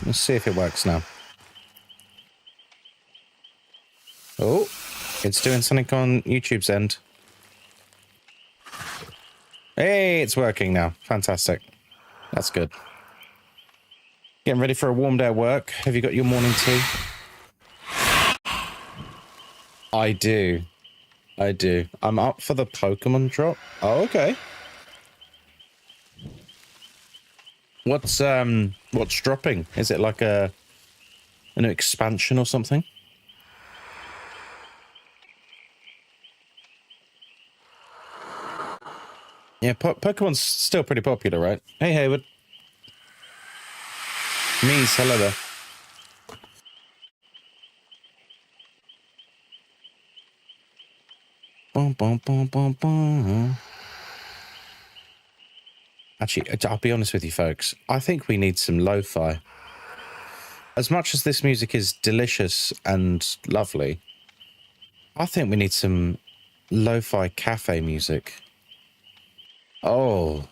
Let's see if it works now. Oh, it's doing something on YouTube's end. Hey, it's working now. Fantastic. That's good. Getting ready for a warm day at work. Have you got your morning tea? I do. I do. I'm up for the Pokemon drop. Oh, okay. What's dropping? Is it like a new expansion or something? Yeah, Pokemon's still pretty popular, right? Hey, Hayward. Me's hello there. Bum, bum, bum, bum, bum. Actually, I'll be honest with you, folks. I think we need some lo-fi. As much as this music is delicious and lovely, I think we need some lo-fi cafe music. Oh,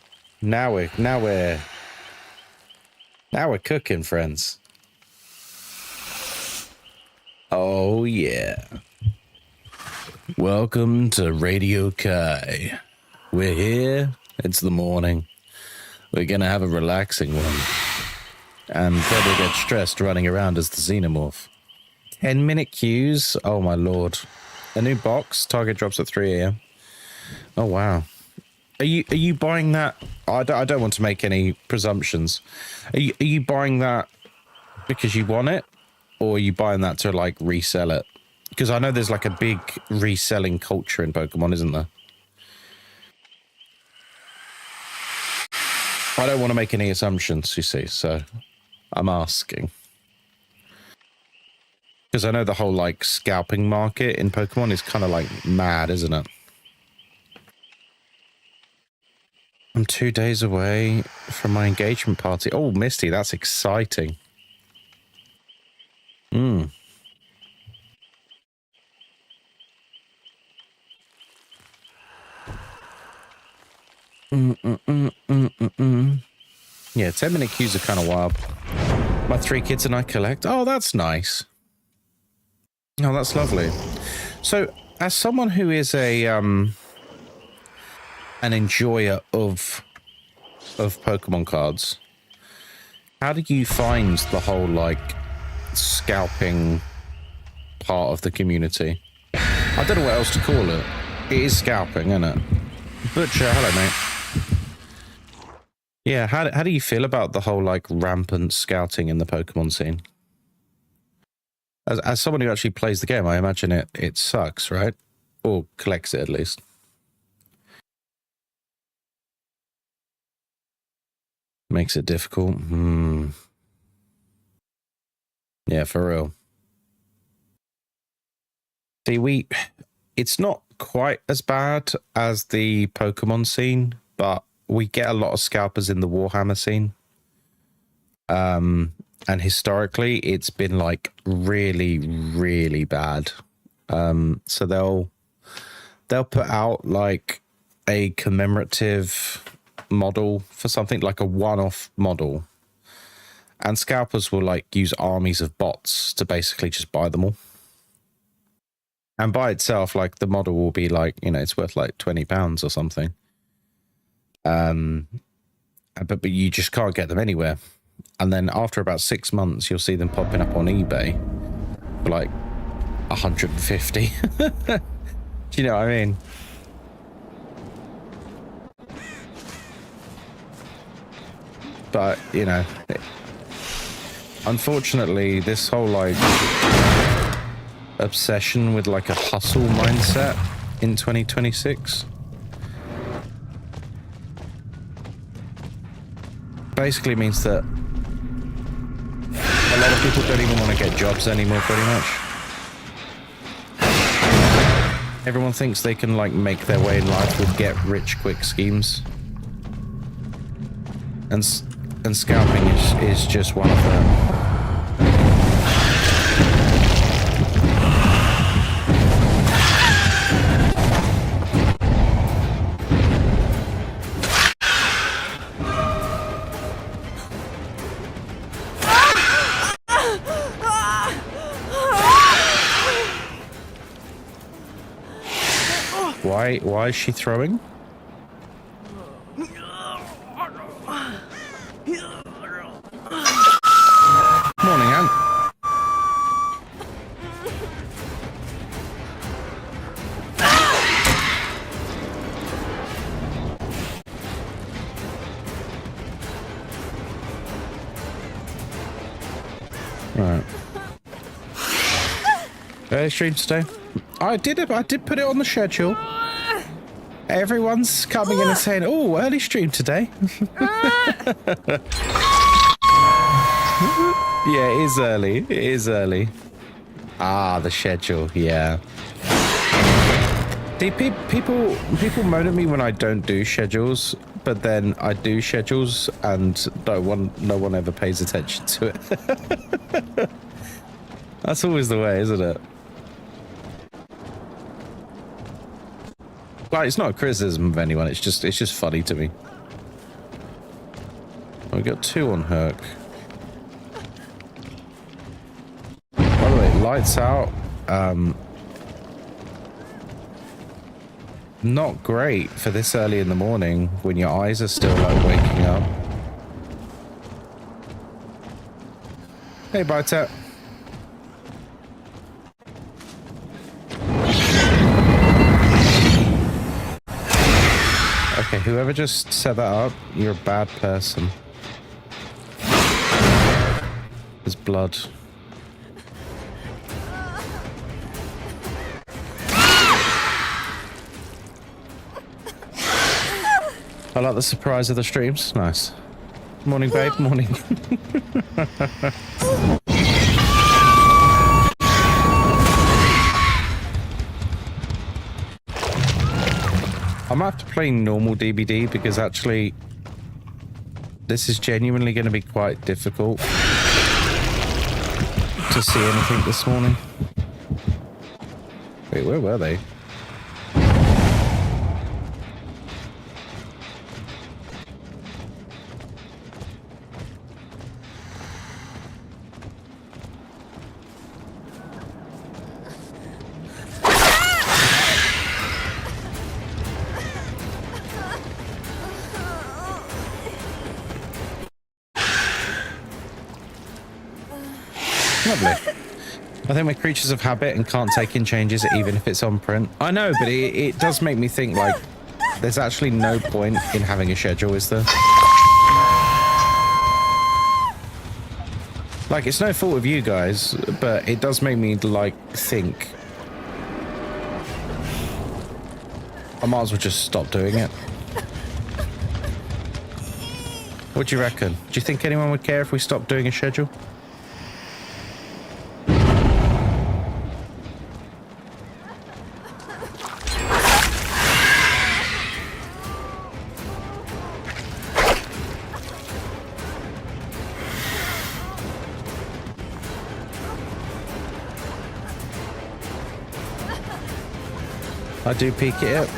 now we're cooking, friends. Oh yeah. Welcome to Radio Kai. We're here. It's the morning. We're gonna have a relaxing one. And probably get stressed running around as the Xenomorph. 10-minute queues? Oh my lord. A new box. Target drops at 3 a.m. Oh wow. Are you buying that? I don't want to make any presumptions. Are you buying that because you want it? Or are you buying that to like resell it? Because I know there's like a big reselling culture in Pokemon, isn't there? I don't want to make any assumptions, you see, so I'm asking. Because I know the whole like scalping market in Pokemon is kind of like mad, isn't it? I'm 2 days away from my engagement party. Oh, Misty, that's exciting. Yeah, 10-minute queues are kind of wild. My 3 kids and I collect. Oh, that's nice. Oh, that's lovely. So, as someone who is an enjoyer of Pokemon cards, how do you find the whole like scalping part of the community? I don't know what else to call it. It is scalping, isn't it? Butcher, hello mate. Yeah, how do you feel about the whole like rampant scouting in the Pokemon scene? As someone who actually plays the game, I imagine it sucks, right? Or collects it at least. Makes it difficult. Yeah, for real. See, it's not quite as bad as the Pokemon scene, but we get a lot of scalpers in the Warhammer scene. And historically, it's been like really, really bad. So they'll put out like a commemorative model for something, like a one-off model, and scalpers will like use armies of bots to basically just buy them all. And by itself, like the model will be like, you know, it's worth like £20 or something. But you just can't get them anywhere. And then after about 6 months, you'll see them popping up on eBay for like 150. Do you know what I mean? But, you know, unfortunately, this whole like obsession with like a hustle mindset in 2026 basically means that a lot of people don't even want to get jobs anymore, pretty much. Everyone thinks they can like make their way in life with get rich quick schemes, and scalping is just one of them. Why is she throwing? Morning, Ant. Right. Early stream today. I did put it on the schedule. Everyone's coming in and saying, "Oh, early stream today." Yeah, it is early. It is early. Ah, the schedule. Yeah. See, people moan at me when I don't do schedules, but then I do schedules and no one ever pays attention to it. That's always the way, isn't it? Like, it's not a criticism of anyone. It's just funny to me. We got 2 on Herc. By the way, lights out. Not great for this early in the morning when your eyes are still like waking up. Hey, Bartet. Okay, whoever just set that up, you're a bad person. There's blood. I like the surprise of the streams. Nice. Morning, babe. Morning. I might have to play normal DBD because actually this is genuinely going to be quite difficult to see anything this morning. Wait, where were they? Lovely. I think we're creatures of habit and can't take in changes even if it's on print. I know, but it does make me think, like, there's actually no point in having a schedule, is there? Like, it's no fault of you guys, but it does make me, like, think I might as well just stop doing it. What do you reckon? Do you think anyone would care if we stopped doing a schedule? I do peek at it.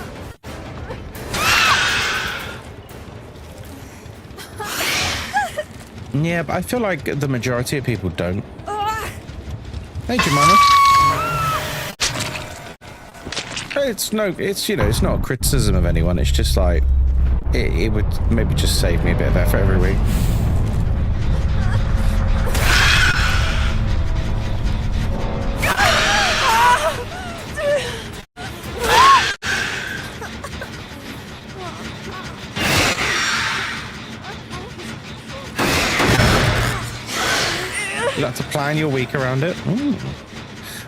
Yeah, but I feel like the majority of people don't. Hey, Jemima. It's, you know, it's not a criticism of anyone. It's just like, it would maybe just save me a bit of effort every week. You like to plan your week around it? Ooh.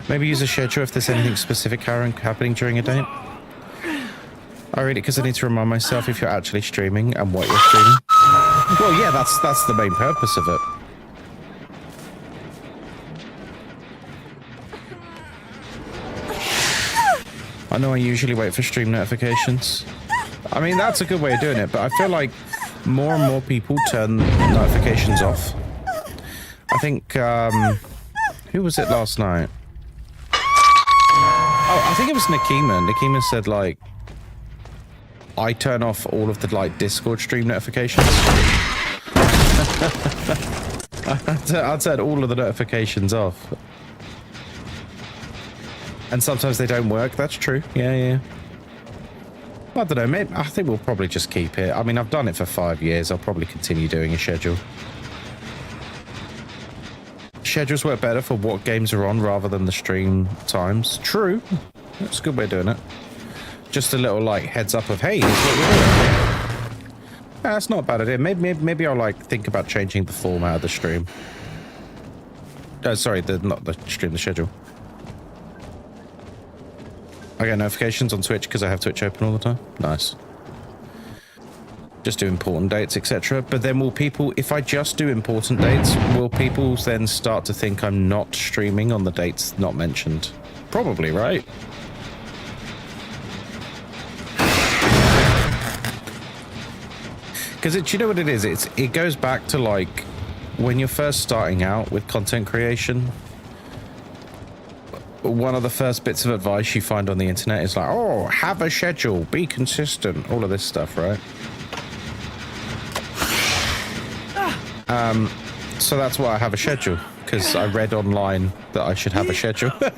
Maybe use a schedule if there's anything specific happening during a day. I read it because I need to remind myself if you're actually streaming and what you're streaming. Well, yeah, that's the main purpose of it. I know I usually wait for stream notifications. I mean, that's a good way of doing it, but I feel like more and more people turn notifications off. I think, who was it last night? Oh, I think it was Nakima. Nakima said, like, I turn off all of the, like, Discord stream notifications. I turn all of the notifications off. And sometimes they don't work. That's true. Yeah, yeah. I don't know, maybe, I think we'll probably just keep it. I mean, I've done it for 5 years. I'll probably continue doing a schedule. Schedules work better for what games are on rather than the stream times. True. That's a good way of doing it. Just a little, like, heads up of, hey, here's what we're doing. That's not a bad idea. Maybe I'll, like, think about changing the format of the stream. Sorry, not the stream, the schedule. I get notifications on Twitch because I have Twitch open all the time. Nice. Just do important dates, etc. But then will people, if I just do important dates, will people then start to think I'm not streaming on the dates not mentioned? Probably, right? Because you know what it is? It goes back to, like, when you're first starting out with content creation, one of the first bits of advice you find on the internet is like, oh, have a schedule, be consistent, all of this stuff, right? So that's why I have a schedule, because I read online that I should have a schedule. But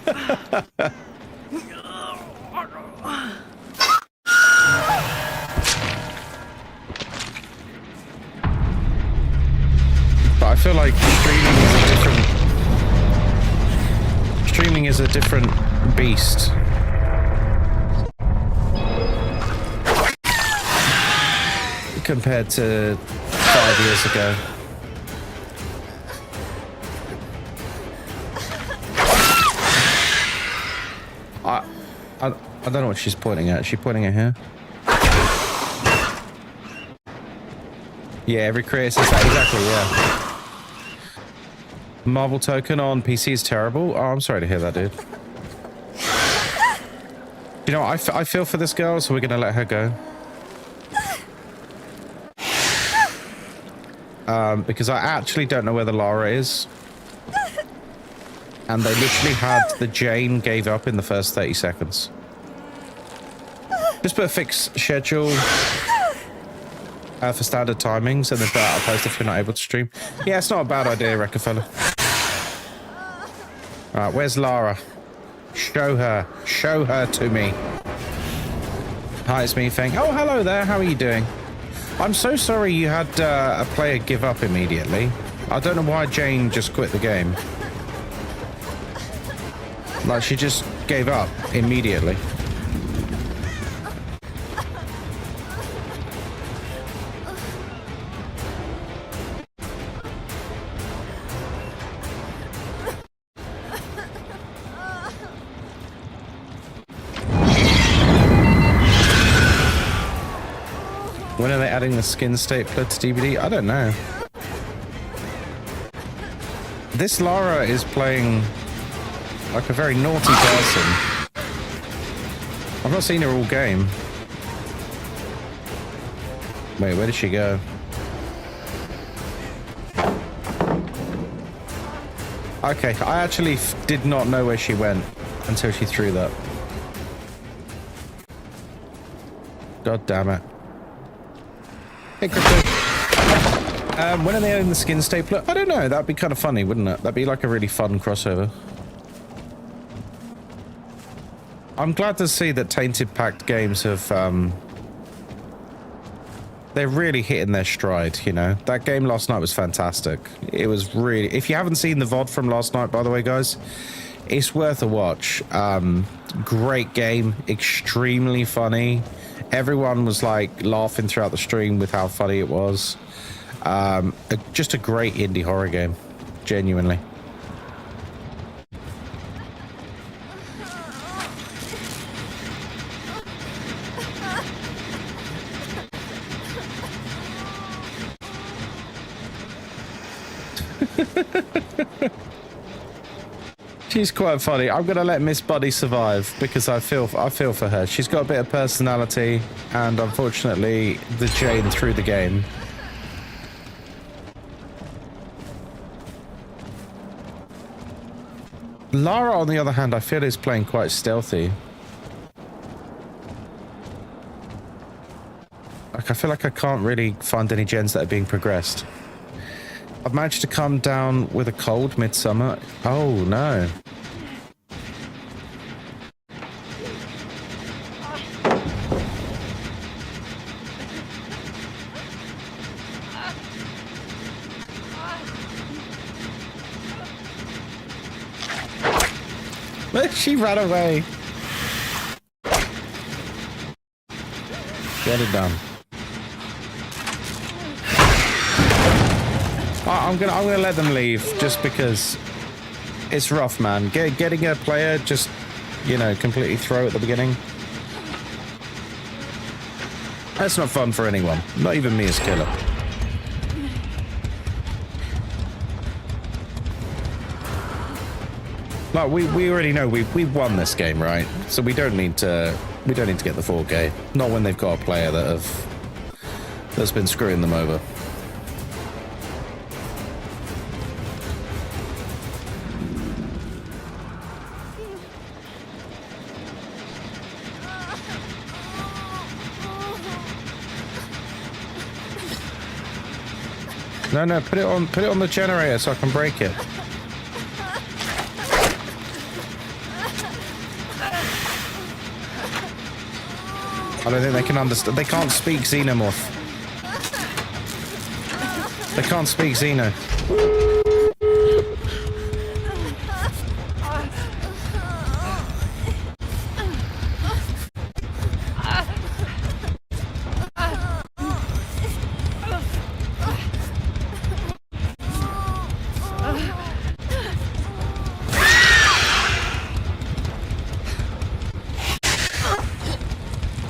I feel like streaming is a different beast. Compared to 5 years ago. I don't know what she's pointing at. Is she pointing at here? Yeah, every creator says that. Exactly, yeah. Marvel token on PC is terrible. Oh, I'm sorry to hear that, dude. You know, I feel for this girl, so we're going to let her go. Because I actually don't know where the Lara is. And they literally had the Jane gave up in the first 30 seconds. Just put a fixed schedule for standard timings and then put out a post if you're not able to stream. Yeah, it's not a bad idea, Rockefeller. Alright, where's Lara? Show her. Show her to me. Hi, it's me, Feng. Oh, hello there. How are you doing? I'm so sorry you had a player give up immediately. I don't know why Jane just quit the game. Like, she just gave up immediately. When are they adding the skin stapler to DVD? I don't know. This Lara is playing like a very naughty person. I've not seen her all game. Wait, where did she go? Okay, I actually did not know where she went until she threw that. God damn it. Hey, Crypto. When are they adding the skin stapler? I don't know. That'd be kind of funny, wouldn't it? That'd be like a really fun crossover. I'm glad to see that Tainted Pact games have, they're really hitting their stride, you know? That game last night was fantastic. It was really... If you haven't seen the VOD from last night, by the way, guys, it's worth a watch. Great game. Extremely funny. Everyone was, like, laughing throughout the stream with how funny it was. Just a great indie horror game. Genuinely. She's quite funny. I'm gonna let Miss Buddy survive because I feel for her. She's got a bit of personality, and unfortunately, the Jane threw the game. Lara, on the other hand, I feel is playing quite stealthy. Like, I feel like I can't really find any gens that are being progressed. I've managed to come down with a cold midsummer. Oh, no. She ran away. Get it done. I'm gonna let them leave just because it's rough, man. Getting a player just, you know, completely throw at the beginning. That's not fun for anyone. Not even me as killer. Like we already know we've won this game, right? So we don't need to get the 4K. Not when they've got a player that's been screwing them over. No, put it on the generator so I can break it. I don't think they can understand. They can't speak Xenomorph. They can't speak Xeno.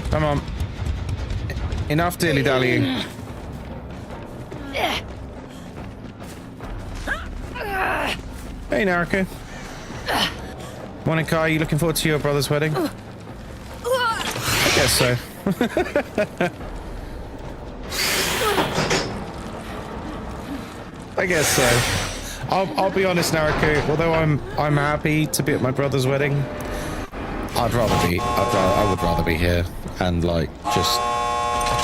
Come on. Enough dilly-dallying. Hey, Naraka. Morning, Kai. You looking forward to your brother's wedding? I guess so. I guess so. I'll be honest, Naraka. Although I'm happy to be at my brother's wedding, I would rather be here and like just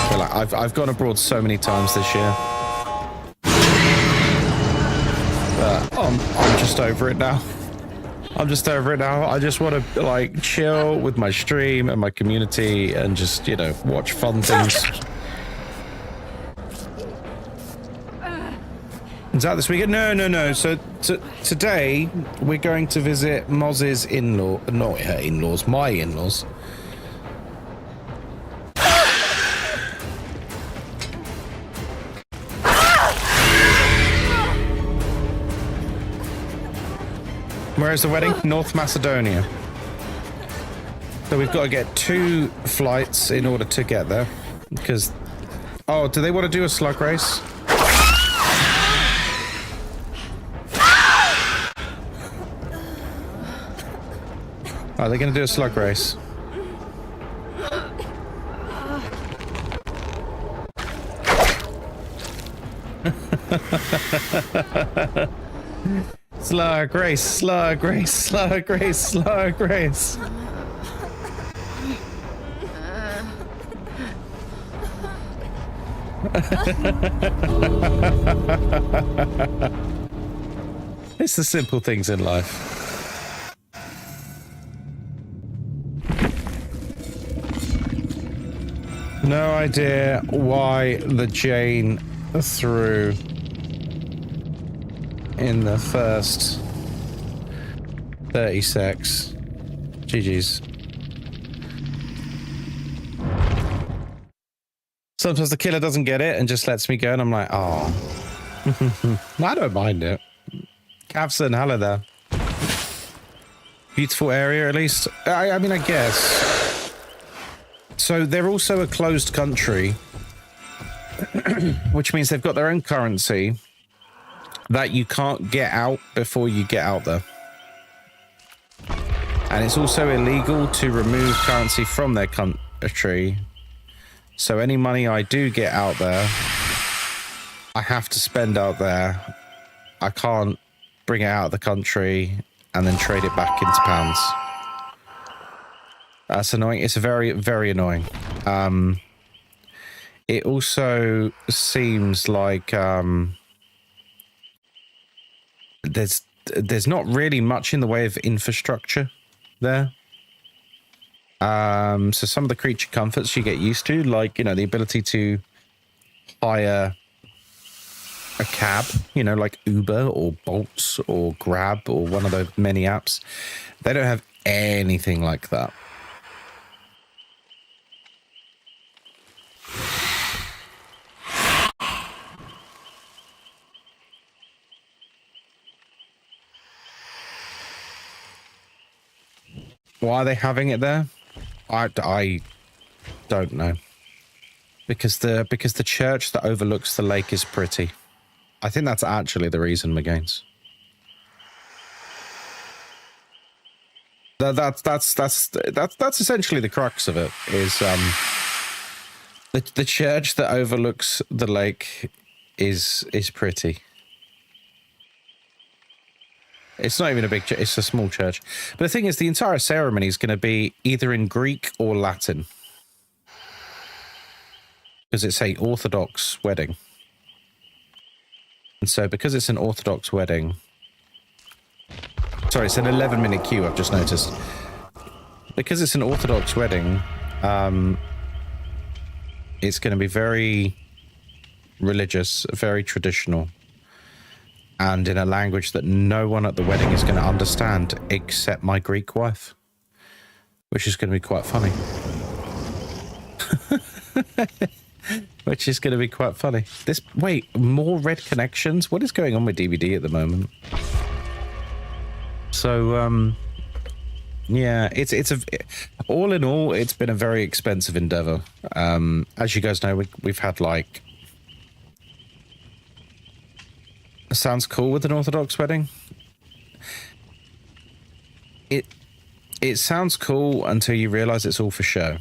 feel like I've gone abroad so many times this year. But I'm just over it now. I'm just over it now. I just want to like chill with my stream and my community and just, you know, watch fun things. Is that this weekend? No. So today we're going to visit Moz's in-law, not her in-laws, my in-laws. Where is the wedding? North Macedonia. So we've got to get 2 flights in order to get there. Because, oh, do they want to do a slug race? Are they going to do a slug race? Slug race, slug race, slug race, slug race. It's the simple things in life. No idea why the Jane threw in the first 30 secs. GG's. Sometimes the killer doesn't get it and just lets me go and I'm like, oh. I don't mind it. Cavson, hello there. Beautiful area at least. I mean, I guess. So they're also a closed country, which means they've got their own currency that you can't get out before you get out there. And it's also illegal to remove currency from their country. So any money I do get out there, I have to spend out there. I can't bring it out of the country and then trade it back into pounds. That's annoying. It's very, very annoying. It also seems like there's not really much in the way of infrastructure there. So some of the creature comforts you get used to, like, you know, the ability to hire a cab, you know, like Uber or Bolts or Grab or one of those many apps. They don't have anything like that. Why are they having it there? I don't know. Because the church that overlooks the lake is pretty. I think that's actually the reason, McGaines. That's essentially the crux of it. Is the church that overlooks the lake is pretty. It's not even a big church, it's a small church. But the thing is, the entire ceremony is going to be either in Greek or Latin. Because it's a Orthodox wedding. And so because it's an Orthodox wedding... Sorry, it's an 11-minute queue, I've just noticed. Because it's an Orthodox wedding, it's going to be very religious, very traditional. And in a language that no one at the wedding is going to understand except my Greek wife. Which is going to be quite funny. Which is going to be quite funny. Wait, more red connections? What is going on with DVD at the moment? So, yeah, all in all, it's been a very expensive endeavor. As you guys know, we've had like... Sounds cool with an Orthodox wedding. It sounds cool until you realize it's all for show.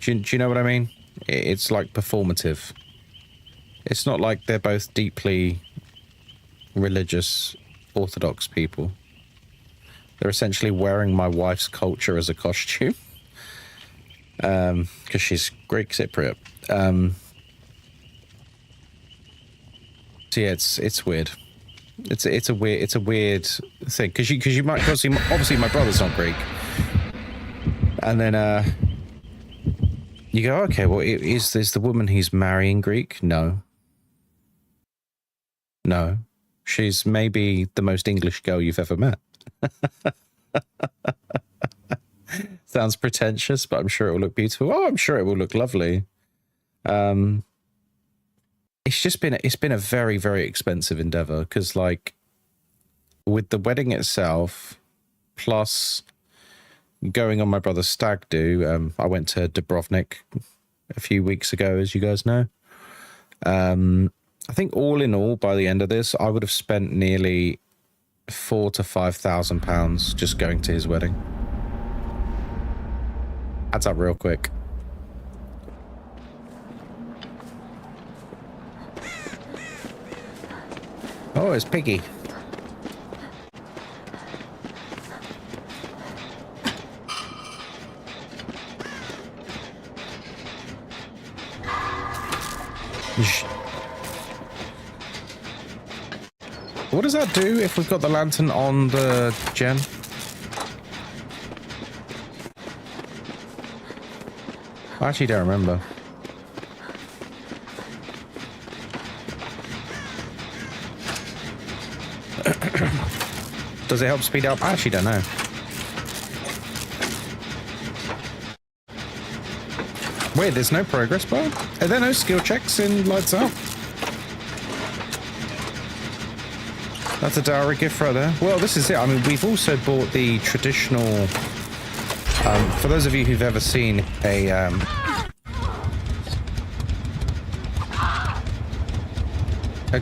Do you know what I mean? It's like performative. It's not like they're both deeply religious Orthodox people. They're essentially wearing my wife's culture as a costume. Because she's Greek Cypriot. So yeah, it's weird. It's a weird thing because you might obviously my brother's not Greek, and then you go, okay, well, is the woman he's marrying Greek? No, she's maybe the most English girl you've ever met. Sounds pretentious, but I'm sure it will look beautiful. Oh, I'm sure it will look lovely. It's been a very, very expensive endeavor because, like, with the wedding itself, plus going on my brother's stag do, I went to Dubrovnik a few weeks ago, as you guys know. I think all in all, by the end of this, I would have spent nearly £4,000 to £5,000 just going to his wedding. Adds up real quick. Oh, it's Piggy. What does that do if we've got the lantern on the gen? I actually don't remember. Does it help speed up? I actually don't know. Wait, there's no progress bar? Are there no skill checks in Lights Out? That's a dowry gift right there. Well, this is it. I mean, we've also bought the traditional... for those of you who've ever seen a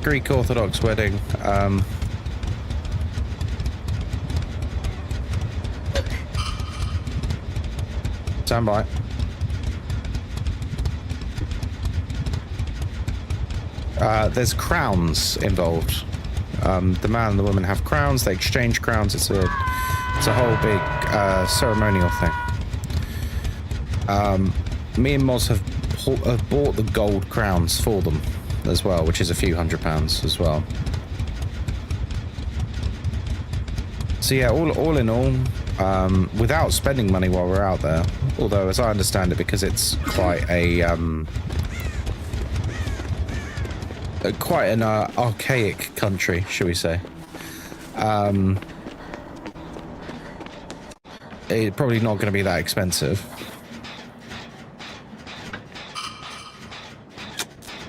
Greek Orthodox wedding, stand by. There's crowns involved. The man and the woman have crowns. They exchange crowns. It's a whole big ceremonial thing. Me and Moz have bought the gold crowns for them as well, which is a few £100s as well. So yeah, all in all, without spending money while we're out there, although as I understand it, because it's quite quite an archaic country, shall we say. it's probably not going to be that expensive.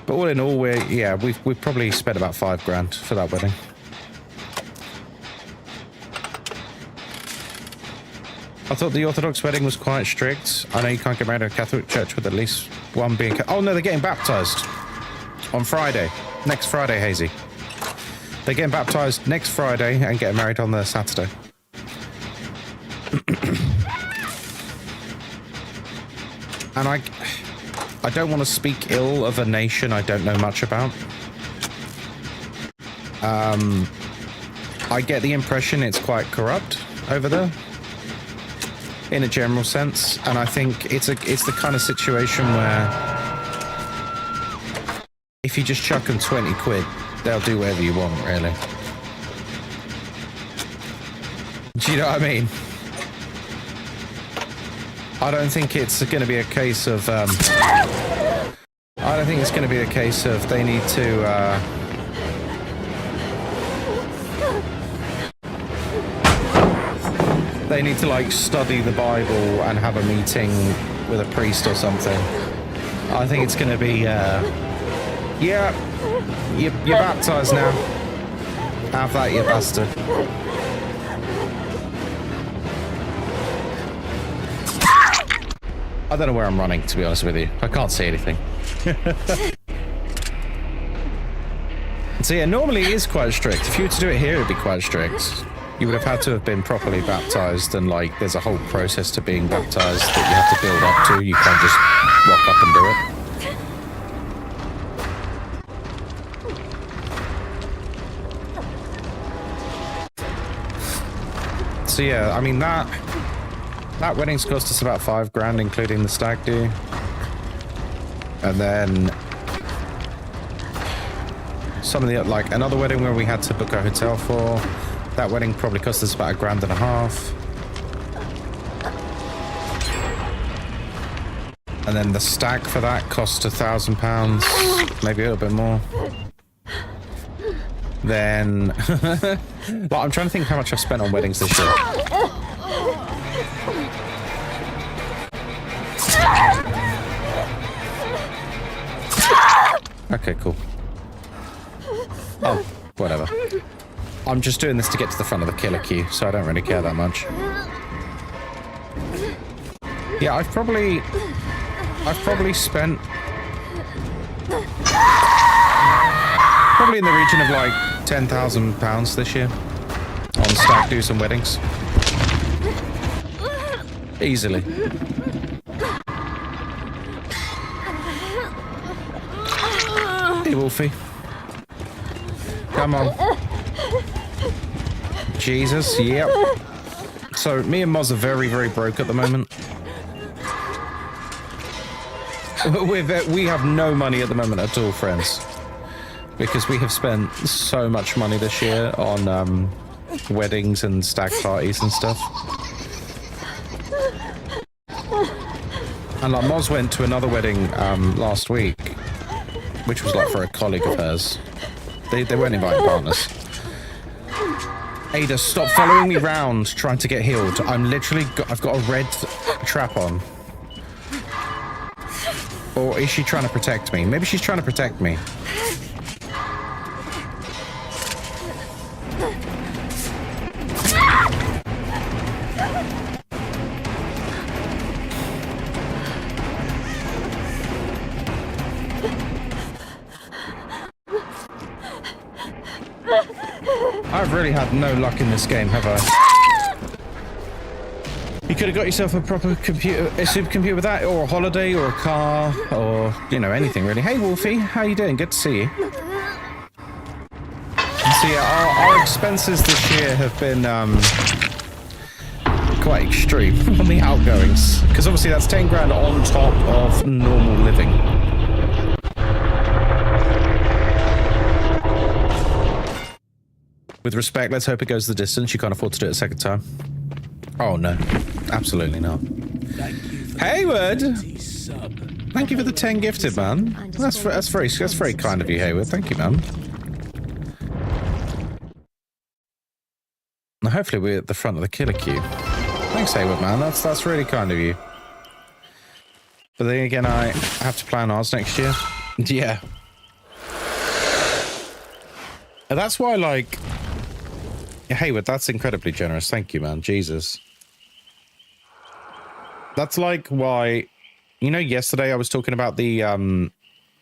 But all in all, we've probably spent about $5,000 for that wedding. I thought the Orthodox wedding was quite strict. I know you can't get married in a Catholic church with at least one being... Oh, no, they're getting baptized on Friday. Next Friday, Hazy. They're getting baptized next Friday and getting married on the Saturday. And I don't want to speak ill of a nation I don't know much about. I get the impression it's quite corrupt over there, in a general sense, and I think it's the kind of situation where if you just chuck them 20 quid, they'll do whatever you want, really. Do you know what I mean? I don't think it's going to be a case of I don't think it's going to be a case of they need to like study the Bible and have a meeting with a priest or something. I think it's going to be yeah, you're baptized now. Have that, you bastard. I don't know where I'm running, to be honest with you. I can't see anything. So yeah, normally it is quite strict. If you were to do it here, it'd be quite strict. You would have had to have been properly baptized, and like there's a whole process to being baptized that you have to build up to. You can't just rock up and do it. So yeah, I mean that wedding's cost us about $5,000, including the stag do. And then some of the, like another wedding where we had to book a hotel for, that wedding probably cost us about $1,500. And then the stag for that cost £1,000, maybe a little bit more. Then, well, I'm trying to think how much I've spent on weddings this year. Okay, cool. Oh, whatever. I'm just doing this to get to the front of the killer queue, so I don't really care that much. Yeah, I've probably spent probably in the region of like £10,000 this year on stag do's and weddings. Easily. Hey, Wolfie. Come on. Jesus, yep. So, me and Moz are very, very broke at the moment. We have no money at the moment at all, friends. Because we have spent so much money this year on weddings and stag parties and stuff. And like Moz went to another wedding last week, which was like for a colleague of hers. They weren't inviting partners. Ada, stop following me round trying to get healed. I've got a red trap on. Or is she trying to protect me? Maybe she's trying to protect me. I've really had no luck in this game, have I? You could have got yourself a proper computer, a supercomputer with that, or a holiday, or a car, or, you know, anything really. Hey, Wolfie, how you doing? Good to see you. So yeah, our expenses this year have been quite extreme on the outgoings, because obviously that's 10 grand on top of normal living. With respect, let's hope it goes the distance. You can't afford to do it a second time. Oh no, absolutely not. Hayward, thank you for the 10 gifted, man. That's very kind of you, Hayward. Thank you, man. Now, hopefully we're at the front of the killer queue. Thanks, Hayward, man. That's really kind of you. But then again, I have to plan ours next year. Yeah. And that's why, like... Hayward, that's incredibly generous. Thank you, man. Jesus. That's like why... You know, yesterday I was talking about the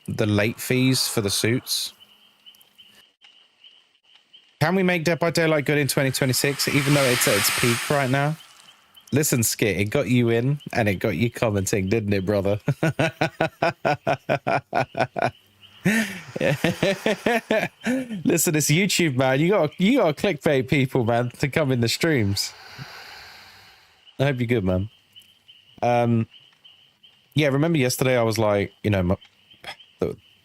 late fees for the suits. Can we make Dead by Daylight good in 2026, even though it's at its peak right now? Listen, Skit, it got you in, and it got you commenting, didn't it, brother? Listen, it's YouTube, man. You got clickbait people, man, to come in the streams. I hope you're good, man. Yeah, remember yesterday I was like, you know,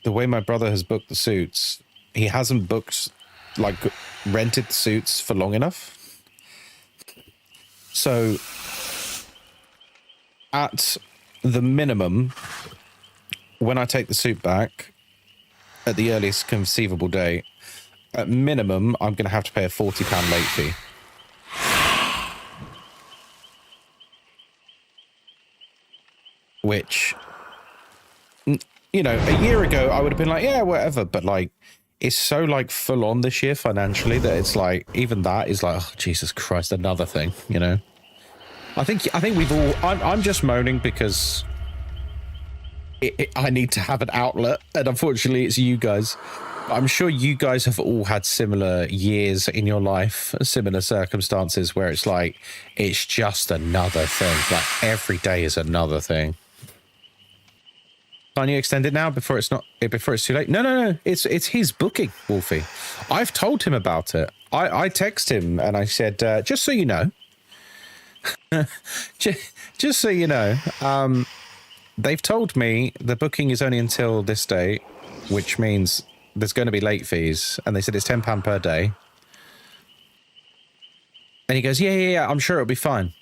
the way my brother has booked the suits, he hasn't booked, like, rented the suits for long enough. So, at the minimum, when I take the suit back, at the earliest conceivable date, at minimum, I'm going to have to pay a £40 late fee. Which, you know, a year ago, I would have been like, yeah, whatever. But, like, it's so, like, full on this year financially that it's like, even that is like, oh, Jesus Christ, another thing, you know? I think we've all, I'm just moaning because I need to have an outlet. And unfortunately, it's you guys. I'm sure you guys have all had similar years in your life, similar circumstances where it's like, it's just another thing. Like, every day is another thing. Can you extend it now before it's too late? No. It's his booking, Wolfie. I've told him about it. I text him and I said, just so you know, just so you know, they've told me the booking is only until this date, which means there's going to be late fees. And they said it's £10 per day. And he goes, yeah, I'm sure it'll be fine.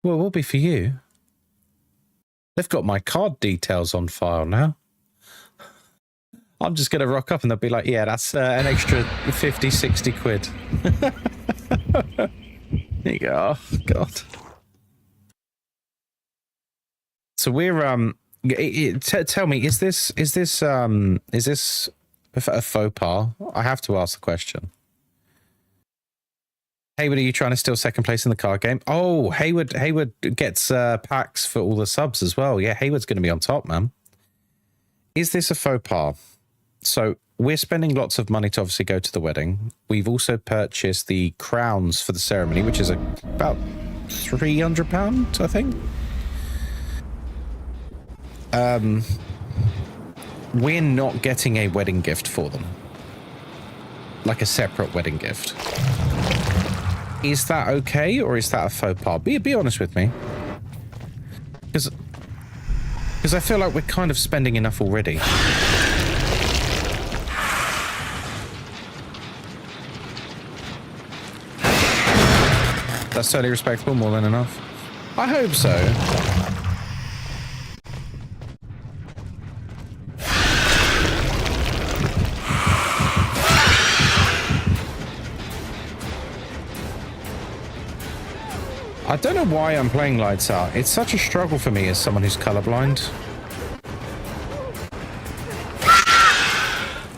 Well, it will be for you. They've got my card details on file now. I'm just going to rock up and they'll be like, yeah, that's an extra 50, 60 quid. There you go. Oh, God. So we're, tell me, is this a faux pas? I have to ask the question. Hayward, are you trying to steal second place in the card game? Oh, Hayward gets packs for all the subs as well. Yeah, Hayward's going to be on top, man. Is this a faux pas? So we're spending lots of money to obviously go to the wedding. We've also purchased the crowns for the ceremony, which is about £300, I think. We're not getting a wedding gift for them. Like a separate wedding gift. Is that okay, or is that a faux pas? Be honest with me. Because I feel like we're kind of spending enough already. That's totally respectable, more than enough. I hope so. I don't know why I'm playing lights out. It's such a struggle for me as someone who's colorblind.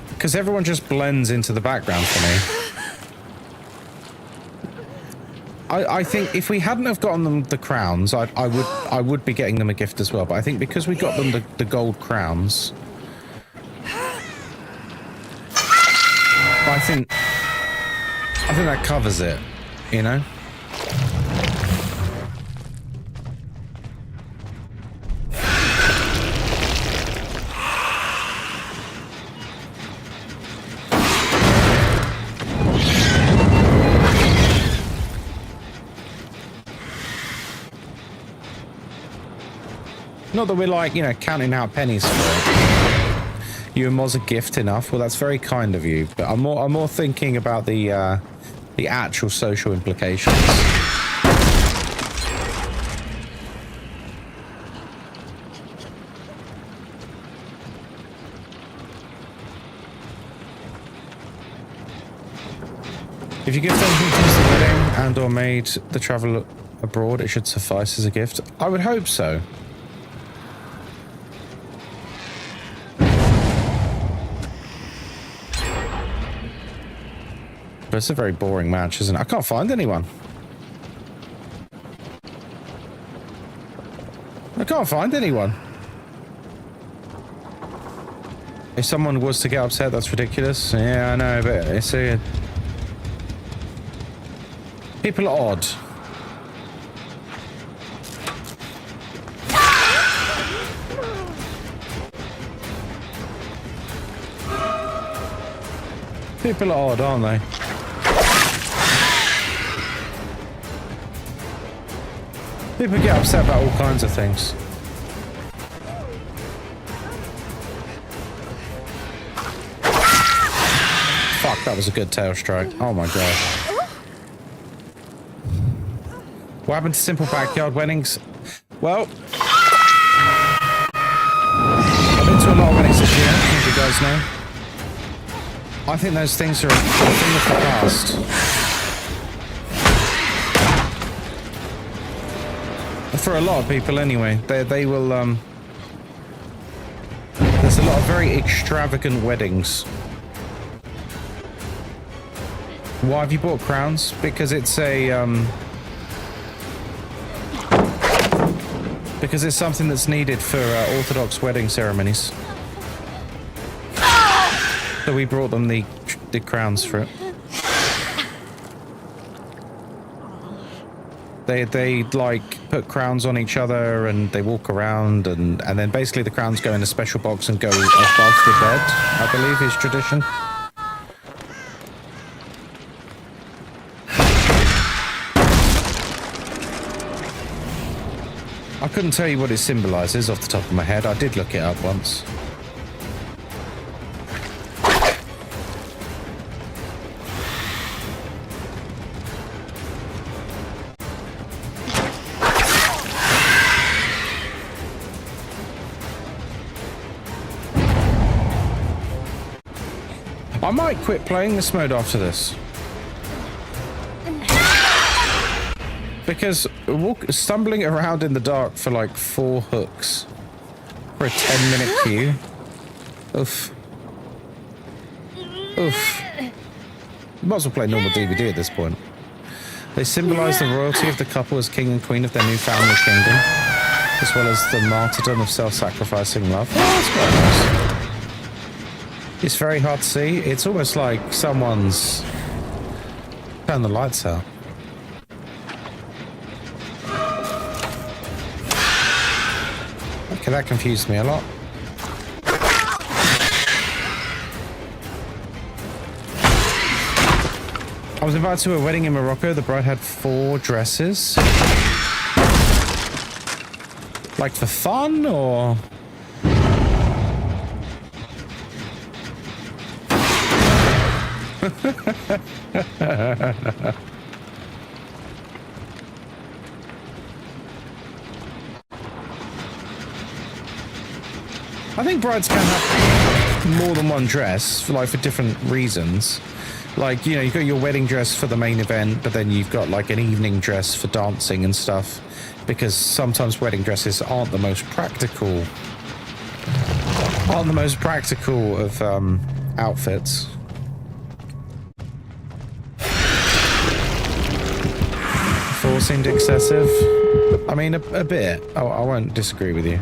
Because everyone just blends into the background for me. I think if we hadn't have gotten them the crowns, I would be getting them a gift as well. But I think because we got them the gold crowns, I think that covers it, you know? Not that we're like, you know, counting out pennies for it. You and Moz are gift enough. Well, that's very kind of you. But I'm more thinking about the actual social implications. If you gift anything towards the wedding and or made the travel abroad, it should suffice as a gift. I would hope so. But it's a very boring match, isn't it? I can't find anyone. I can't find anyone. If someone was to get upset, that's ridiculous. Yeah, I know, but it's a... People are odd. People are odd, aren't they? People get upset about all kinds of things. Fuck, that was a good tail strike. Oh my god. What happened to simple backyard weddings? Well, I've been to a lot of weddings this year, I think you guys know. I think those things are a thing of the past. For a lot of people anyway. They will, there's a lot of very extravagant weddings. Why have you bought crowns? Because it's a, because it's something that's needed for Orthodox wedding ceremonies. So we brought them the crowns for it. They like put crowns on each other and they walk around and then basically the crowns go in a special box and go above the bed, I believe is tradition. I couldn't tell you what it symbolizes off the top of my head. I did look it up once. I might quit playing this mode after this. Because stumbling around in the dark for like 4 hooks for a 10-minute queue. Oof. Oof. Might as well play normal DVD at this point. They symbolise the royalty of the couple as king and queen of their new family kingdom, as well as the martyrdom of self-sacrificing love. Oh, that's quite nice. It's very hard to see. It's almost like someone's turned the lights out. Okay, that confused me a lot. I was invited to a wedding in Morocco. The bride had 4 dresses. Like for fun, or...? I think brides can have more than one dress, for different reasons. Like, you know, you've got your wedding dress for the main event, but then you've got like an evening dress for dancing and stuff, because sometimes wedding dresses aren't the most practical of outfits. Four seemed excessive. I mean, a bit. Oh, I won't disagree with you.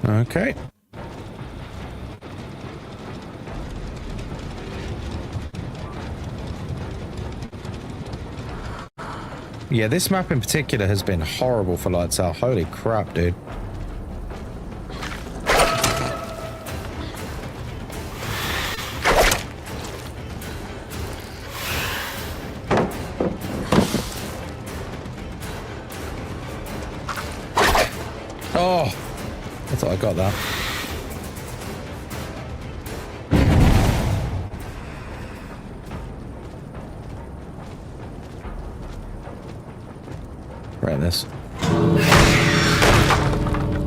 Okay. Yeah, this map in particular has been horrible for lights out. Holy crap, dude. Oh, I thought I got that. Right, this.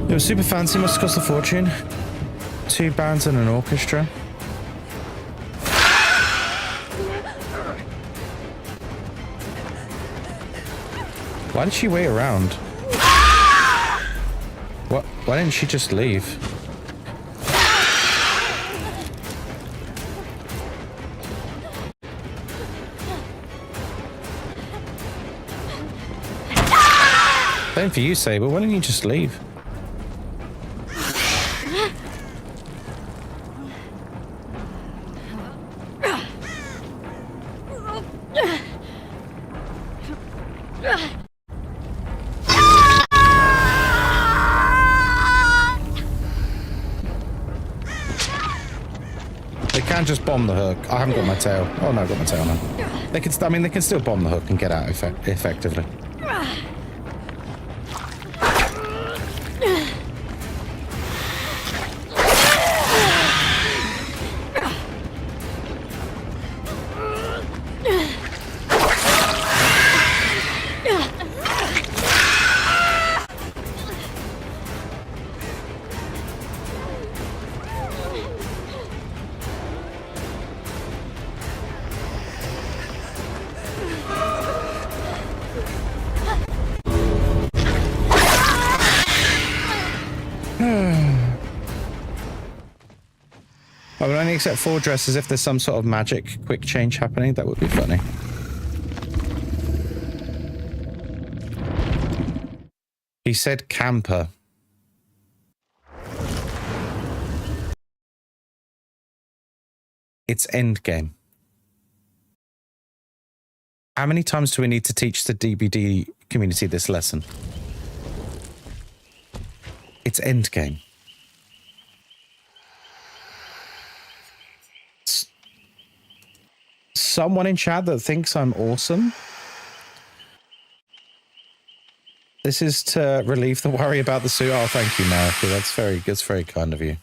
It was super fancy, must have cost a fortune. 2 bands and an orchestra. Why did she wait around? What? Why didn't she just leave? Same for you, Saber. Why didn't you just leave? They can't just bomb the hook. I haven't got my tail. Oh no, I've got my tail now. They can. I mean, they can still bomb the hook and get out effectively. I would only accept 4 dresses if there's some sort of magic quick change happening. That would be funny. He said camper. It's endgame. How many times do we need to teach the DBD community this lesson? It's endgame. Someone in chat that thinks I'm awesome. This is to relieve the worry about the suit. Oh, thank you, Marika. That's very kind of you.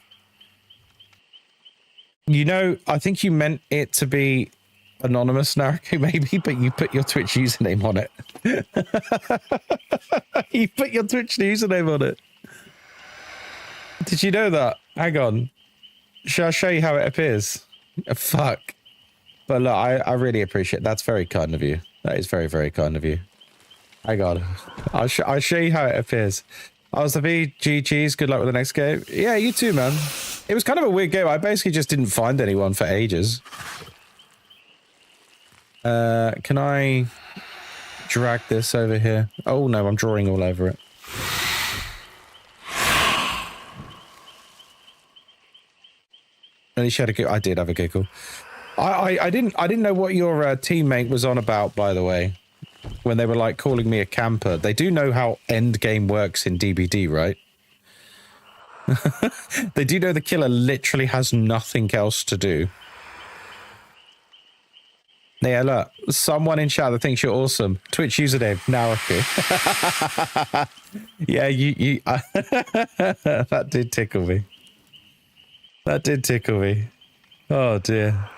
You know, I think you meant it to be anonymous, Naruto, maybe, but you put your Twitch username on it. You put your Twitch username on it. Did you know that? Hang on. Shall I show you how it appears? Fuck. But look, I really appreciate it. That's very kind of you. That is very kind of you. Hang on. I'll show you how it appears. I was the VGG's. Good luck with the next game. Yeah, you too, man. It was kind of a weird game. I basically just didn't find anyone for ages. Can I drag this over here? Oh no, I'm drawing all over it. At least you had a giggle. I did have a giggle. I didn't know what your teammate was on about, by the way, when they were like calling me a camper. They do know how endgame works in DBD, right? They do know the killer literally has nothing else to do. Yeah, look, someone in chat that thinks you're awesome. Twitch username, Naruki. Yeah, you that did tickle me. That did tickle me. Oh dear.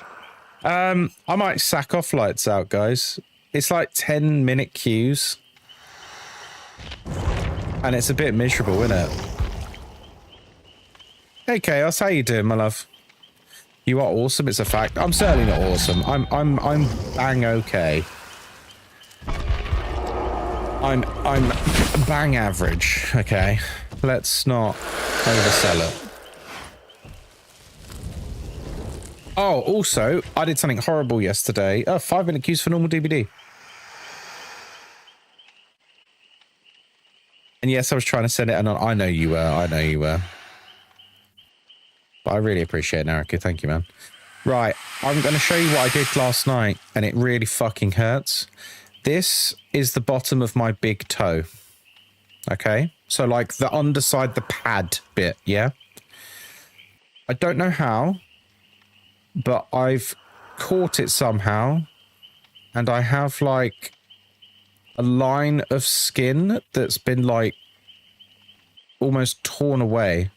I might sack off lights out, guys. It's like 10-minute queues. And it's a bit miserable, isn't it? Hey Chaos, how you doing, my love? You are awesome, it's a fact. I'm certainly not awesome. I'm bang okay. I'm bang average, okay? Let's not oversell it. Oh, also, I did something horrible yesterday. 5-minute queues for normal DBD. And yes, I was trying to send it, and I know you were. I know you were. But I really appreciate it, Narika. Thank you, man. Right, I'm going to show you what I did last night, and it really fucking hurts. This is the bottom of my big toe. Okay? So, like, the underside, the pad bit, yeah? I don't know how, but I've caught it somehow, and I have, like, a line of skin that's been, like, almost torn away.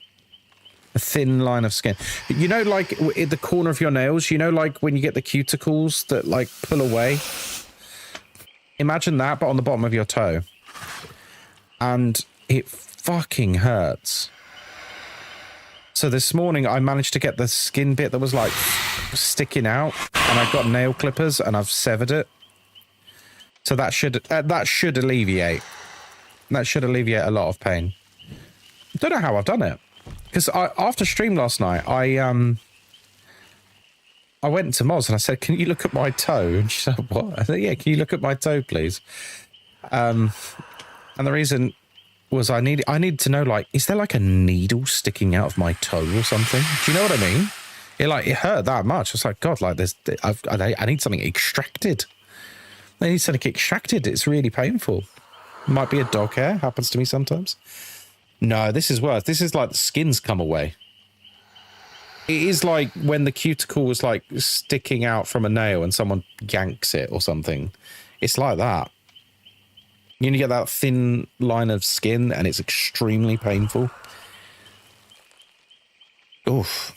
A thin line of skin. You know, like, at the corner of your nails, you know, like, when you get the cuticles that, like, pull away? Imagine that, but on the bottom of your toe. And it fucking hurts. So this morning I managed to get the skin bit that was like sticking out, and I got nail clippers and I've severed it. So that should alleviate. That should alleviate a lot of pain. I don't know how I've done it, because after stream last night, I went to Moz and I said, "Can you look at my toe?" And she said, "What?" I said, "Yeah, can you look at my toe, please?" And the reason was I needed to know, like, is there like a needle sticking out of my toe or something? Do you know what I mean? It hurt that much. I was like, God, like I need something extracted. I need something extracted. It's really painful. Might be a dog hair. Happens to me sometimes. No, this is worse. This is like the skin's come away. It is like when the cuticle was like sticking out from a nail and someone yanks it or something. It's like that. You get that thin line of skin and it's extremely painful. Oof.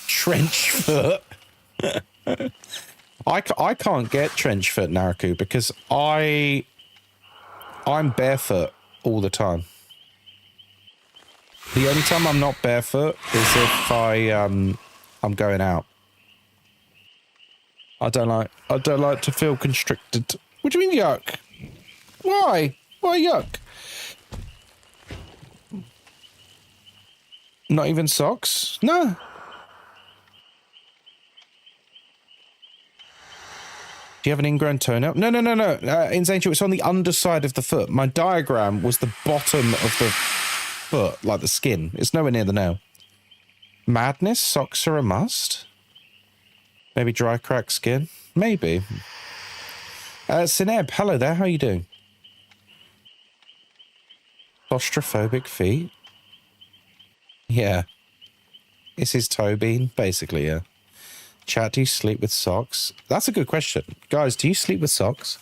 Trench foot. I can't get trench foot, Naraku, because I'm barefoot all the time. The only time I'm not barefoot is if I'm going out. I don't like to feel constricted. What do you mean yuck? Why? Why yuck? Not even socks? No. Do you have an ingrown toenail? No. Insane Joe, it's on the underside of the foot. My diagram was the bottom of the foot, like the skin. It's nowhere near the nail. Madness? Socks are a must? Maybe dry cracked skin? Maybe. Sineb, hello there. How are you doing? Claustrophobic feet? Yeah. Is his toe bean? Basically, yeah. Chat, do you sleep with socks? That's a good question. Guys, do you sleep with socks?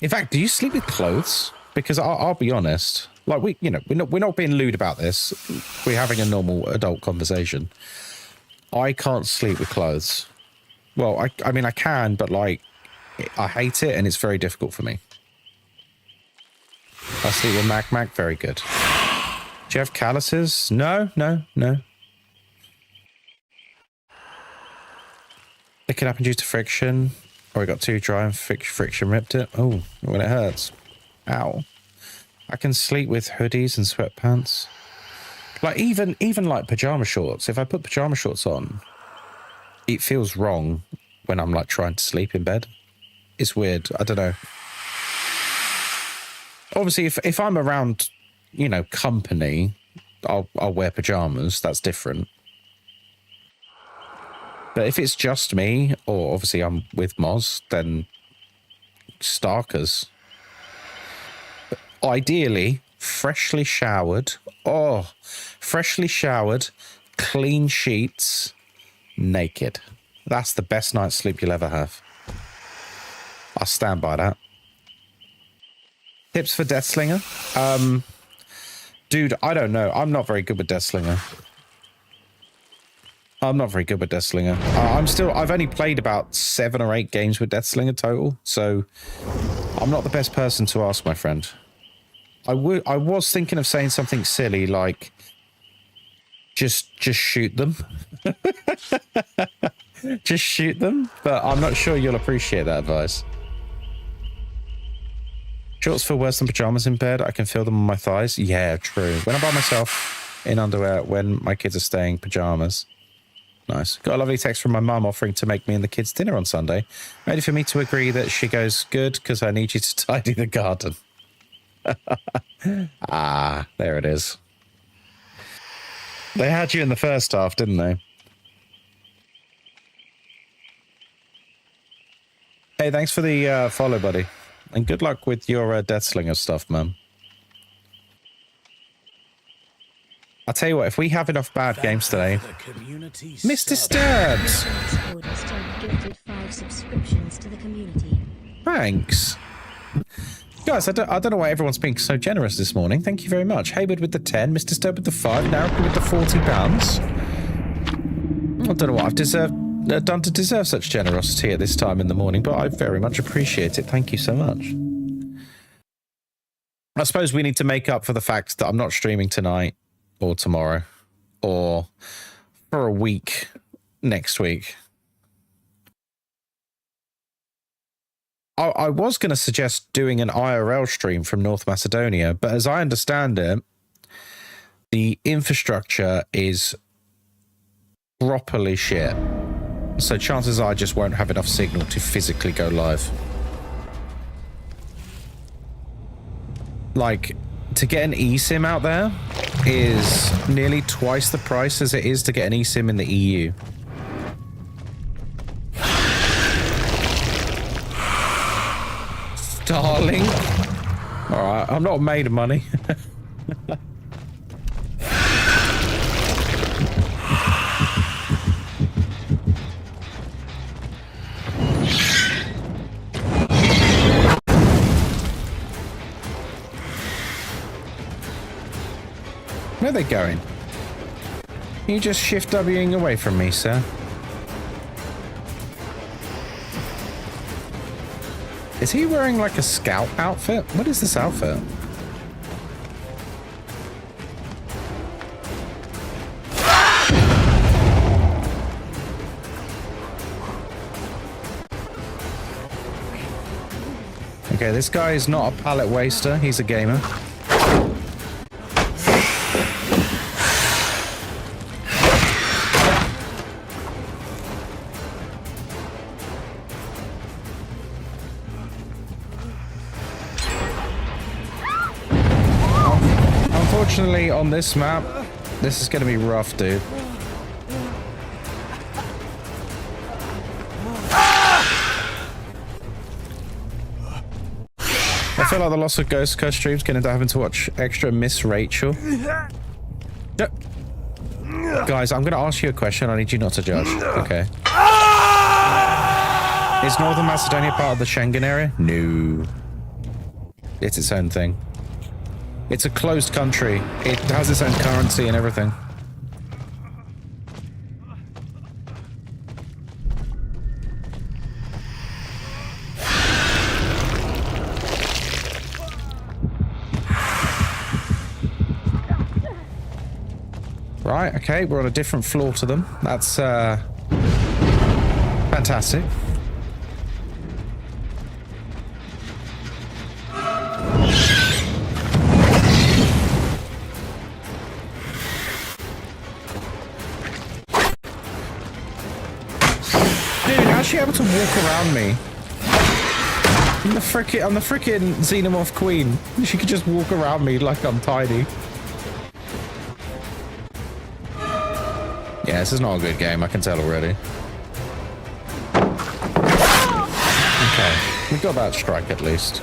In fact, do you sleep with clothes? Because I'll be honest, like we're not being lewd about this. We're having a normal adult conversation. I can't sleep with clothes. Well, I mean, I can, but like, I hate it and it's very difficult for me. I sleep with Mac, very good. Do you have calluses? No. It can happen due to friction, or it got too dry and friction ripped it. Oh, when it hurts. Ow. I can sleep with hoodies and sweatpants. Like, even like pajama shorts. If I put pajama shorts on, it feels wrong when I'm like trying to sleep in bed. It's weird. I don't know. Obviously, if I'm around, company, I'll wear pajamas. That's different. But if it's just me, or obviously I'm with Moz, then starkers. But ideally, freshly showered. Oh, freshly showered, clean sheets, naked. That's the best night's sleep you'll ever have. I'll stand by that. Tips for Deathslinger? Dude, I don't know. I'm not very good with Deathslinger. I've only played about 7 or 8 games with Deathslinger total, so I'm not the best person to ask, my friend. I was thinking of saying something silly like, just shoot them. Just shoot them, but I'm not sure you'll appreciate that advice. Shorts feel worse than pajamas in bed. I can feel them on my thighs. Yeah, true. When I'm by myself in underwear, when my kids are staying pajamas. Nice. Got a lovely text from my mum offering to make me and the kids dinner on Sunday. Ready for me to agree that she goes, good, because I need you to tidy the garden. Ah, there it is. They had you in the first half, didn't they? Hey, thanks for the follow, buddy. And good luck with your Deathslinger stuff, man. I'll tell you what, if we have enough bad games today... Mr. Stubbs! Thanks. Guys, I don't know why everyone's being so generous this morning. Thank you very much. Hayward with the 10, Mr. Stubb with the 5, Naraka with the £40. I don't know what I've done to deserve such generosity at this time in the morning, but I very much appreciate it. Thank you so much. I suppose we need to make up for the fact that I'm not streaming tonight or tomorrow or for a week next week. I was going to suggest doing an IRL stream from North Macedonia, but as I understand it, the infrastructure is properly shit. So chances are I just won't have enough signal to physically go live. Like, to get an eSIM out there is nearly twice the price as it is to get an eSIM in the EU. Darling. Alright, I'm not made of money. Where are they going? You just shift Wing away from me, sir. Is he wearing like a scout outfit? What is this outfit? Okay, this guy is not a pallet waster. He's a gamer. Unfortunately, on this map, this is going to be rough, dude. I feel like the loss of Ghost Coast streams going into having to watch extra Miss Rachel. Guys, I'm going to ask you a question. I need you not to judge. Okay. Is Northern Macedonia part of the Schengen area? No. It's its own thing. It's a closed country. It has its own currency and everything. Right, okay, we're on a different floor to them. That's, fantastic. How's she able to walk around me? I'm the frickin' Xenomorph Queen. She could just walk around me like I'm tiny. Yeah, this is not a good game, I can tell already. Okay, we got that strike at least.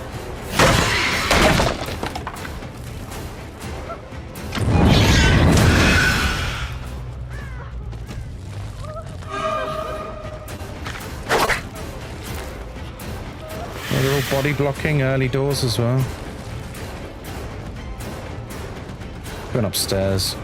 They're all body blocking early doors as well. Going upstairs.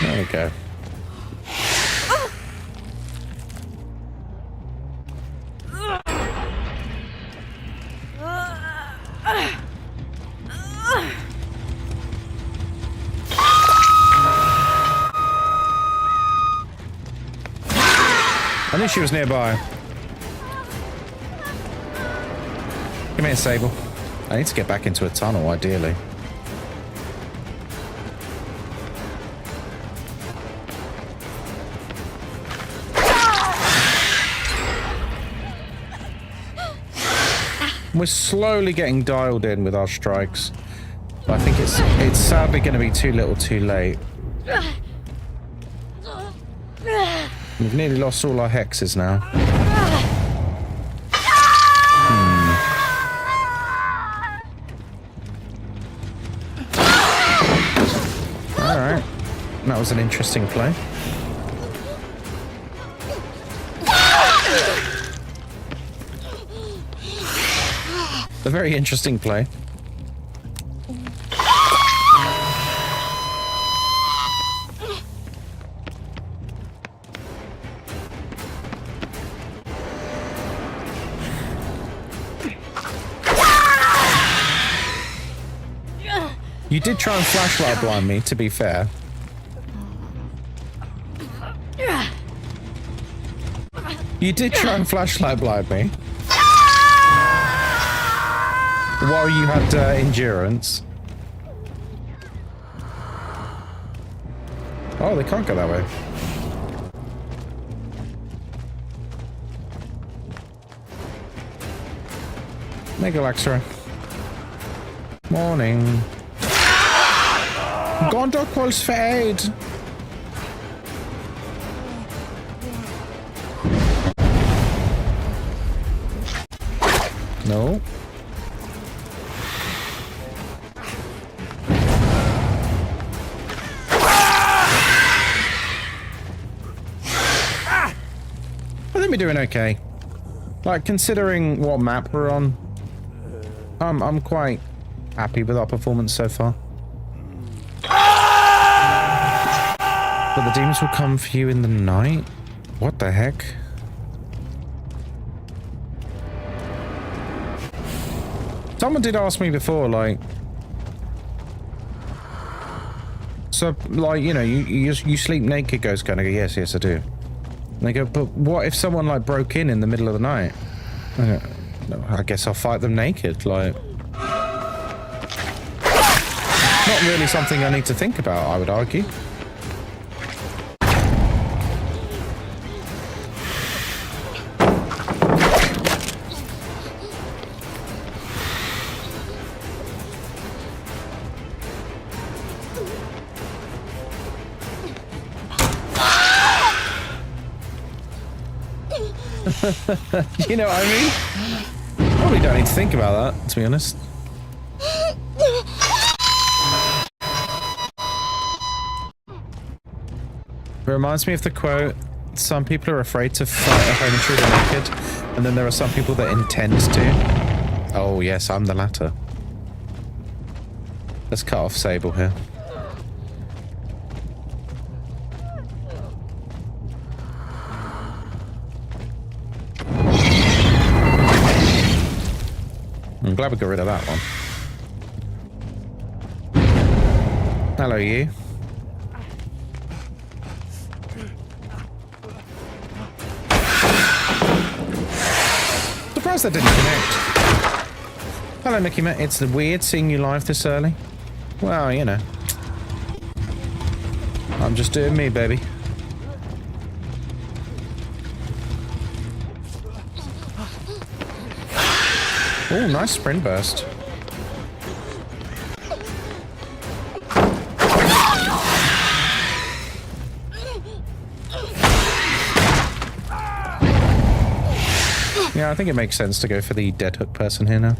There we go. I knew she was nearby. Come here, Sable. I need to get back into a tunnel, ideally. We're slowly getting dialed in with our strikes. But I think it's sadly going to be too little too late. We've nearly lost all our hexes now. Alright. That was an interesting play. A very interesting play. You did try and flashlight blind me, to be fair. You did try and flashlight blind me. While you had endurance. Oh, they can't go that way. Megalaxer. Morning. Gondor calls for aid. No. I think we're doing okay. Like, considering what map we're on, I'm quite happy with our performance so far. But the demons will come for you in the night? What the heck? Someone did ask me before, like... So, like, you know, you sleep naked, Ghost Gun? I go, yes, I do. And they go, but what if someone, like, broke in the middle of the night? I go, no, I guess I'll fight them naked, like... Not really something I need to think about, I would argue. You know what I mean? Probably don't need to think about that, to be honest. It reminds me of the quote, some people are afraid to fight a home intruder naked, and then there are some people that intend to. Oh yes, I'm the latter. Let's cut off Sable here. I'm glad we got rid of that one. Hello, you. Surprised that didn't connect. Hello, Nicky Matt. It's weird seeing you live this early. Well, you know. I'm just doing me, baby. Oh, nice sprint burst. Yeah, I think it makes sense to go for the dead hook person here now.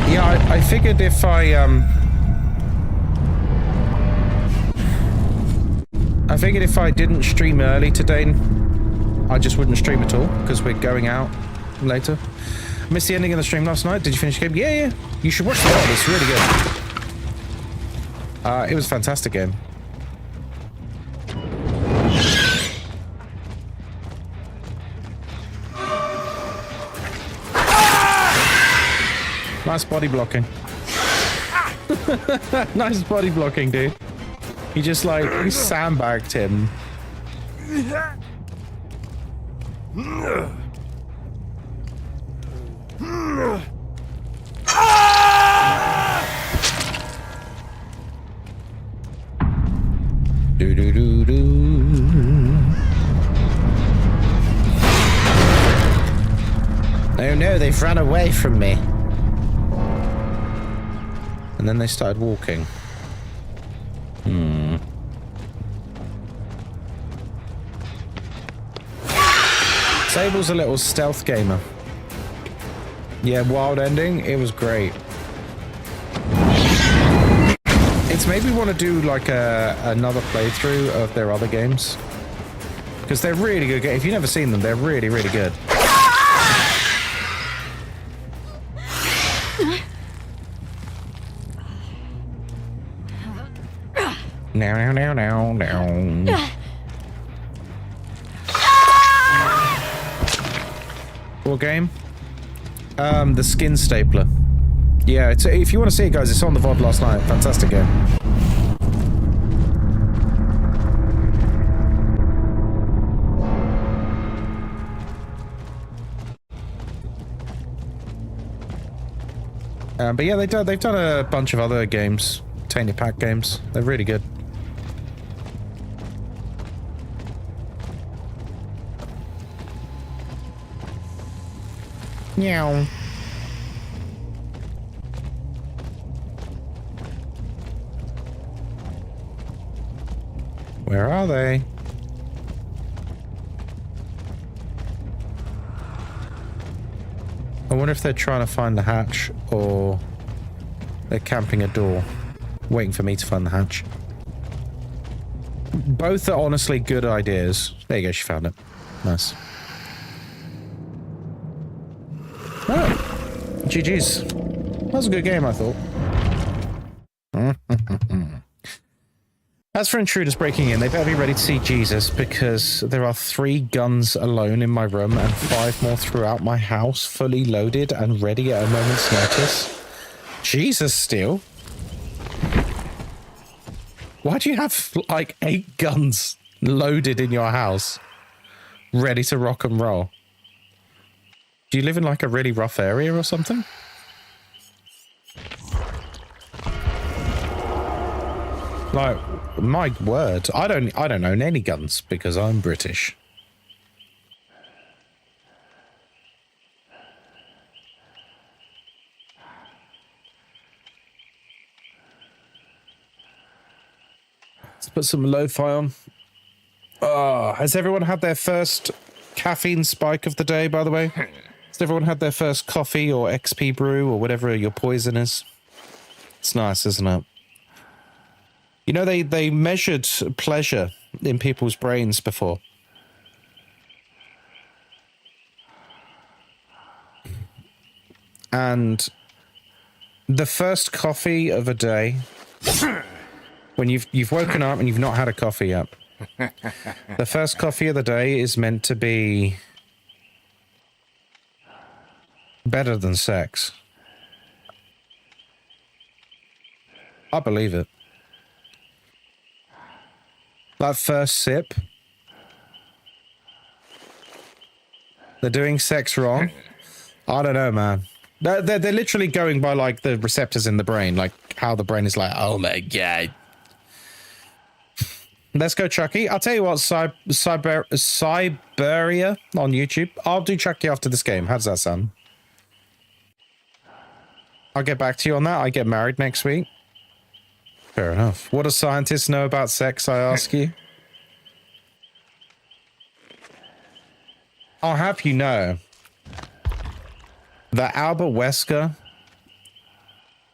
Yeah, I figured if I didn't stream early today, I just wouldn't stream at all, because we're going out later. Missed the ending of the stream last night. Did you finish the game? Yeah. You should watch the mod. It's really good. It was a fantastic game. Nice body blocking. Nice body blocking, dude. He just, like, sandbagged him. Oh no, they've run away from me. And then they started walking. Sable's a little stealth gamer. Yeah, wild ending. It was great. Science, maybe want to do like another playthrough of their other games. Because they're really good. If you've never seen them, they're really, really good. Now. What game? The Skin Stapler. Yeah, it's, if you want to see it, guys, it's on the VOD last night. Fantastic game. But yeah, they've done a bunch of other games, Tainted Pack games. They're really good. Meow. Where are they? I wonder if they're trying to find the hatch or they're camping a door, waiting for me to find the hatch. Both are honestly good ideas. There you go, she found it. Nice. Oh, GG's. That was a good game, I thought. As for intruders breaking in, they better be ready to see Jesus, because there are 3 guns alone in my room and 5 more throughout my house, fully loaded and ready at a moment's notice. Jesus, still? Why do you have, like, 8 guns loaded in your house, ready to rock and roll? Do you live in, like, a really rough area or something? Like, my word, I don't own any guns because I'm British. Let's put some lo-fi on. Oh, has everyone had their first caffeine spike of the day, by the way? Has everyone had their first coffee or XP brew or whatever your poison is? It's nice, isn't it? You know, they measured pleasure in people's brains before. And the first coffee of a day, when you've woken up and you've not had a coffee yet, the first coffee of the day is meant to be better than sex. I believe it. That first sip. They're doing sex wrong. I don't know, man. They're literally going by, like, the receptors in the brain. Like, how the brain is like, oh my god. Let's go, Chucky. I'll tell you what, Siberia on YouTube. I'll do Chucky after this game. How does that sound? I'll get back to you on that. I get married next week. Fair enough. What do scientists know about sex, I ask you? I'll have you know that Albert Wesker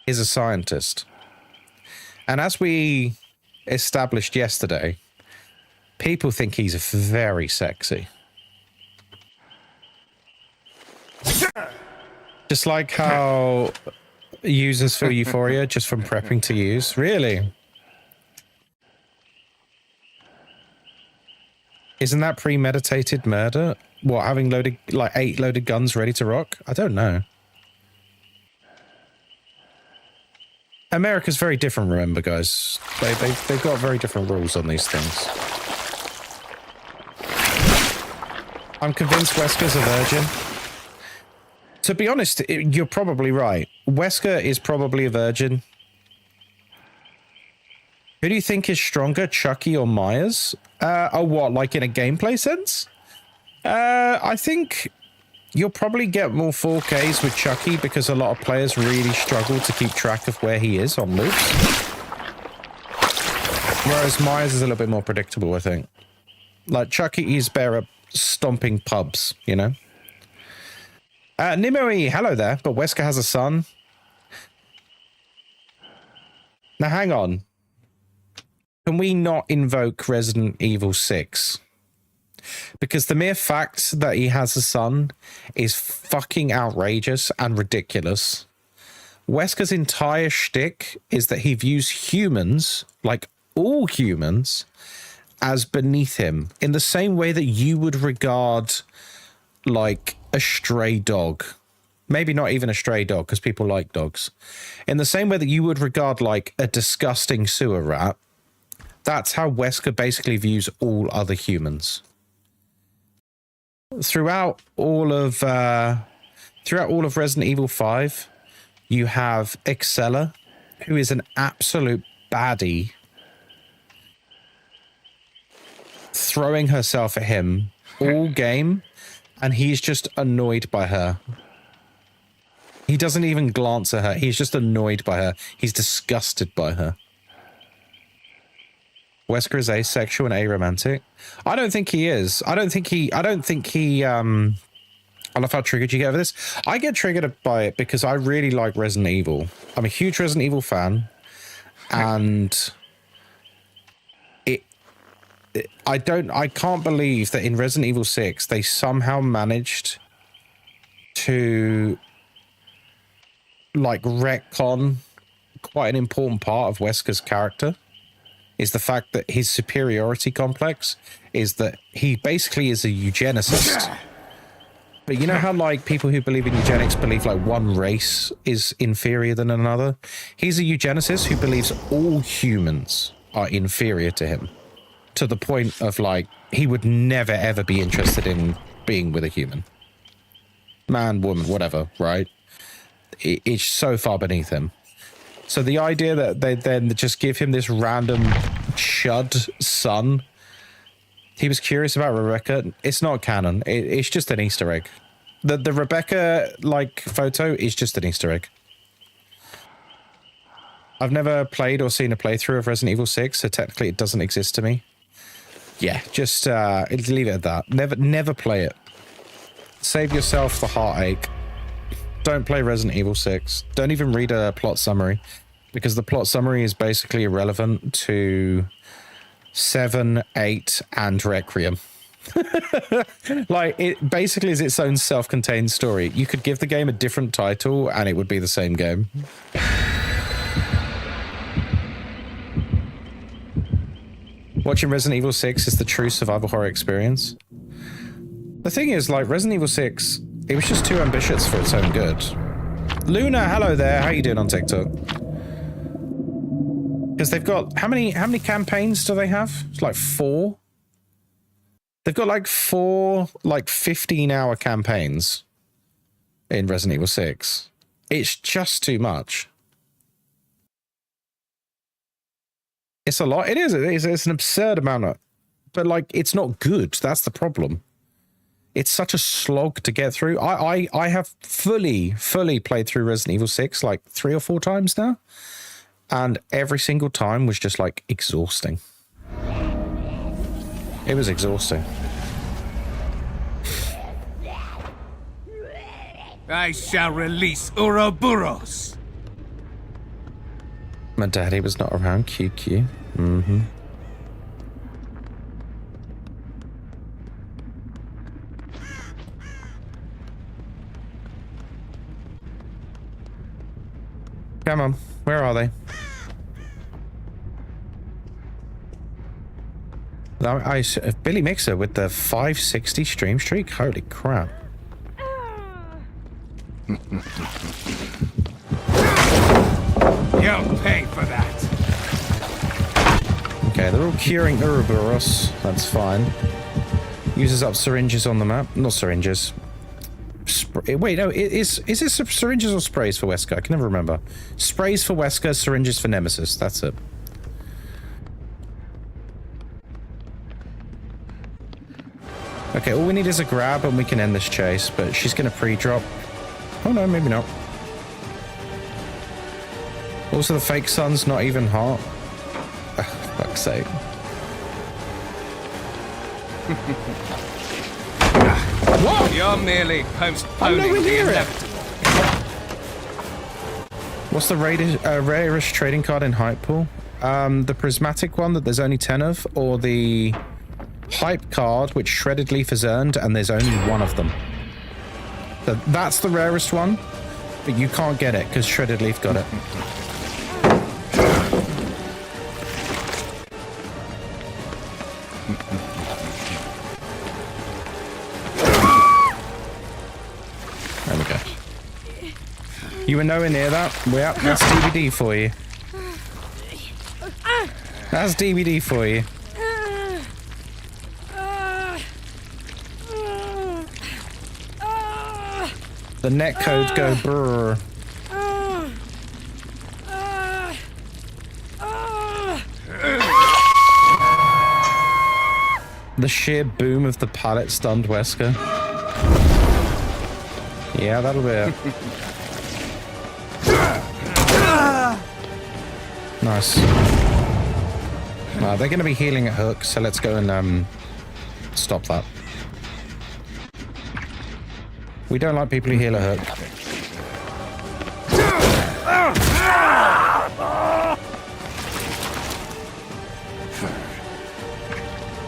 is a scientist. And as we established yesterday, people think he's very sexy. Just like how users feel euphoria just from prepping to use. Really? Isn't that premeditated murder? What, having loaded, like, 8 loaded guns ready to rock? I don't know. America's very different, remember, guys. They've got very different rules on these things. I'm convinced Wesker's a virgin. To be honest, you're probably right. Wesker is probably a virgin. Who do you think is stronger, Chucky or Myers? Oh, what, like in a gameplay sense? I think you'll probably get more 4Ks with Chucky because a lot of players really struggle to keep track of where he is on loops. Whereas Myers is a little bit more predictable, I think. Like, Chucky is better at stomping pubs, you know? Nimue, hello there, but Wesker has a son. Now, hang on. can we not invoke Resident Evil 6? Because the mere fact that he has a son is fucking outrageous and ridiculous. Wesker's entire shtick is that he views humans, like all humans, as beneath him, in the same way that you would regard, like, a stray dog. Maybe not even a stray dog, because people like dogs. In the same way that you would regard, like, a disgusting sewer rat, that's how Wesker basically views all other humans. Throughout all of Resident Evil 5, you have Excella, who is an absolute baddie, throwing herself at him all game, and he's just annoyed by her. He doesn't even glance at her. He's just annoyed by her. He's disgusted by her. Wesker is asexual and aromantic. I don't think he is. I love how triggered you get over this. I get triggered by it because I really like Resident Evil. I'm a huge Resident Evil fan. And I can't believe that in Resident Evil 6 they somehow managed to like retcon quite an important part of Wesker's character. Is the fact that his superiority complex is that he basically is a eugenicist. But you know how, like, people who believe in eugenics believe, like, one race is inferior than another? He's a eugenicist who believes all humans are inferior to him. To the point of, like, he would never, ever be interested in being with a human. Man, woman, whatever, right? It's so far beneath him. So the idea that they then just give him this random chud son, he was curious about Rebecca. It's not canon. It's just an Easter egg. The Rebecca, like, photo is just an Easter egg. I've never played or seen a playthrough of Resident Evil 6, so technically it doesn't exist to me. Yeah, just leave it at that. Never play it. Save yourself the heartache. Don't play Resident Evil 6. Don't even read a plot summary, because the plot summary is basically irrelevant to 7, 8, and Requiem. Like, it basically is its own self-contained story. You could give the game a different title and it would be the same game. Watching Resident Evil 6 is the true survival horror experience. The thing is, like, Resident Evil 6, it was just too ambitious for its own good. Luna, hello there. How you doing on TikTok? Because they've got... How many campaigns do they have? It's like 4? They've got like 4, like 15-hour campaigns in Resident Evil 6. It's just too much. It's a lot. It is. It's an absurd amount of... But, like, it's not good. That's the problem. It's such a slog to get through. I have fully played through Resident Evil 6 like 3 or 4 times now. And every single time was just like exhausting. It was exhausting. I shall release Ouroboros. My daddy was not around. QQ. Mm-hmm. Come on, where are they? Billy Mixer with the 560 stream streak? Holy crap. You'll pay for that. Okay, they're all curing Ouroboros. That's fine. Uses up syringes on the map. Not syringes. Wait, no, is it syringes or sprays for Wesker? I can never remember. Sprays for Wesker, syringes for Nemesis. That's it. Okay, all we need is a grab and we can end this chase, but she's going to pre-drop. Oh no, maybe not. Also, the fake sun's not even hot. Fuck's sake. What? You're merely postponing the inevitable. What's the rarest trading card in Hype Pool? the prismatic one that there's only 10 of, or the hype card which Shredded Leaf has earned and there's only one of them. So that's the rarest one, but you can't get it because Shredded Leaf got it. There we go. You were nowhere near that. Well, that's DVD for you. That's DVD for you. The net codes go brrr. The sheer boom of the pallet stunned Wesker. Yeah, that'll be it. Nice. They're going to be healing at hook, so let's go and stop that. We don't like people who heal at hook.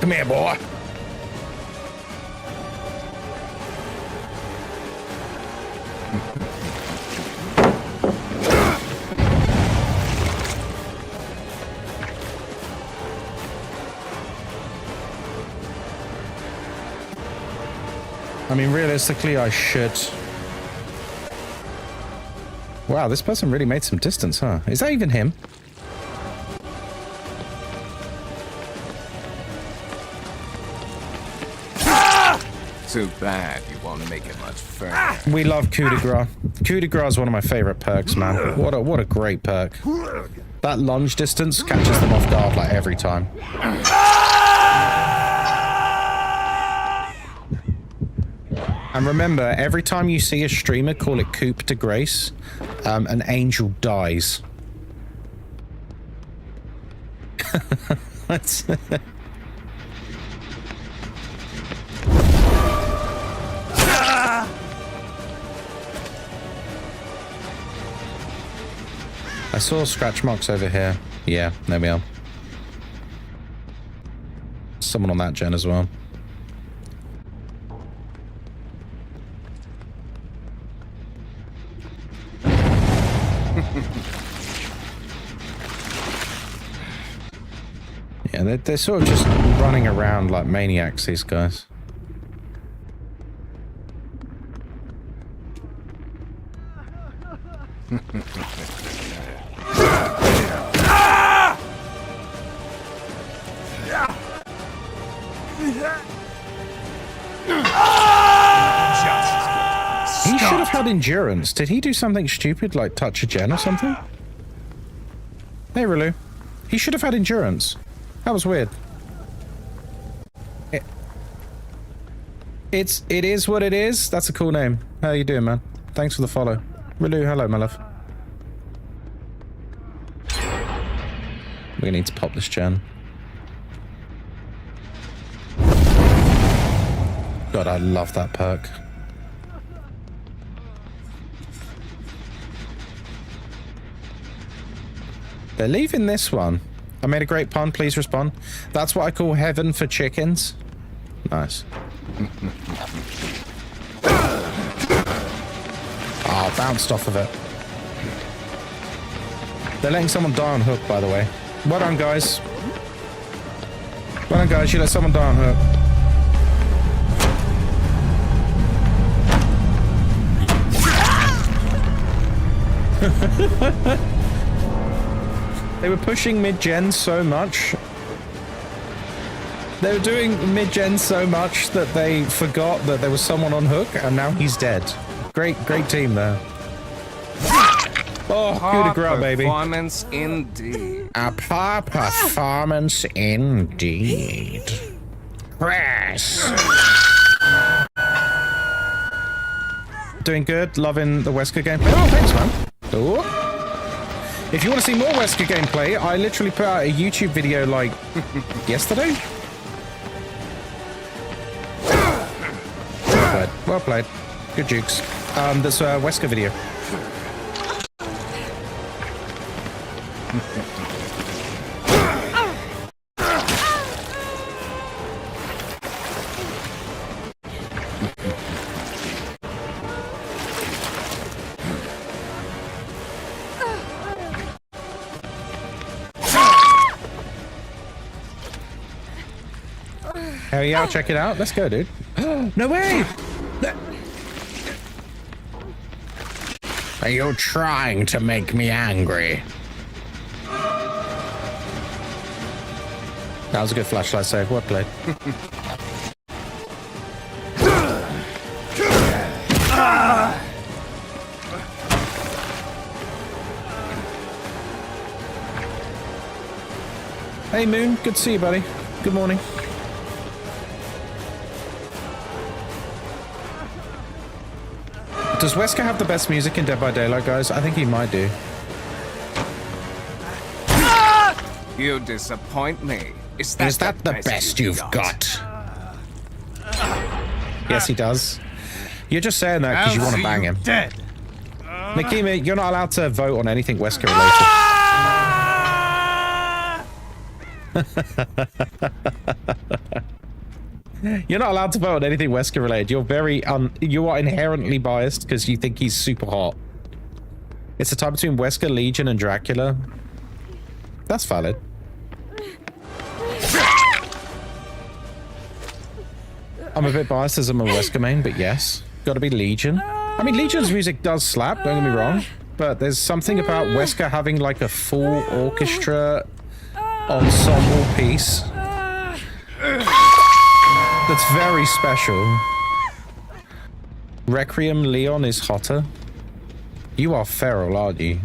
Come here, boy. I mean, realistically, I should... Wow, this person really made some distance, huh? Is that even him? Too bad you want to make it much further. We love coup de grace. Coup de grace is one of my favorite perks, man. What a great perk. That lunge distance catches them off guard like every time. And remember, every time you see a streamer call it coup de grace, an angel dies. That's... I saw scratch marks over here. Yeah, there we are. Someone on that gen as well. Yeah, they're sort of just running around like maniacs, these guys. He should have had endurance. Did he do something stupid like touch a gen or something? Hey, Rilu. He should have had endurance. That was weird. It is what it is. That's a cool name. How you doing, man? Thanks for the follow. Rilu, hello, my love. We're gonna need to pop this gen. God, I love that perk. They're leaving this one. I made a great pun, please respond. That's what I call heaven for chickens. Nice. Oh, bounced off of it. They're letting someone die on hook, by the way. Well done, guys. Well done, guys. You let someone die on hook. They were pushing mid-gen so much. They were doing mid-gen so much that they forgot that there was someone on hook, and now he's dead. Great team there. Oh, coup de grace, baby. Performance indeed. A poor performance indeed. Press. Doing good. Loving the Wesker gameplay. Oh, thanks, man. Ooh. If you want to see more Wesker gameplay, I literally put out a YouTube video like yesterday. Well played. Well played. Good jukes. That's a Wesker video. Hell yeah, I'll check it out. Let's go, dude. No way! Are you trying to make me angry? That was a good flashlight save. Well played. Hey, Moon. Good to see you, buddy. Good morning. Does Wesker have the best music in Dead by Daylight, guys? I think he might do. You disappoint me. Is that the best you've got? Yes, he does. You're just saying that because you want to bang him. Dead. Nikima, you're not allowed to vote on anything Wesker related. You're not allowed to vote on anything Wesker related. You're you are inherently biased because you think he's super hot. It's a tie between Wesker, Legion, and Dracula. That's valid. I'm a bit biased as I'm a Wesker main, but yes. Gotta be Legion. I mean, Legion's music does slap, don't get me wrong. But there's something about Wesker having like a full orchestra ensemble piece that's very special. Requiem Leon is hotter. You are feral, aren't you?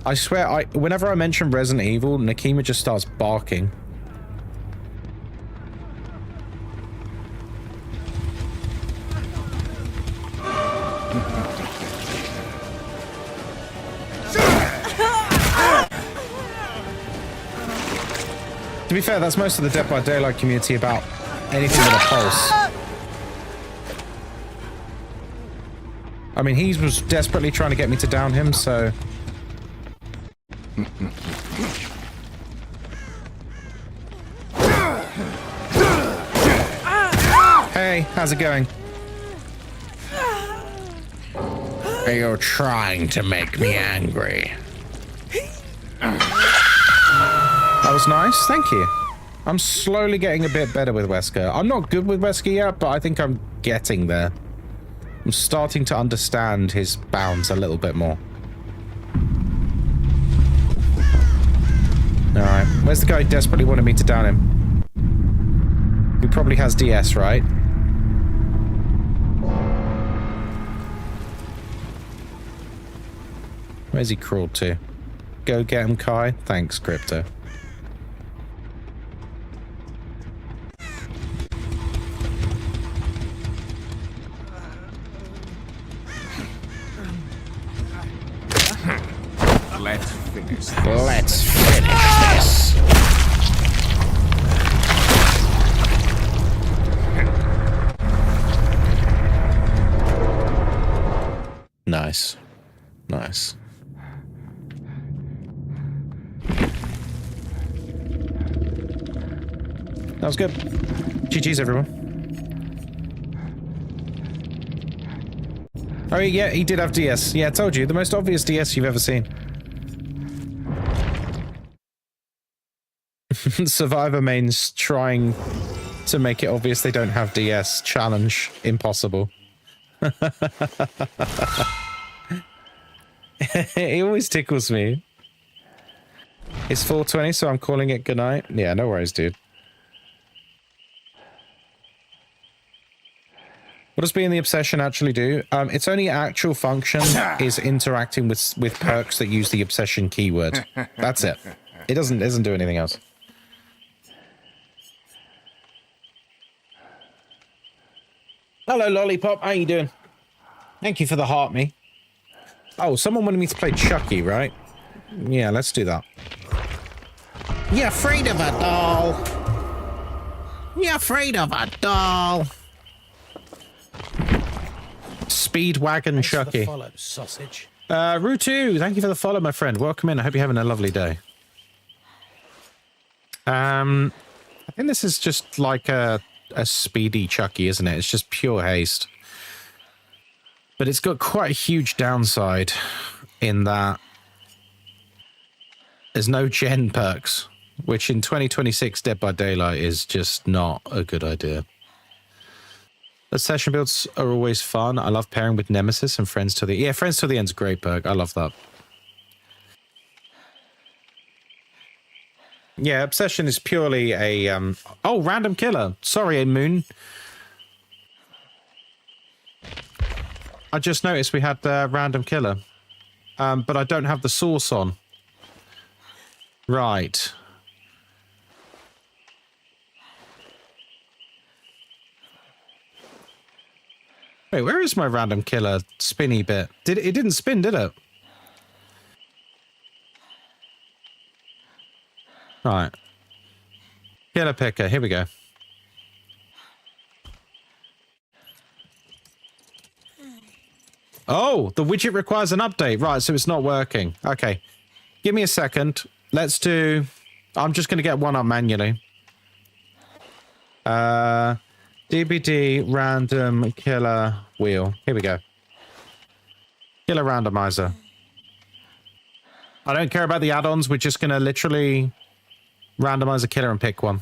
I swear, whenever I mention Resident Evil, Nikima just starts barking. To be fair, that's most of the Dead by Daylight community about anything with a pulse. I mean, he was desperately trying to get me to down him, so... Hey, how's it going? Are you trying to make me angry? That was nice, thank you. I'm slowly getting a bit better with Wesker. I'm not good with Wesker yet, but I think I'm getting there. I'm starting to understand his bounds a little bit more. Alright, where's the guy who desperately wanted me to down him? He probably has DS, right? Where's he crawled to? Go get him, Kai. Thanks, Crypto. Let's finish this. Let's finish this. Nice. Nice. That was good. GG's, everyone. Oh, yeah, he did have DS. Yeah, I told you. The most obvious DS you've ever seen. Survivor mains trying to make it obvious they don't have DS. Challenge. Impossible. It always tickles me. It's 4:20, so I'm calling it goodnight. Yeah, no worries, dude. What does being the obsession actually do? Its only actual function is interacting with perks that use the obsession keyword. That's it. It doesn't do anything else. Hello, Lollipop. How you doing? Thank you for the heart, me. Oh, someone wanted me to play Chucky, right? Yeah, let's do that. You're afraid of a doll. You're afraid of a doll. Speedwagon Chucky. Follow, sausage. Rutu, thank you for the follow, my friend. Welcome in. I hope you're having a lovely day. I think this is just like a speedy Chucky, isn't it? It's just pure haste. But it's got quite a huge downside in that there's no gen perks. which in 2026 Dead by Daylight is just not a good idea. The session builds are always fun. I love pairing with Nemesis and Friends to the... Yeah, Friends to the End's a great perk. I love that. Yeah, Obsession is purely a... Oh, random killer. Sorry, Moon. I just noticed we had random killer. But I don't have the source on. Right. Wait, where is my random killer spinny bit? It didn't spin, did it? Right. Killer picker, here we go. Oh, the widget requires an update. Right, so it's not working. Okay. Give me a second. Let's do... I'm just going to get one up manually. DBD random killer wheel. Here we go. Killer randomizer. I don't care about the add-ons. We're just going to literally randomize a killer and pick one.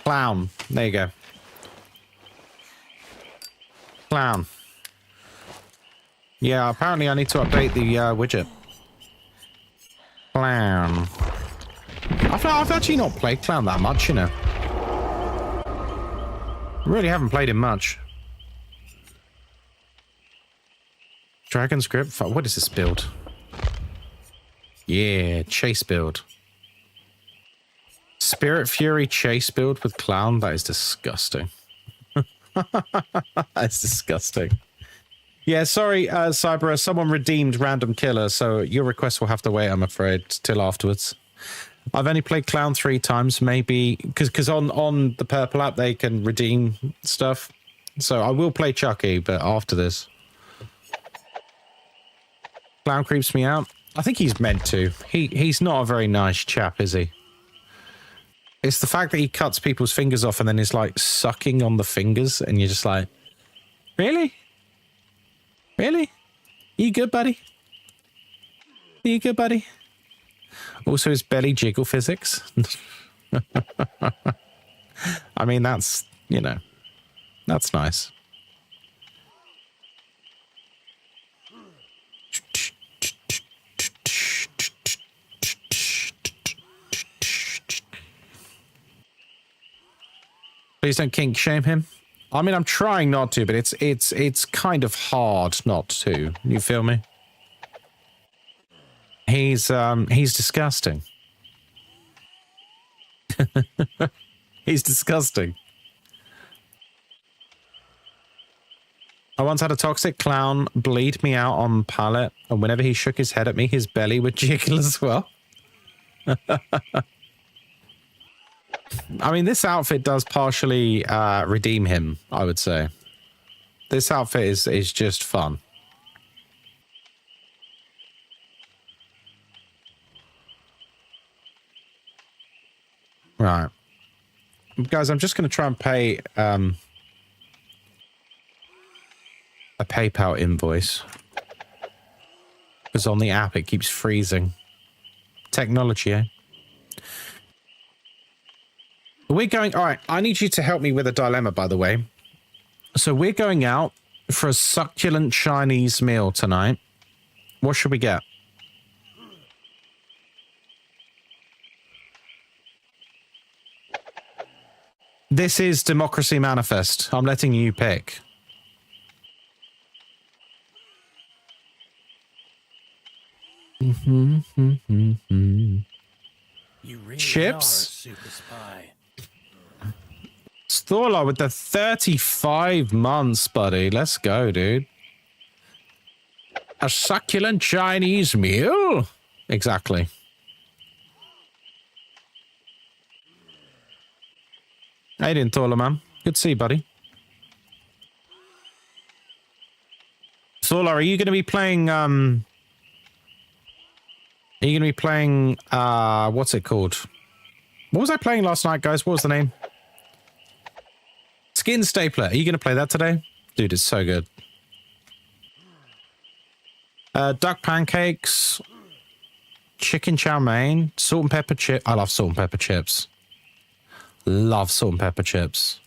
Clown. There you go. Clown. Yeah, apparently I need to update the widget. Clown. I've actually not played Clown that much, you know. Really haven't played him much. Dragon's Grip? What is this build? Yeah, chase build. Spirit Fury chase build with Clown? That is disgusting. That's disgusting. Yeah, sorry, Cyber, someone redeemed Random Killer, so your request will have to wait, I'm afraid, till afterwards. I've only played Clown 3 times, maybe, because on the Purple app they can redeem stuff. So I will play Chucky, but after this. Clown creeps me out. I think he's meant to. He's not a very nice chap, is he? It's the fact that he cuts people's fingers off and then is like sucking on the fingers, and you're just like, really? Really? You good, buddy? You good, buddy? Also, his belly jiggle physics. I mean, that's, you know, that's nice. Please don't kink shame him. I mean, I'm trying not to, but it's kind of hard not to. You feel me? He's disgusting. He's disgusting. I once had a toxic clown bleed me out on pallet, and whenever he shook his head at me, his belly would jiggle as well. I mean, this outfit does partially redeem him, I would say. This outfit is just fun. Right. Guys, I'm just going to try and pay a PayPal invoice. Because on the app, it keeps freezing. Technology, eh? We're going... All right, I need you to help me with a dilemma, by the way. So we're going out for a succulent Chinese meal tonight. What should we get? This is Democracy Manifest. I'm letting you pick. You really chips? Are a super spy. Thorla with the 35 months, buddy. Let's go, dude. A succulent Chinese meal? Exactly. How you doing, Thorla, man? Good to see you, buddy. Thorla, are you going to be playing, Are you going to be playing, what's it called? What was I playing last night, guys? What was the name? Skin Stapler. Are you going to play that today? Dude, it's so good. Duck pancakes. chicken chow mein, salt and pepper chip. I love salt and pepper chips. Love salt and pepper chips.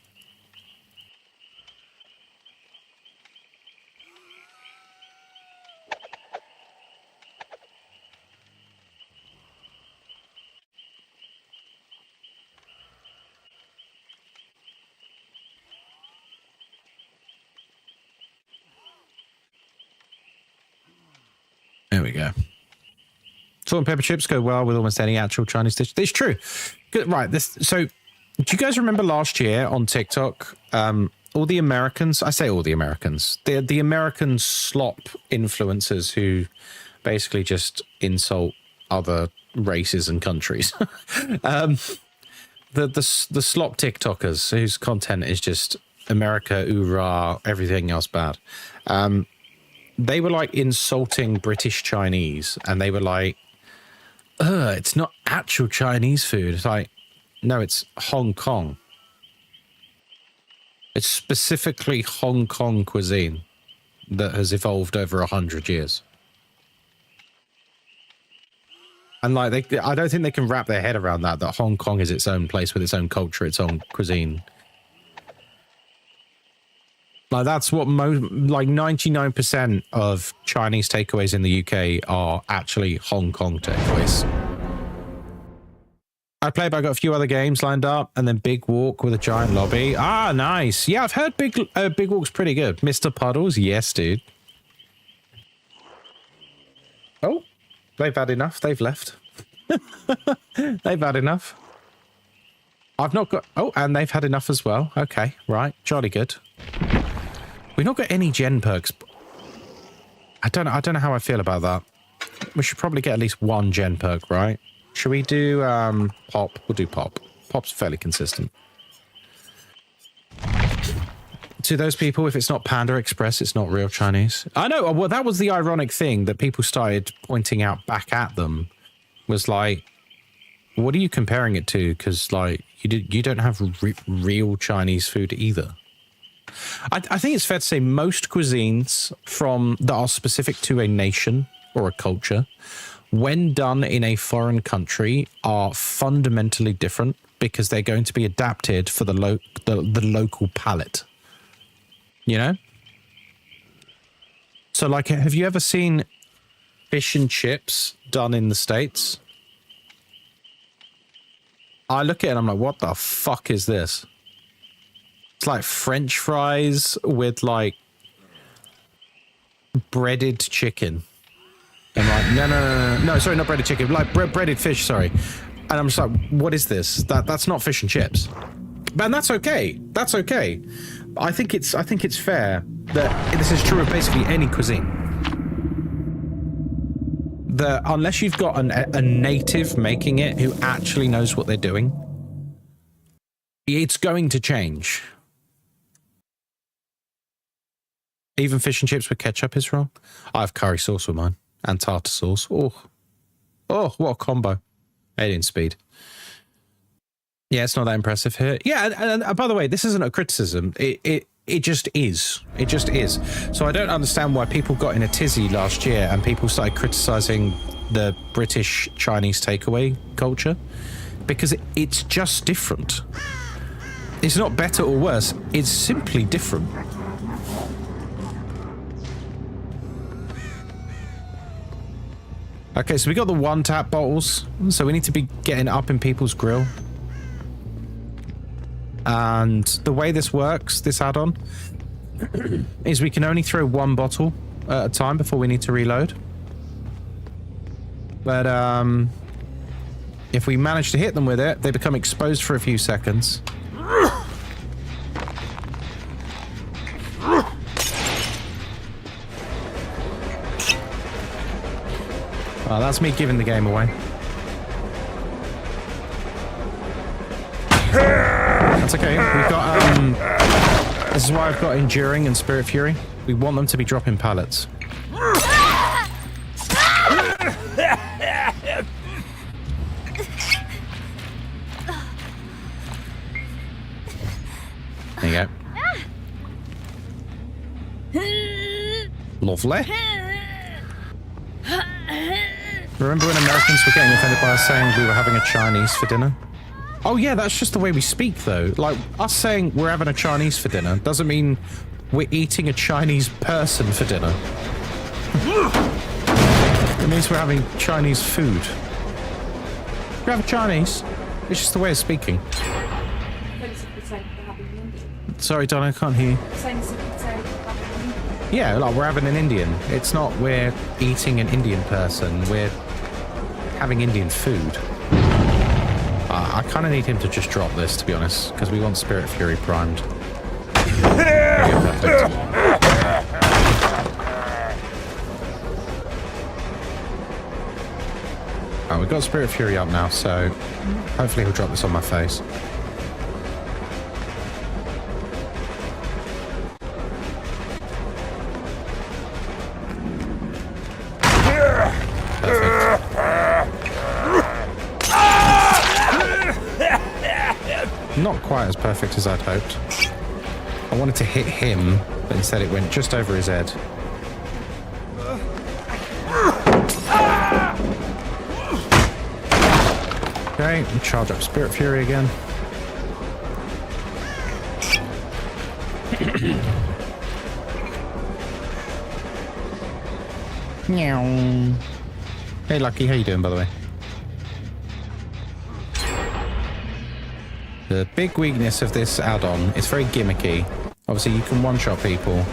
There we go. Salt and pepper chips go well with almost any actual Chinese dish. It's true. Good, right. So, do you guys remember last year on TikTok, all the Americans, I say all the Americans, the American slop influencers who basically just insult other races and countries. The slop TikTokers whose content is just America, hoorah, everything else bad. They were like insulting British Chinese, and they were like, it's not actual Chinese food. It's like, no, it's Hong Kong. It's specifically Hong Kong cuisine that has evolved over 100 years. And like, I don't think they can wrap their head around that Hong Kong is its own place with its own culture, its own cuisine. Like, that's what like 99% of Chinese takeaways in the UK are actually Hong Kong takeaways. I played, but I got a few other games lined up, and then Big Walk with a giant lobby. Ah, nice. Yeah, I've heard Big Walk's pretty good. Mr. Puddles, yes, dude. Oh, they've had enough. They've left. They've had enough. I've not got... Oh, and they've had enough as well. Okay, right. Jolly good. We've not got any gen perks. I don't know how I feel about that. We should probably get at least one gen perk, right? Should we do pop? We'll do pop. Pop's fairly consistent. To those people, if it's not Panda Express, it's not real Chinese. I know. Well, that was the ironic thing that people started pointing out back at them. Was like, what are you comparing it to? Because like you don't have real Chinese food either. I think it's fair to say most cuisines that are specific to a nation or a culture, when done in a foreign country, are fundamentally different because they're going to be adapted for the local palate. You know? So, like, have you ever seen fish and chips done in the States? I look at it and I'm like, what the fuck is this? It's like French fries with like breaded chicken. And like, no, sorry, not breaded chicken, like breaded fish, sorry. And I'm just like, what is this? That's not fish and chips. And that's okay. That's okay. I think it's fair that this is true of basically any cuisine. That unless you've got a native making it who actually knows what they're doing, it's going to change. Even fish and chips with ketchup is wrong. I have curry sauce with mine and tartar sauce. Oh, what a combo. Alien speed. Yeah, it's not that impressive here. Yeah, and by the way, this isn't a criticism. It just is. It just is. So I don't understand why people got in a tizzy last year and people started criticizing the British Chinese takeaway culture, because it's just different. It's not better or worse. It's simply different. Okay, so we got the one-tap bottles, so we need to be getting up in people's grill. And the way this works, this add-on, is we can only throw one bottle at a time before we need to reload. But if we manage to hit them with it, they become exposed for a few seconds. Oh, that's me giving the game away. That's okay. We've got, this is why I've got Enduring and Spirit Fury. We want them to be dropping pallets. There you go. Lovely. Remember when Americans were getting offended by us saying we were having a Chinese for dinner? Oh yeah, that's just the way we speak though. Like, us saying we're having a Chinese for dinner doesn't mean we're eating a Chinese person for dinner. It means we're having Chinese food. We have Chinese. It's just the way of speaking. Sorry, Donna, I can't hear you. Yeah, like we're having an Indian. It's not we're eating an Indian person. We're having Indian food. I kind of need him to just drop this, to be honest, because we want Spirit Fury primed. There you go, perfect. Oh, we've got Spirit Fury up now, so hopefully he'll drop this on my face. Not quite as perfect as I'd hoped. I wanted to hit him, but instead it went just over his head. Okay, we'll charge up Spirit Fury again. Meow. Hey Lucky, how you doing by the way? The big weakness of this add-on, it's very gimmicky. Obviously, you can one-shot people.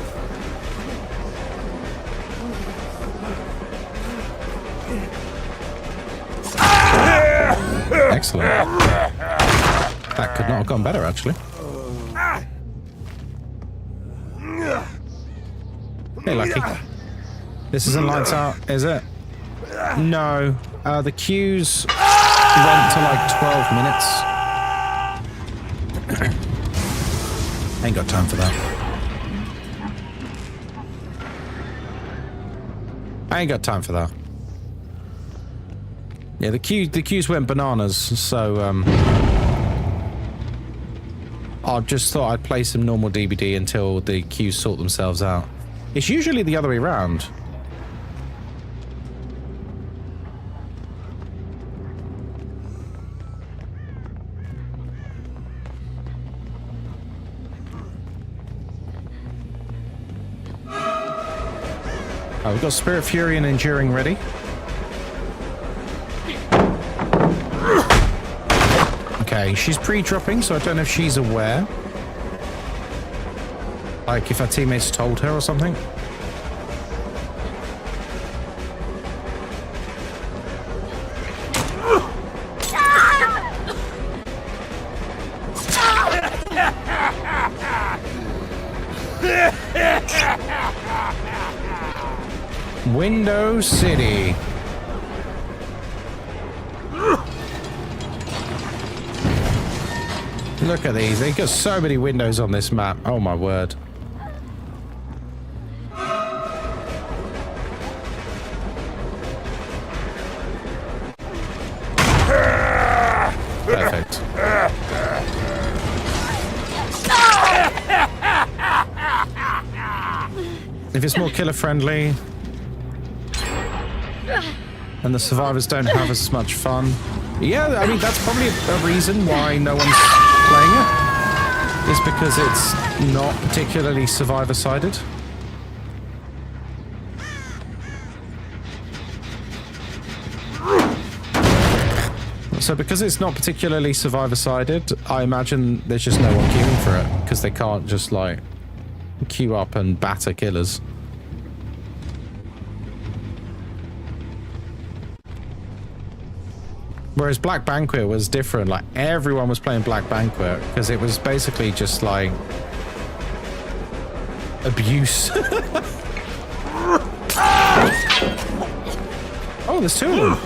Excellent. That could not have gone better, actually. Hey, Lucky. This isn't lights out, is it? No. The queues went to like 12 minutes. Ain't got time for that. I ain't got time for that. Yeah, the queues went bananas, so I just thought I'd play some normal DBD until the queues sort themselves out. It's usually the other way around. Oh, we've got Spirit Fury and Enduring ready. Okay, she's pre-dropping, so I don't know if she's aware. Like, if her teammates told her or something. Window City. Look at these. They've got so many windows on this map. Oh my word. Perfect. If it's more killer friendly and the survivors don't have as much fun. Yeah, I mean, that's probably a reason why no one's playing it. Is because it's not particularly survivor-sided. So because it's not particularly survivor-sided, I imagine there's just no one queuing for it. Because they can't just, like, queue up and batter killers. Whereas Black Banquet was different. Like, everyone was playing Black Banquet because it was basically just like abuse. Oh, there's two of them.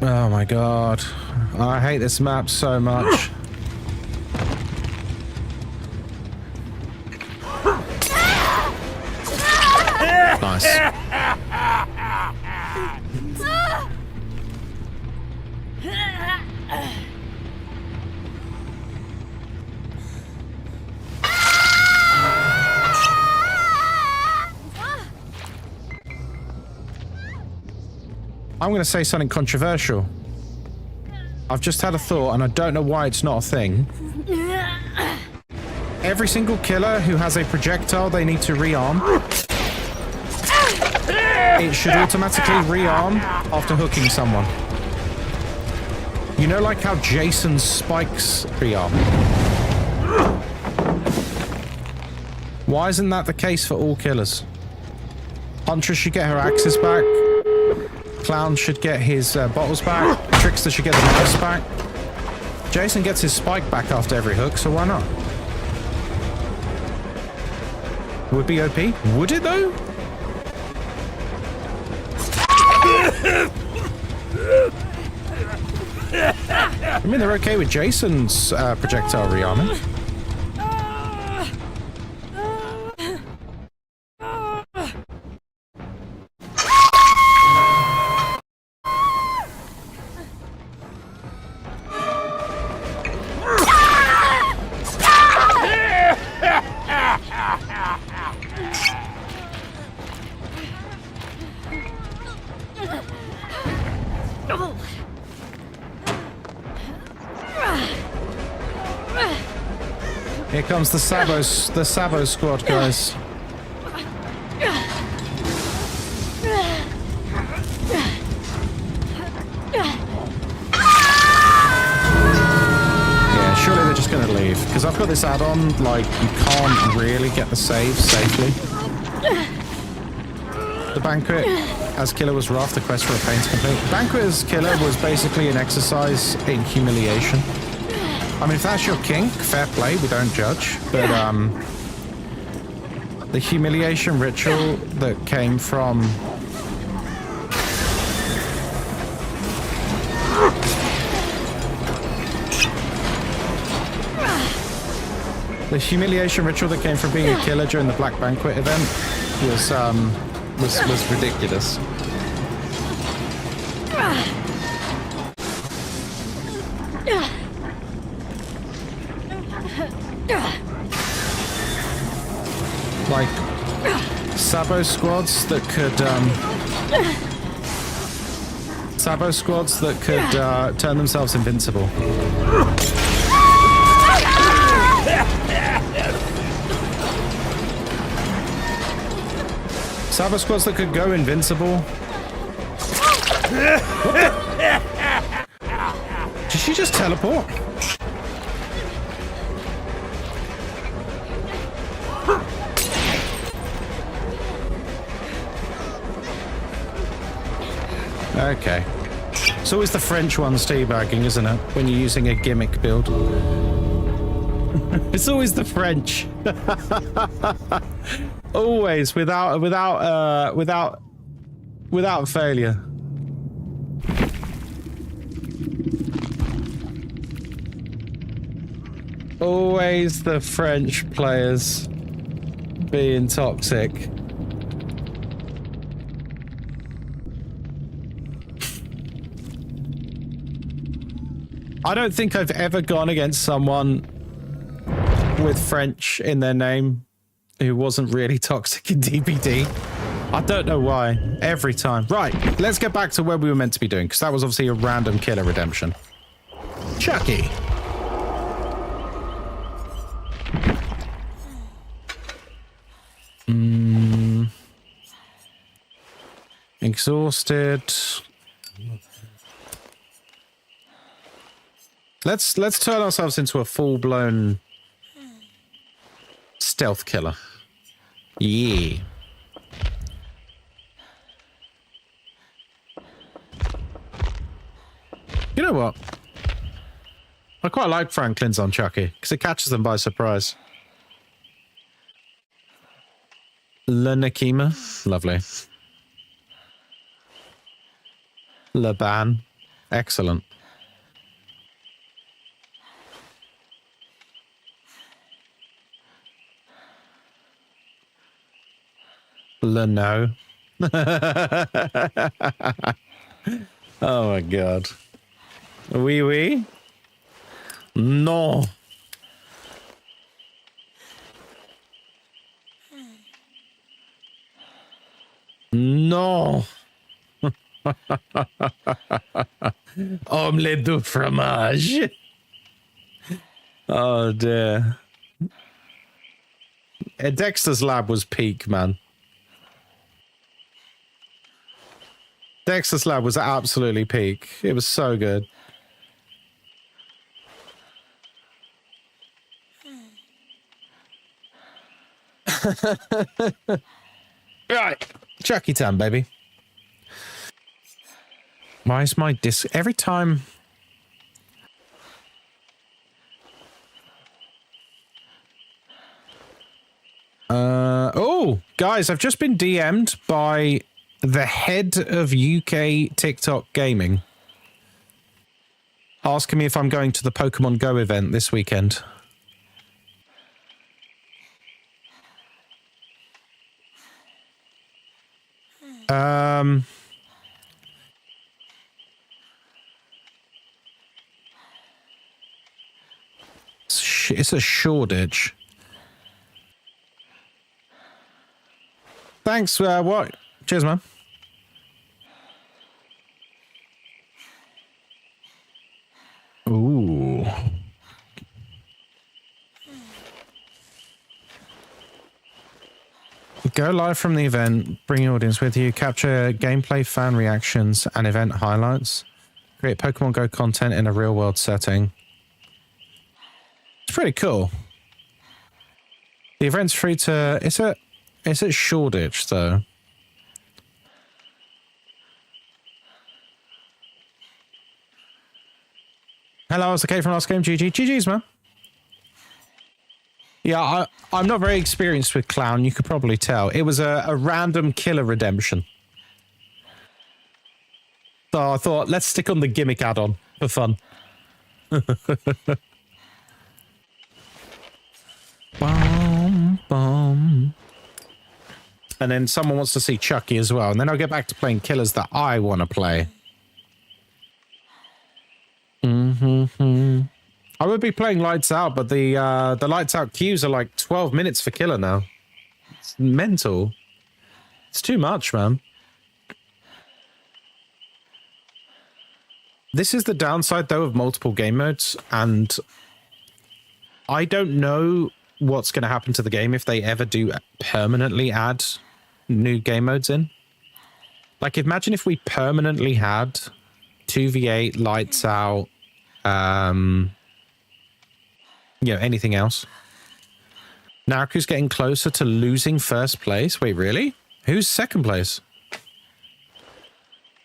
Oh my god. I hate this map so much. us. I'm going to say something controversial. I've just had a thought, and I don't know why it's not a thing. Every single killer who has a projectile they need to rearm, it should automatically rearm after hooking someone. You know, like how Jason's spikes rearm? Why isn't that the case for all killers? Huntress should get her axes back. Clown should get his bottles back. Trickster should get the knives back. Jason gets his spike back after every hook, so why not? Would be OP? Would it though? I mean, they're okay with Jason's projectile rearming. Here comes the Sabo squad, guys. Yeah, surely they're just gonna leave. Because I've got this add-on, like, you can't really get the save safely. The Banquet as Killer was rough, the quest for a pain's complete. Banquet as Killer was basically an exercise in humiliation. I mean, if that's your kink, fair play, we don't judge. But, the humiliation ritual that came from... The humiliation ritual that came from being a killer during the Black Banquet event was ridiculous. Like Sabo squads that could turn themselves invincible. Sabo squads that could go invincible. Did she just teleport? Okay. It's always the French ones teabagging, isn't it? When you're using a gimmick build. It's always the French. Always, without failure. Always the French players being toxic. I don't think I've ever gone against someone with French in their name who wasn't really toxic in DBD. I don't know why. Every time. Right, let's get back to where we were meant to be doing, because that was obviously a random killer redemption. Chucky. Exhausted. Let's turn ourselves into a full-blown stealth killer. Yeah. You know what? I quite like Franklin's on Chucky, because it catches them by surprise. Le Nakima. Lovely. Laban. Excellent. Leno. Oh my god. Oui, oui. No. No. Omelette de fromage. Oh dear. Dexter's Lab was peak, man. Dexter's Lab was absolutely peak. It was so good. Right. Chucky Town, baby. Why is my disc... Every time... Oh, guys, I've just been DM'd by the head of UK TikTok gaming, asking me if I'm going to the Pokemon Go event this weekend. It's a Shoreditch. Thanks, what? Cheers, man. Ooh. Go live from the event, bring your audience with you, capture gameplay, fan reactions, and event highlights. Create Pokemon Go content in a real-world setting. It's pretty cool. The event's free to... It's at Shoreditch, though. Hello, I was okay from last game. GG. GG's, man. Yeah, I'm not very experienced with Clown. You could probably tell. It was a random killer redemption. So I thought, let's stick on the gimmick add-on for fun. Bum, bum. And then someone wants to see Chucky as well. And then I'll get back to playing killers that I want to play. I would be playing Lights Out, but the Lights Out queues are like 12 minutes for killer now. It's mental. It's too much, man. This is the downside, though, of multiple game modes, and I don't know what's going to happen to the game if they ever do permanently add new game modes in. Like, imagine if we permanently had 2v8, Lights Out, you know, anything else. Naruku's getting closer to losing first place. Wait, really? Who's second place?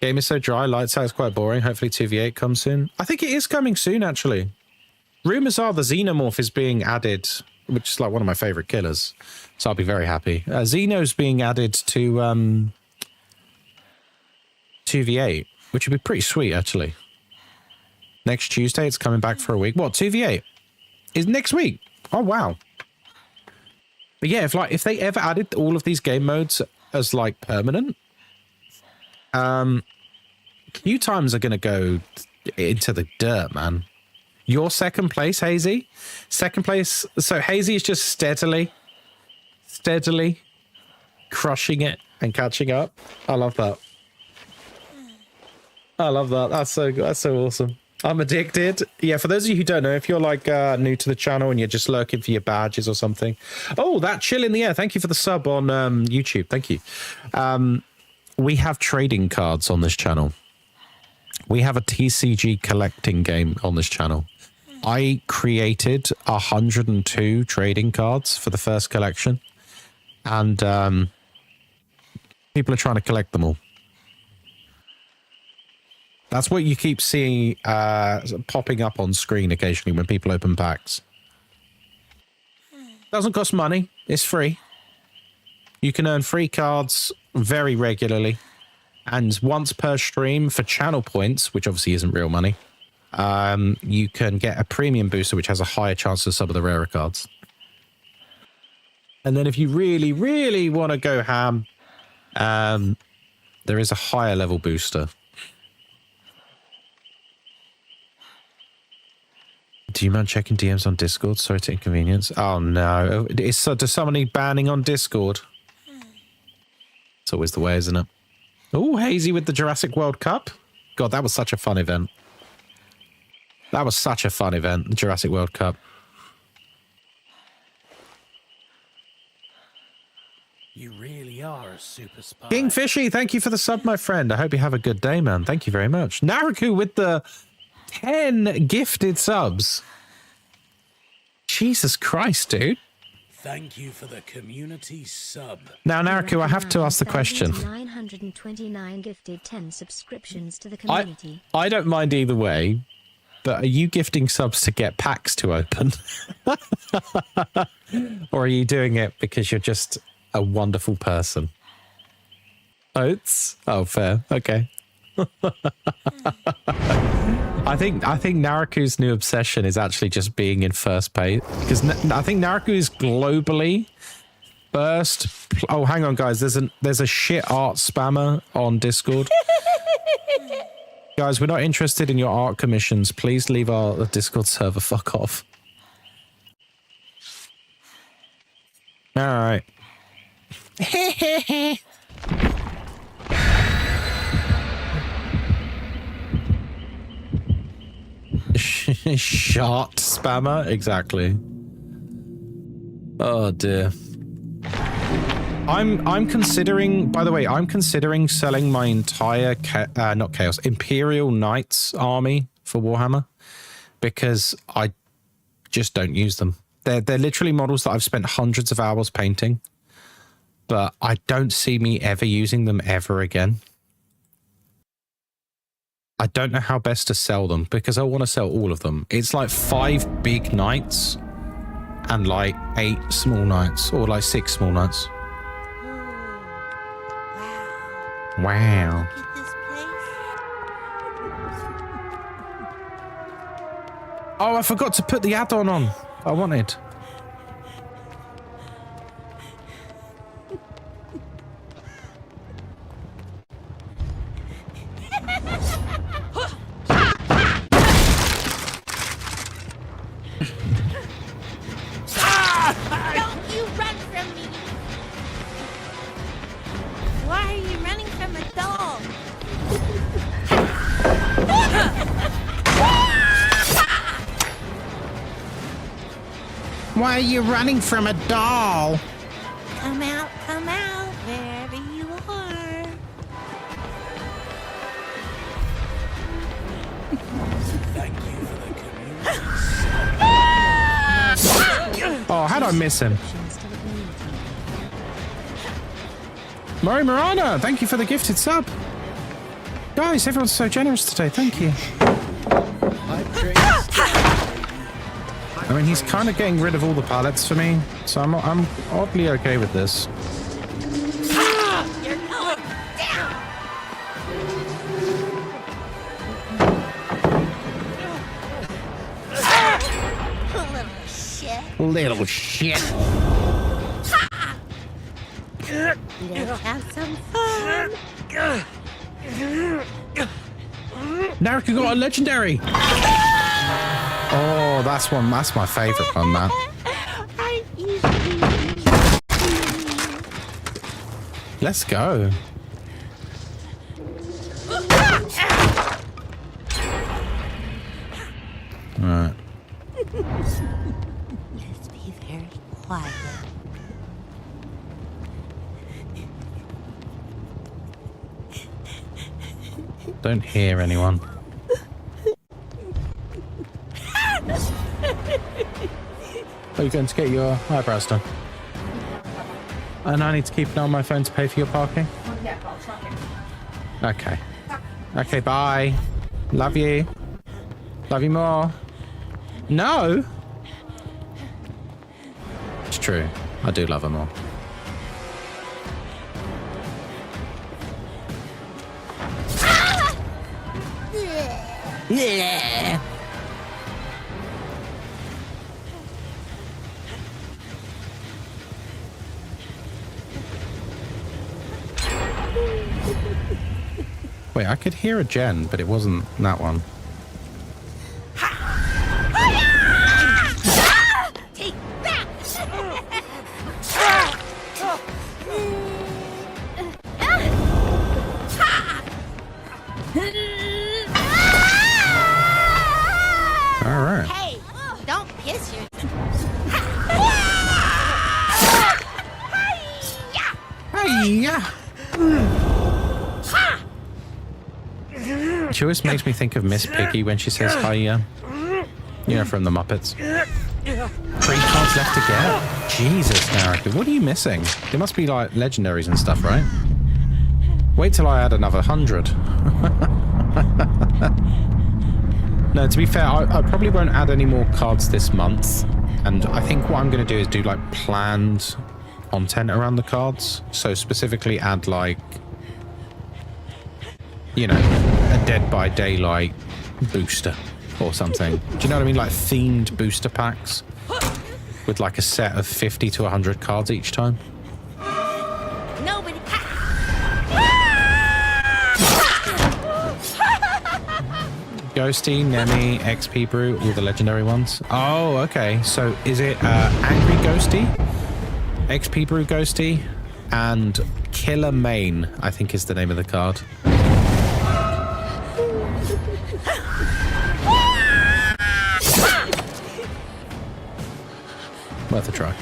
Game is so dry, Lights Out is quite boring. Hopefully 2v8 comes soon. I think it is coming soon, actually. Rumors are the Xenomorph is being added, which is like one of my favorite killers. So I'll be very happy. Xeno's being added to 2v8, which would be pretty sweet, actually. Next Tuesday, it's coming back for a week. What, 2v8? Is next week? Oh, wow. But yeah, if they ever added all of these game modes as like permanent, queue times are going to go into the dirt, man. Your second place, Hazy? Second place. So Hazy is just steadily crushing it and catching up. I love that. I love that. That's so good. That's so awesome. I'm addicted. Yeah, for those of you who don't know, if you're like new to the channel and you're just lurking for your badges or something. Oh, that chill in the air. Thank you for the sub on YouTube. Thank you. We have trading cards on this channel. We have a TCG collecting game on this channel. I created 102 trading cards for the first collection. And people are trying to collect them all. That's what you keep seeing popping up on screen occasionally when people open packs. Doesn't cost money. It's free. You can earn free cards very regularly. And once per stream for channel points, which obviously isn't real money, you can get a premium booster, which has a higher chance of some of the rarer cards. And then if you really, really want to go ham, There is a higher level booster. Do you mind checking DMs on Discord? Sorry to inconvenience. Oh no. Does someone need banning on Discord? It's always the way, isn't it? Oh, Hazy with the Jurassic World Cup. God, that was such a fun event. That was such a fun event, the Jurassic World Cup. You really are a super spy. King Fishy, thank you for the sub, my friend. I hope you have a good day, man. Thank you very much. Naruku with the 10 gifted subs. Jesus Christ, dude. Thank you for the community sub. Now, Naruku, I have to ask the question. 929 gifted 10 subscriptions to the community. I don't mind either way, but are you gifting subs to get packs to open? Or are you doing it because you're just a wonderful person? Oats? Oh, fair. Okay. I think Naruku's new obsession is actually just being in first place, because I think Naruku is globally first. Oh, hang on, guys. There's a shit art spammer on Discord. Guys, we're not interested in your art commissions. Please leave our Discord server. Fuck off. All right. Shot spammer, exactly. Oh dear. I'm considering, by the way, I'm considering selling my entire not Chaos, Imperial Knights army for Warhammer, because I just don't use them. They're literally models that I've spent hundreds of hours painting, but I don't see me ever using them ever again. I don't know how best to sell them, because I want to sell all of them. It's like 5 big knights and like 8 small knights, or like 6 small knights. Wow. Look at this place. Oh, I forgot to put the add-on on. I wanted. Don't you run from me! Why are you running from a dog? Why are you running from a doll? Come out, wherever you are. Thank you for the community. Oh, how'd I miss him? Mari Marana, thank you for the gifted sub. Guys, everyone's so generous today. Thank you. I mean, he's kind of getting rid of all the pallets for me, so I'm oddly okay with this. You're going down! Little shit. Little shit. Let's have some fun. Naruka got a legendary. Oh, that's my favorite one, man. Aren't you Let's go. Alright. Let's be very quiet. Don't hear anyone. Are you going to get your eyebrows done? And I need to keep an eye on my phone to pay for your parking? Yeah, I'll truck it. Okay. Okay, bye. Love you. Love you more. No! It's true. I do love her more. Yeah. Wait, I could hear a gen, but it wasn't that one. Take that! All right. Hey, don't piss your... Hey-ya! She always makes me think of Miss Piggy when she says hiya. You know, from the Muppets. 3 cards left to get? Jesus, narrative. What are you missing? There must be, like, legendaries and stuff, right? Wait till I add another 100. No, to be fair, I probably won't add any more cards this month. And I think what I'm going to do is do, like, planned content around the cards. So specifically add, like, you know, a Dead by Daylight booster or something. Do you know what I mean? Like themed booster packs with like a set of 50 to 100 cards each time. Nobody... Ghosty, Nemi, XP Brute, all the legendary ones. Oh, okay. So is it Angry Ghosty, XP Brute Ghosty, and Killer Main, I think is the name of the card. Worth a try.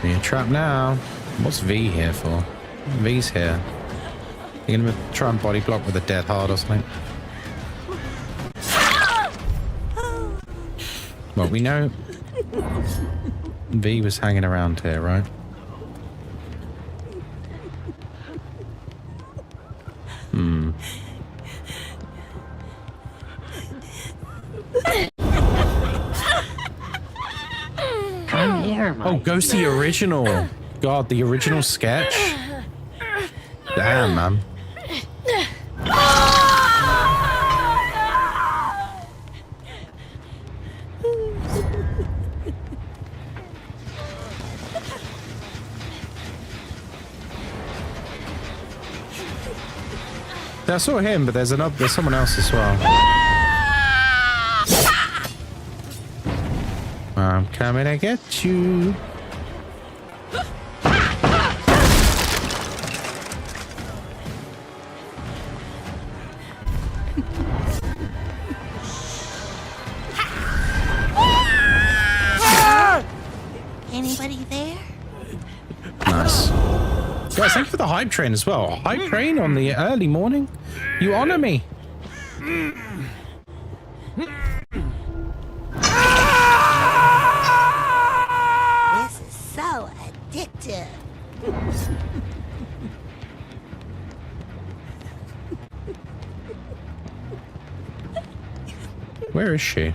You're trapped now. What's V here for? V's here. You're gonna try and body block with a dead hard or something? Well, we know V was hanging around here, right? Come here, my Oh, Ghosty original. God, the original sketch. Damn, man. I saw him, but there's someone else as well. I'm coming to get you. Anybody there? Nice. Guys, thank you for the hype train as well. Hype train on the early morning. You honor me. This is so addictive. Where is she?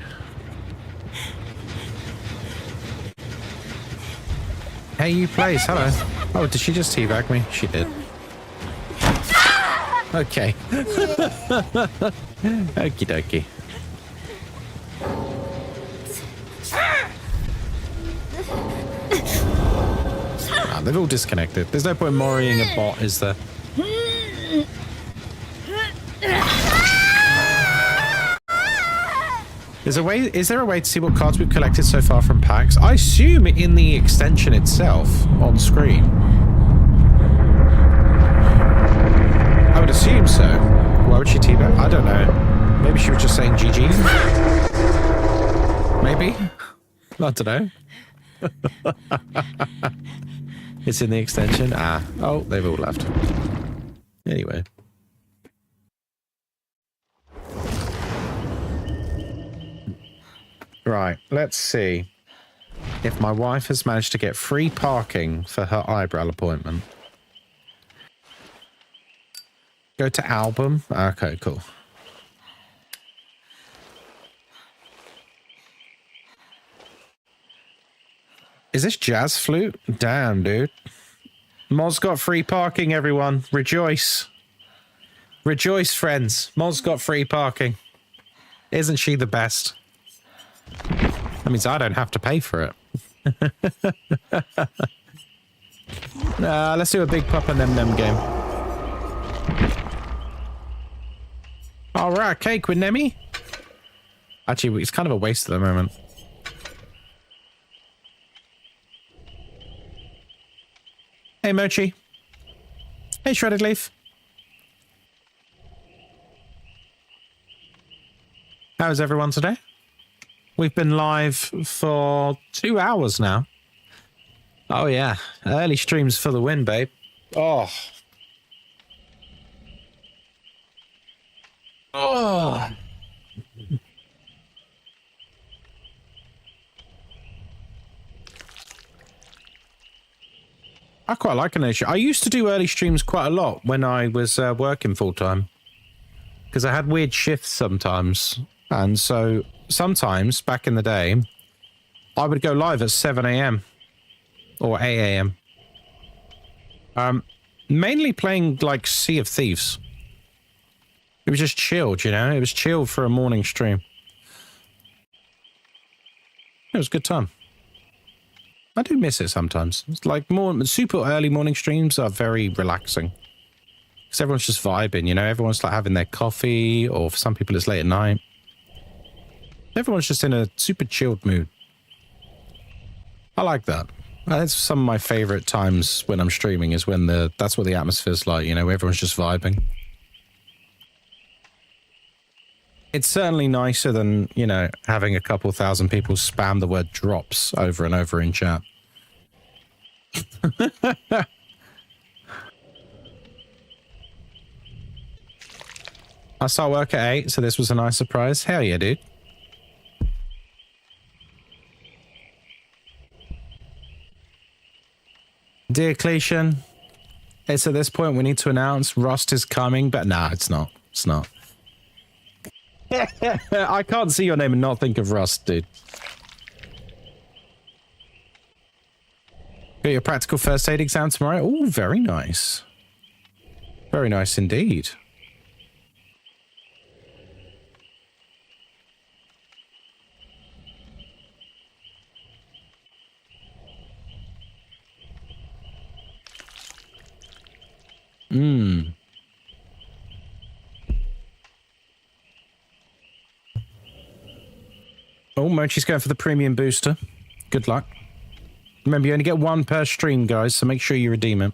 Hey, you place. Hello. Oh, did she just teabag me? She did. Okay. Okie dokie. Ah, they've all disconnected. There's no point worrying a bot, is there? Is there a way to see what cards we've collected so far from packs? I assume in the extension itself on screen. I would assume so. Why would she teabag? I don't know. Maybe she was just saying GG. Maybe. I don't know. It's in the extension. Ah. Oh, they've all left. Anyway. Right, let's see if my wife has managed to get free parking for her eyebrow appointment. Go to album. Okay, cool. Is this jazz flute? Damn, dude. Moz got free parking, everyone. Rejoice. Rejoice, friends. Mol's got free parking. Isn't she the best? That means I don't have to pay for it. Let's do a big Papa Nem Nem game. All right, cake with Nemi. Actually, it's kind of a waste at the moment. Hey, Mochi. Hey, Shredded Leaf. How's everyone today? We've been live for 2 hours now. Oh, yeah. Early streams for the win, babe. Oh. Oh. I quite like an issue. I used to do early streams quite a lot when I was working full time. Because I had weird shifts sometimes. And so sometimes back in the day, I would go live at 7 a.m. or 8 a.m. Mainly playing like Sea of Thieves. It was just chilled, you know? It was chilled for a morning stream. It was a good time. I do miss it sometimes. It's like super early morning streams are very relaxing. Because everyone's just vibing, you know? Everyone's like having their coffee, or for some people it's late at night. Everyone's just in a super chilled mood. I like that. That's some of my favorite times when I'm streaming, is when that's what the atmosphere's like, you know, everyone's just vibing. It's certainly nicer than, you know, having a couple thousand people spam the word drops over and over in chat. I start work at 8, so this was a nice surprise. Hell yeah, dude. Dear Cletion, it's at this point we need to announce Rust is coming, but nah, it's not. It's not. I can't see your name and not think of Rust, dude. Got your practical first aid exam tomorrow? Oh, very nice. Very nice indeed. Oh, Mochi's going for the premium booster. Good luck. Remember, you only get one per stream, guys, so make sure you redeem it.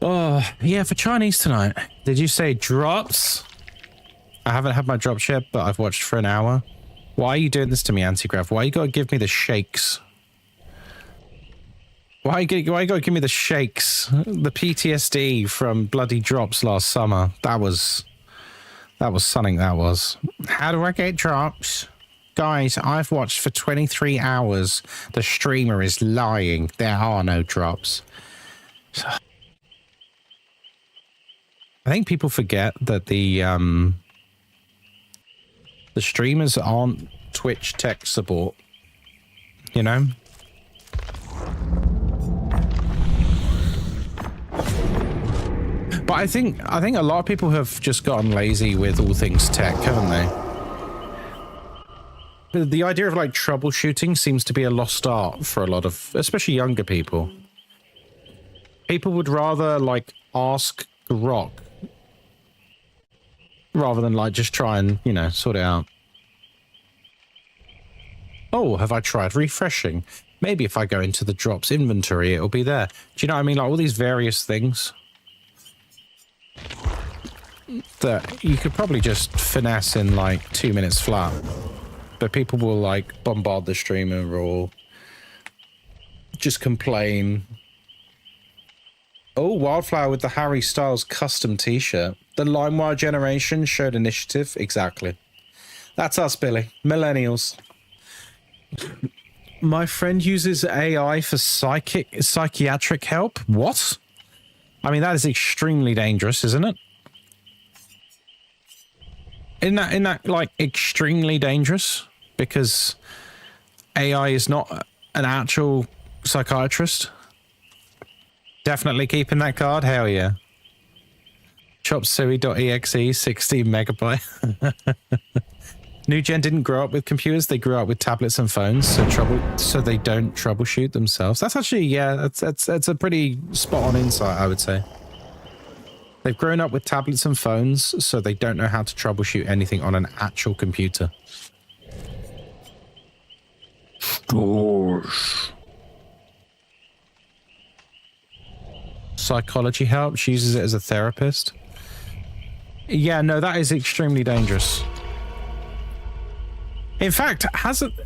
Oh, yeah, for Chinese tonight. Did you say drops? I haven't had my drops yet, but I've watched for an hour. Why are you doing this to me, Antigrav? Why you gotta give me the shakes? Why you gotta give me the shakes? The PTSD from bloody drops last summer. That was something, that was. How do I get drops? Guys, I've watched for 23 hours. The streamer is lying. There are no drops. I think people forget that the streamers aren't Twitch tech support. You know? But I think a lot of people have just gotten lazy with all things tech, haven't they? The idea of like troubleshooting seems to be a lost art for a lot of, especially younger people. People would rather like ask Grok rather than like just try and, you know, sort it out. Oh, have I tried refreshing? Maybe if I go into the drops inventory, it'll be there. Do you know what I mean? Like all these various things that you could probably just finesse in like 2 minutes flat. But people will like bombard the streamer or just complain. Oh, Wildflower with the Harry Styles custom t-shirt. The LimeWire generation showed initiative. Exactly. That's us, Billy. Millennials. My friend uses AI for psychiatric help. What? I mean, that is extremely dangerous, isn't it? Isn't that like extremely dangerous? Because AI is not an actual psychiatrist. Definitely keeping that card. Hell yeah. chopsuey.exe, 16 megabyte. New gen didn't grow up with computers; they grew up with tablets and phones, so they don't troubleshoot themselves. That's actually, yeah, that's a pretty spot on insight, I would say. They've grown up with tablets and phones, so they don't know how to troubleshoot anything on an actual computer. Psychology help. She uses it as a therapist. Yeah, no, that is extremely dangerous. In fact,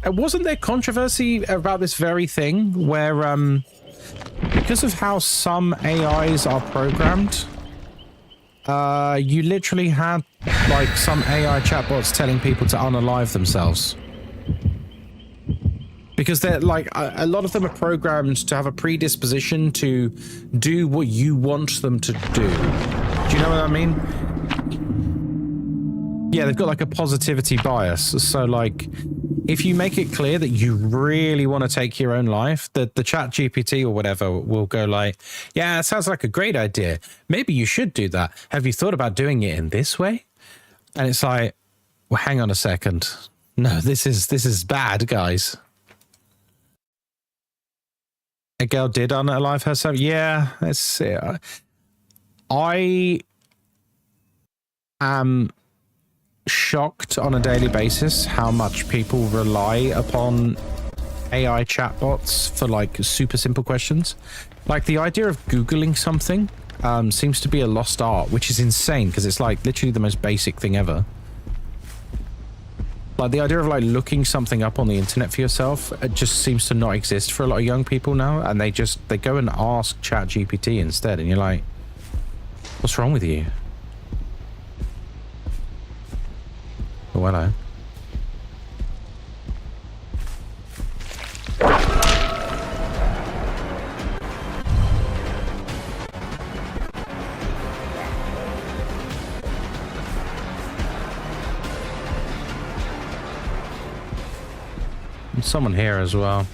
wasn't there controversy about this very thing where, because of how some AIs are programmed, you literally had like some AI chatbots telling people to unalive themselves. Because they're like, a lot of them are programmed to have a predisposition to do what you want them to do. Do you know what I mean? Yeah, they've got like a positivity bias. So like, if you make it clear that you really want to take your own life, the chat GPT or whatever will go like, yeah, it sounds like a great idea. Maybe you should do that. Have you thought about doing it in this way? And it's like, well, hang on a second. No, this is bad, guys. A girl did unalive herself. Yeah, let's see. I am shocked on a daily basis how much people rely upon AI chatbots for like super simple questions. Like the idea of Googling something seems to be a lost art, which is insane because it's like literally the most basic thing ever. Like the idea of like looking something up on the internet for yourself, it just seems to not exist for a lot of young people now, and they go and ask ChatGPT instead, and you're like, what's wrong with you? Oh, hello. There's someone here as well.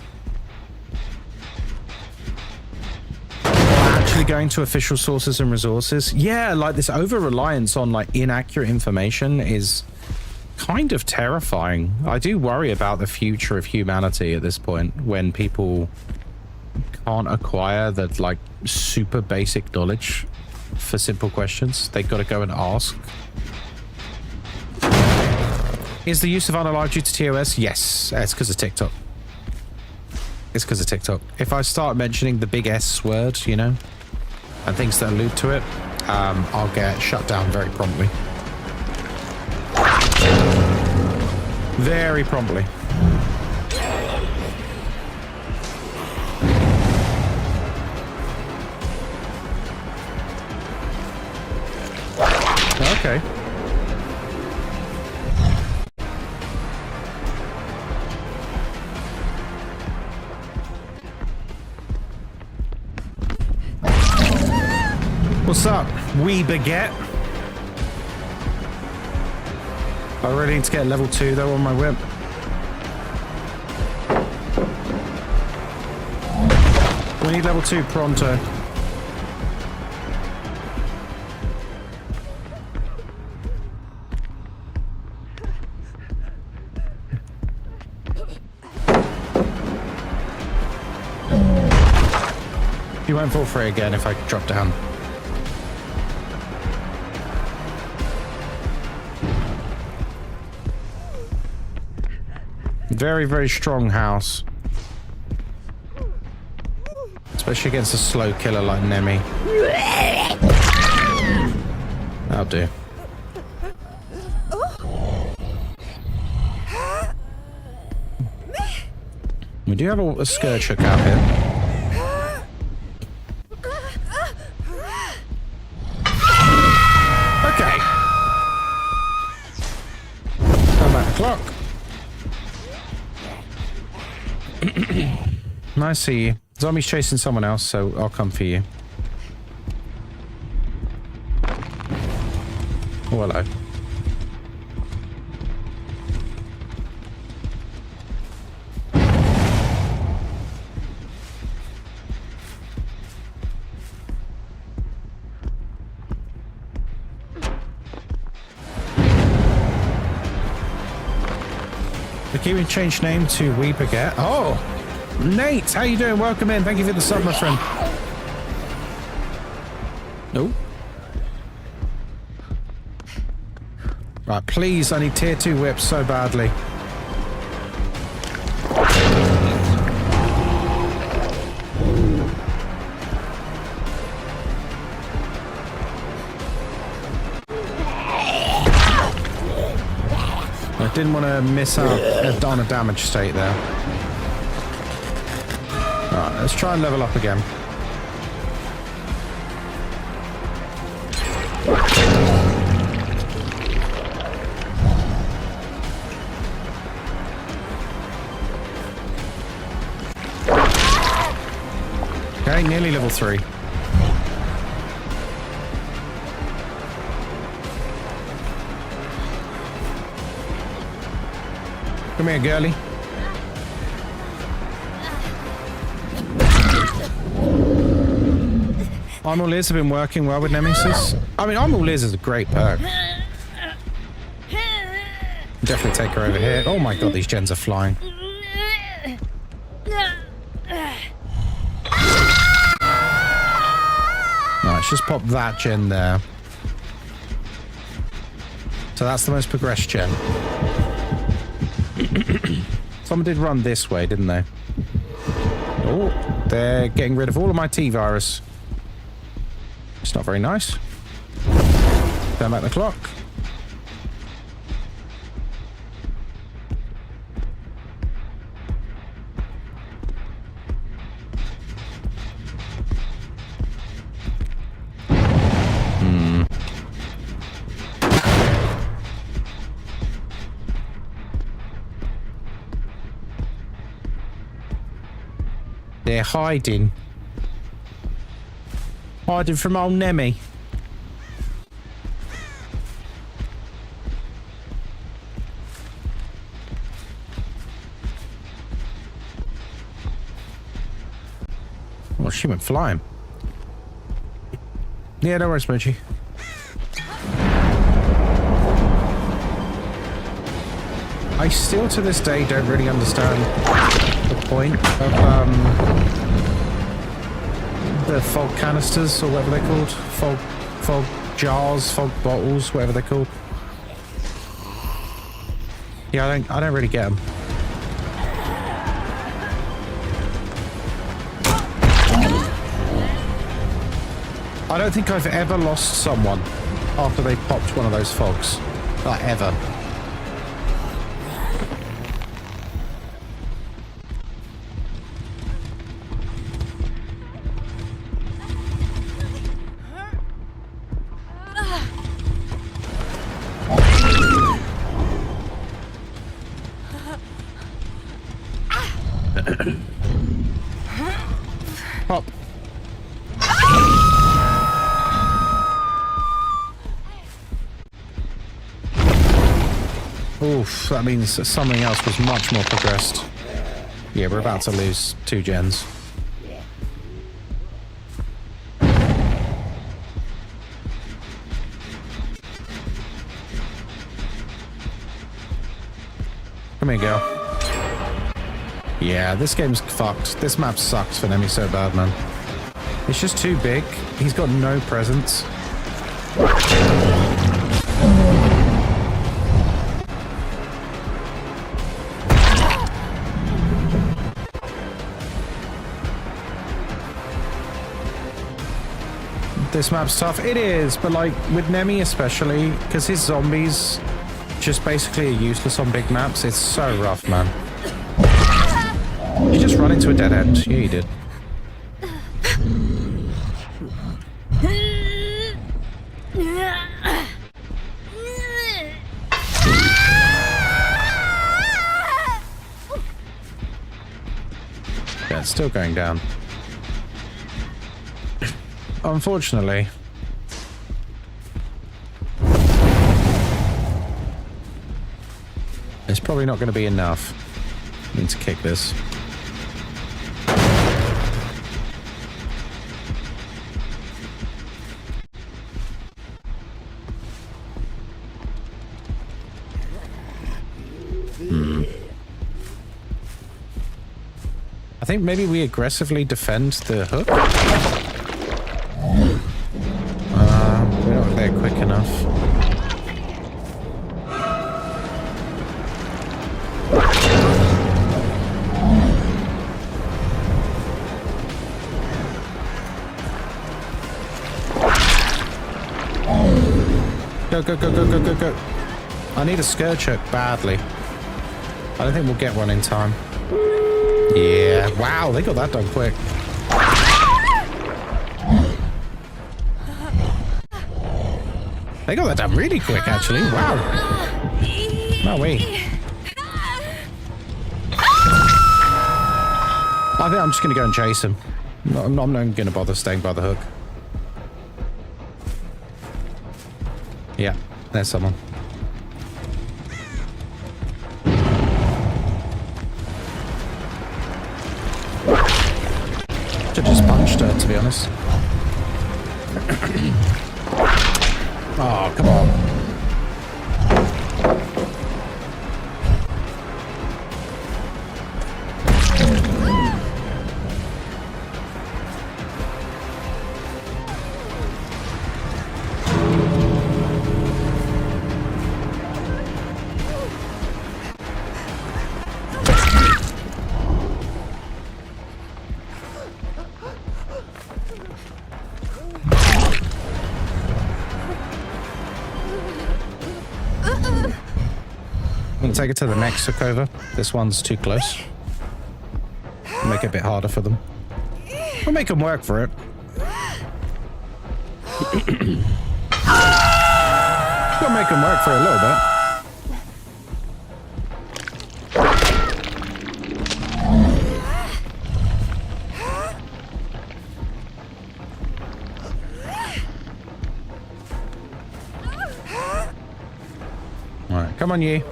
Actually going to official sources and resources. Yeah, like this over-reliance on like inaccurate information is kind of terrifying. I do worry about the future of humanity at this point when people can't acquire that like super basic knowledge for simple questions. They've got to go and ask. Is the use of unalive due to TOS? Yes, it's because of TikTok. It's because of TikTok. If I start mentioning the big S word, you know, and things that allude to it, I'll get shut down very promptly. Very promptly. Okay. What's up, wee baguette? I really need to get level 2 though on my whip. We need level 2 pronto. You won't fall free again if I drop down. Very, very strong house. Especially against a slow killer like Nemi. That'll do. We do have a scourge hook out here. Okay. Come back the clock. I see you. Zombie's chasing someone else, so I'll come for you. Oh, hello. Can we change name to We Baguette? Oh, Nate, how you doing? Welcome in. Thank you for the sub, my friend. Nope. Right, please, I need tier 2 whips so badly. I didn't want to miss out on a damage state there. Alright, let's try and level up again. Okay, nearly level 3. Come here, girlie. I'm All Ears have been working well with Nemesis. I mean, I'm All Ears is a great perk. Definitely take her over here. Oh my god, these gens are flying. Nice, just pop that gen there. So that's the most progressed gen. Someone did run this way, didn't they? Oh, they're getting rid of all of my T-virus. It's not very nice. Turn back the clock. They're hiding. Hiding from old Nemi. Well, she went flying. Yeah, don't worry, Smoochie. I still to this day don't really understand the point of the fog canisters or whatever they're called. Fog jars, fog bottles, whatever they're called. Yeah, I don't really get them. I don't think I've ever lost someone after they popped one of those fogs. Like, ever. Pop. Oof, that means that something else was much more progressed. Yeah, we're about to lose 2 gens. Come here, girl. Yeah, this game's fucked. This map sucks for Nemi so bad, man. It's just too big. He's got no presence. This map's tough. It is, but like with Nemi especially, because his zombies just basically are useless on big maps. It's so rough, man. You just run into a dead end. Yeah, you did. Yeah, it's still going down. Unfortunately. It's probably not going to be enough. I need to kick this. I think maybe we aggressively defend the hook. We're not there quick enough. Go, go, go, go, go, go, go. I need a scourge hook badly. I don't think we'll get one in time. Yeah, wow, they got that done quick. They got that done really quick, actually. Wow. No way. I think I'm just going to go and chase him. I'm not going to bother staying by the hook. Yeah, there's someone. Should have just punched her, to be honest. Oh, come on. Take it to the next hook over. This one's too close. Make it a bit harder for them. We'll make them work for it. We'll make them work for it a little bit. All right, come on, you.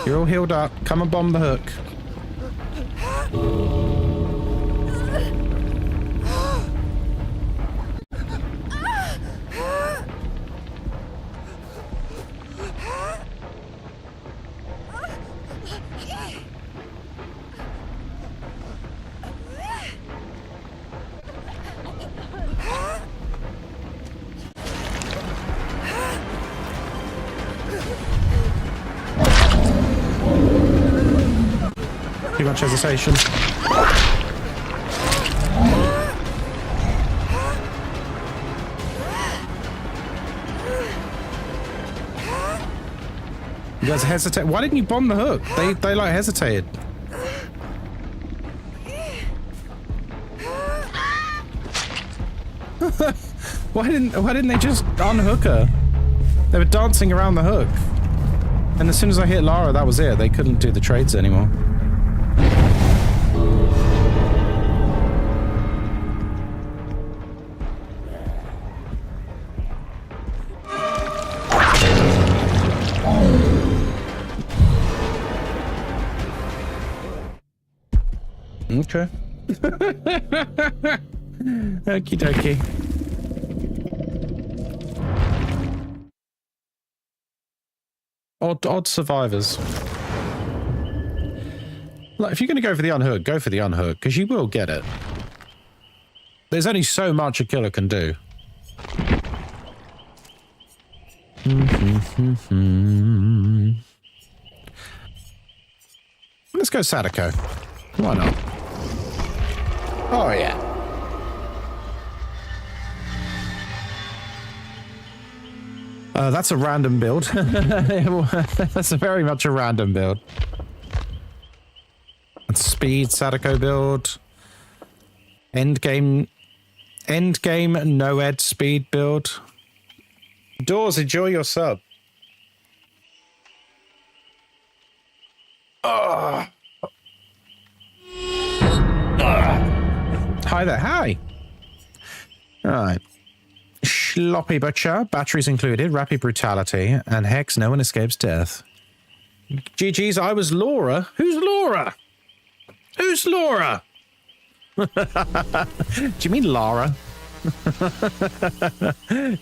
You're all healed up. Come and bomb the hook. Too much hesitation. You guys hesitate. Why didn't you bomb the hook? They like hesitated. Why didn't they just unhook her? They were dancing around the hook. And as soon as I hit Lara, that was it. They couldn't do the trades anymore. Okay. Okie dokie. Odd survivors. Like, if you're going to go for the unhook, go for the unhook, because you will get it. There's only so much a killer can do. Let's go Sadako. Why not? Oh, yeah. That's a random build. That's very much a random build. Speed Sadako build. Endgame no-ed speed build. Doors, enjoy your sub. Oh. Hi there, hi. Alright. Sloppy Butcher, batteries included, rapid brutality, and Hex, no one escapes death. GG's, I was Laura. Who's Laura? Who's Laura? Do you mean Lara?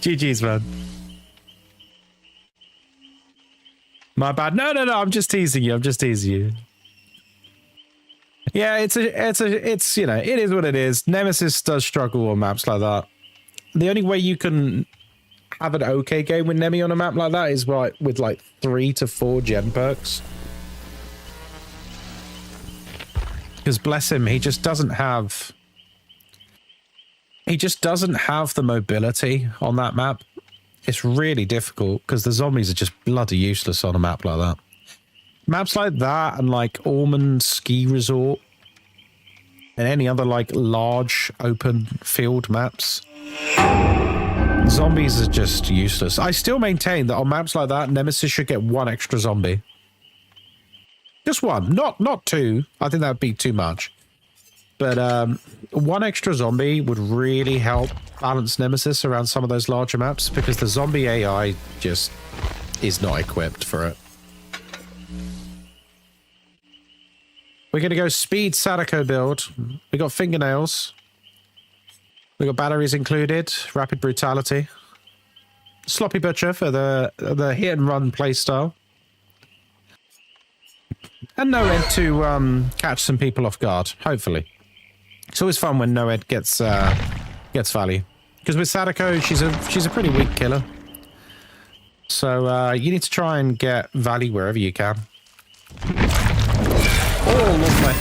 GG's, man. My bad. No, I'm just teasing you. Yeah, it's you know, it is what it is. Nemesis does struggle on maps like that. The only way you can have an okay game with Nemi on a map like that is with like 3 to 4 gem perks. Because bless him, he just doesn't have the mobility on that map. It's really difficult because the zombies are just bloody useless on a map like that. Maps like that and like Ormond Ski Resort and any other like large open field maps, zombies are just useless. I still maintain that on maps like that, Nemesis should get 1 extra zombie. Just 1, not 2. I think that would be too much. But 1 extra zombie would really help balance Nemesis around some of those larger maps because the zombie AI just is not equipped for it. We're going to go speed Sadako build. We got fingernails. We got batteries included. Rapid brutality. Sloppy butcher for the hit and run playstyle. And Noed to catch some people off guard. Hopefully, it's always fun when Noed gets value. Because with Sadako, she's a pretty weak killer. So you need to try and get value wherever you can. Oh, lovely.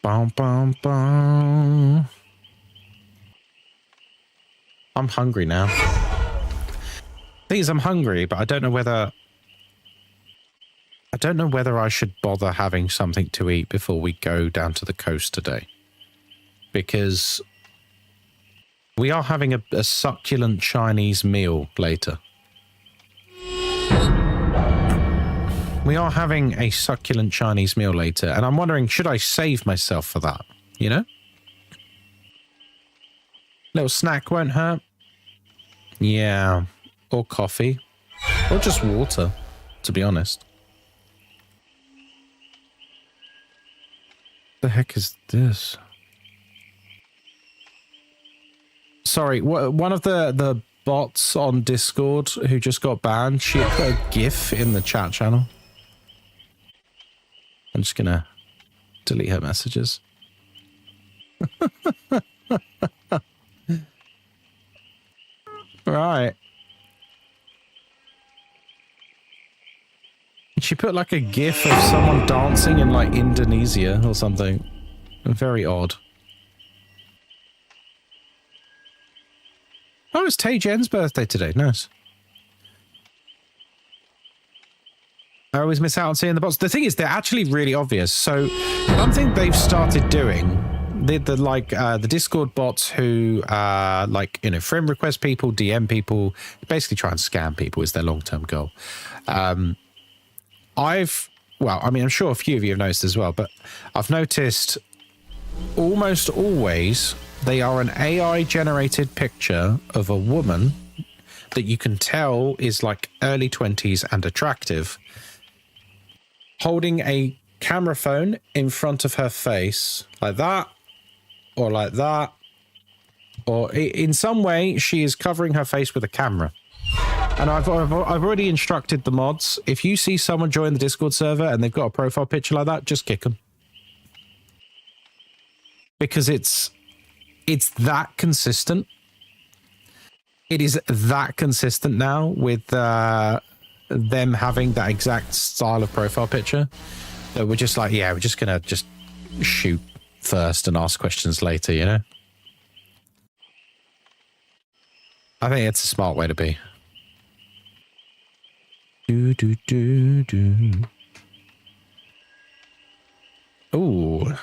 Bum, bum, bum. I'm hungry now. Thing is, I'm hungry, but I don't know whether I should bother having something to eat before we go down to the coast today. Because we are having a succulent Chinese meal later. We are having a succulent Chinese meal later, and I'm wondering, should I save myself for that? You know? Little snack won't hurt. Yeah. Or coffee. Or just water, to be honest. The heck is this? Sorry, one of the bots on Discord who just got banned, she had put a GIF in the chat channel. I'm just gonna delete her messages. Right. She put like a GIF of someone dancing in like Indonesia or something. Very odd. Oh, it's Tay Jen's birthday today. Nice. I always miss out on seeing the bots. The thing is, they're actually really obvious. So one thing they've started doing, the Discord bots who like, you know, friend request people, DM people, basically try and scam people is their long-term goal. Well, I mean, I'm sure a few of you have noticed as well, but I've noticed almost always they are an AI-generated picture of a woman that you can tell is like early 20s and attractive, holding a camera phone in front of her face like that, or like that, or in some way she is covering her face with a camera. And I've already instructed the mods, if you see someone join the Discord server and they've got a profile picture like that, just kick them. Because it's that consistent. It is that consistent now with them having that exact style of profile picture that we're just like, yeah, we're just gonna just shoot first and ask questions later, you know? I think it's a smart way to be. Do do do do. Ooh.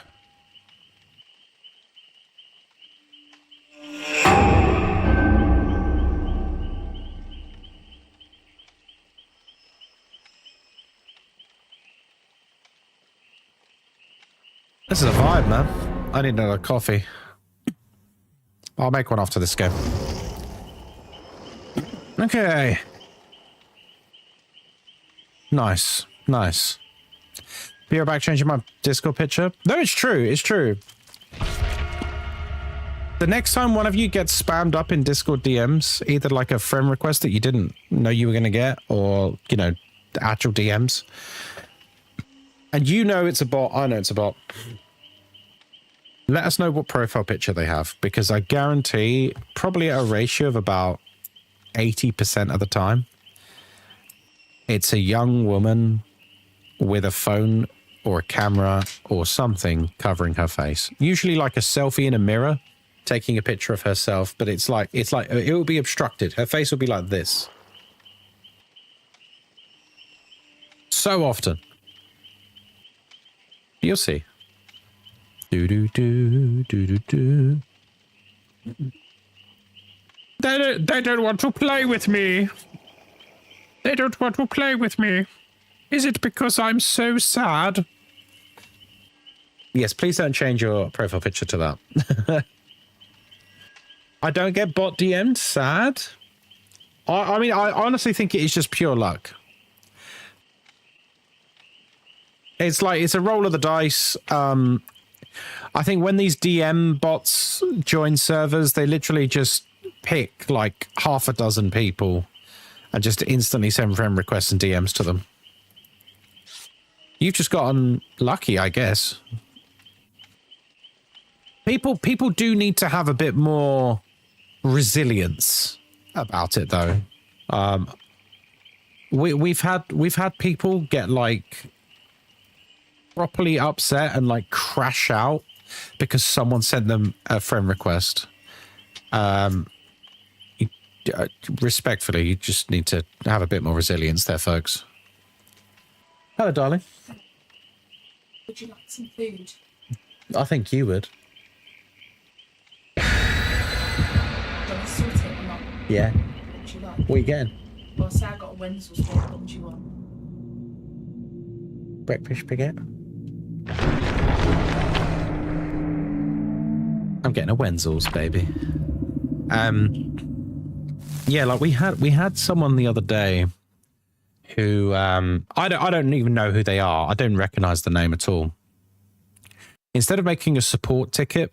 This is a vibe, man. I need another coffee. I'll make one after this game. Okay. Nice. Nice. Be right back changing my Discord picture. No, it's true. It's true. The next time one of you gets spammed up in Discord DMs, either like a friend request that you didn't know you were going to get, or, you know, the actual DMs, and you know it's a bot, I know it's a bot, let us know what profile picture they have, because I guarantee probably at a ratio of about 80% of the time, it's a young woman with a phone or a camera or something covering her face. Usually like a selfie in a mirror, taking a picture of herself, but it's like it will be obstructed. Her face will be like this. So often. You'll see. Do do do do do do. They don't want to play with me. They don't want to play with me. Is it because I'm so sad? Yes, please don't change your profile picture to that. I don't get bot DM'd. Sad. I mean, I honestly think it is just pure luck. It's like, it's a roll of the dice. I think when these DM bots join servers, they literally just pick like half a dozen people and just instantly send friend requests and DMs to them. You've just gotten lucky, I guess. People do need to have a bit more resilience about it, though. We've had people get like properly upset and like crash out because someone sent them a friend request. Respectfully, you just need to have a bit more resilience there, folks. Hello, darling. Would you like some food? I think you would. Do I sort it or not? Yeah. What would you like? What are you getting? Well, say I got a Wenzel's for what would you want? Breakfast spaghetti. I'm getting a Wenzel's, baby. Yeah, like we had someone the other day who I don't even know who they are. I don't recognize the name at all. Instead of making a support ticket,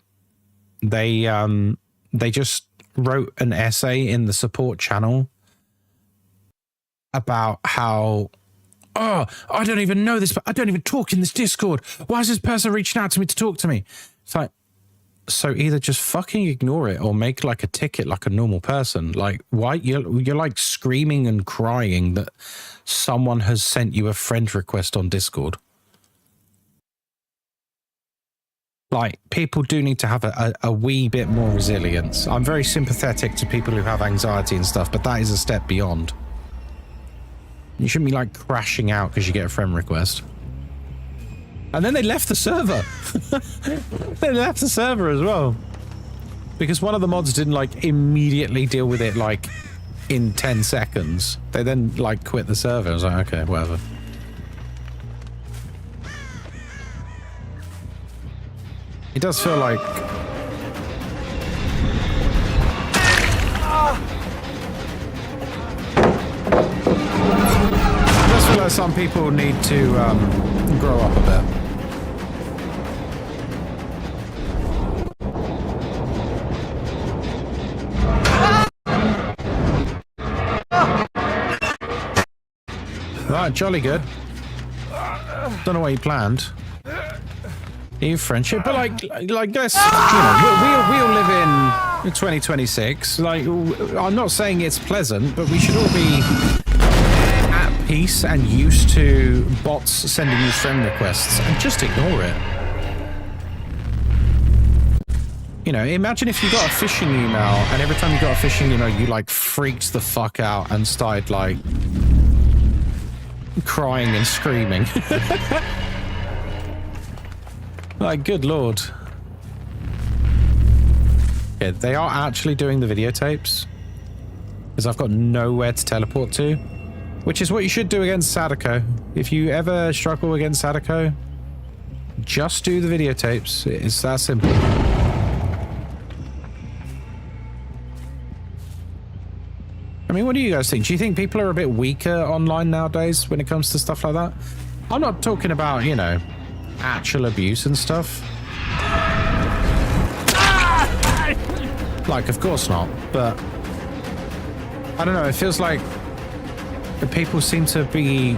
they just wrote an essay in the support channel about how, oh, I don't even know this, but I don't even talk in this Discord. Why is this person reaching out to me to talk to me? It's like, so either just fucking ignore it or make like a ticket like a normal person. Like, why you're like screaming and crying that someone has sent you a friend request on Discord. Like, people do need to have a wee bit more resilience. I'm very sympathetic to people who have anxiety and stuff, but that is a step beyond. You shouldn't be like crashing out because you get a friend request. And then they left the server. They left the server as well. Because one of the mods didn't like immediately deal with it like in 10 seconds. They then like quit the server. I was like, okay, whatever. It does feel like... It does feel like some people need to grow up a bit. Right, jolly good. Don't know what you planned. New friendship, but like let's, you know, we all live in 2026. Like, I'm not saying it's pleasant, but we should all be at peace and used to bots sending you friend requests and just ignore it. You know, imagine if you got a phishing email and every time you got a phishing email, you like freaked the fuck out and started like crying and screaming. Like, good lord. Yeah, they are actually doing the videotapes. Because I've got nowhere to teleport to. Which is what you should do against Sadako. If you ever struggle against Sadako, just do the videotapes. It's that simple. I mean, what do you guys think? Do you think people are a bit weaker online nowadays when it comes to stuff like that? I'm not talking about, you know, actual abuse and stuff. Like, of course not. But I don't know. It feels like the people seem to be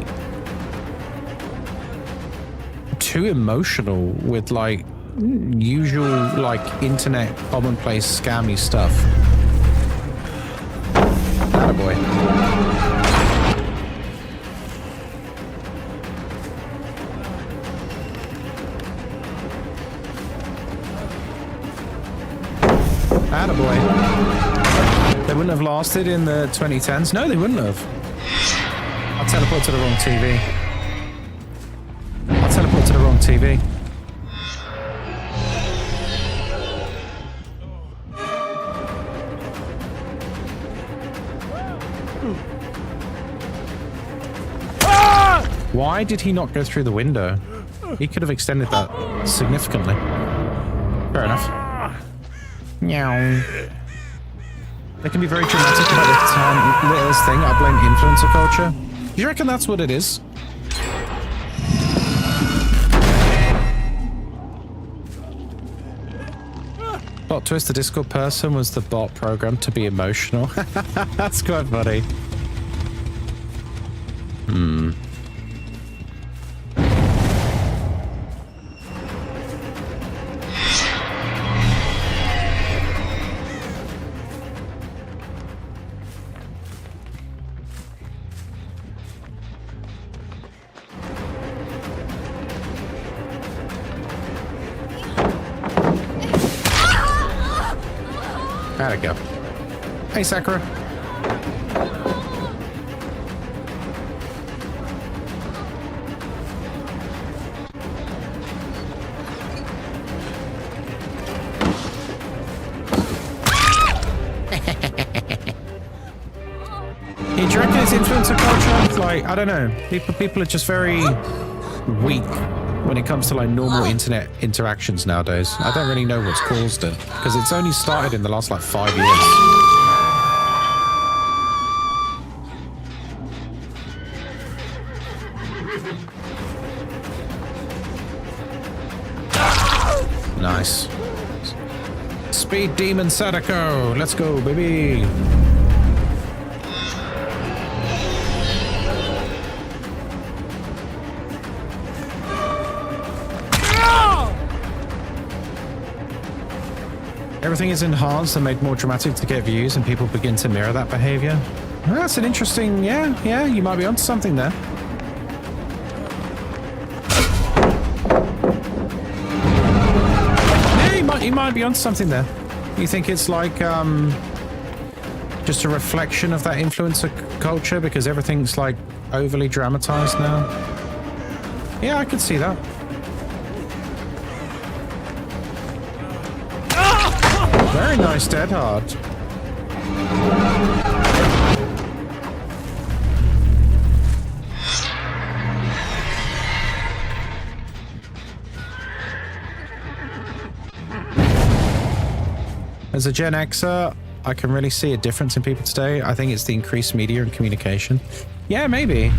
too emotional with like usual like internet commonplace scammy stuff. Attaboy. Attaboy. They wouldn't have lasted in the 2010s. No, they wouldn't have. I'll teleport to the wrong TV. I'll teleport to the wrong TV. Why did he not go through the window? He could have extended that significantly. Fair enough. Meow. They can be very dramatic about the littlest thing. I blame influencer culture. You reckon that's what it is? Plot twist, the Discord person was the bot programmed to be emotional. That's quite funny. How'd it go? Hey, Sakura. Do you reckon it's influencer culture? Like, I don't know. People are just very weak when it comes to like normal internet interactions nowadays. I don't really know what's caused it because it's only started in the last like 5 years. Nice. Speed Demon Sadako. Let's go, baby. Everything is enhanced and made more dramatic to get views, and people begin to mirror that behavior. Well, that's an interesting... Yeah, you might be onto something there. Yeah, you might be onto something there. You think it's like, just a reflection of that influencer culture because everything's like overly dramatized now? Yeah, I could see that. Very nice, Dead Hard. As a Gen Xer, I can really see a difference in people today. I think it's the increased media and communication. Yeah, maybe.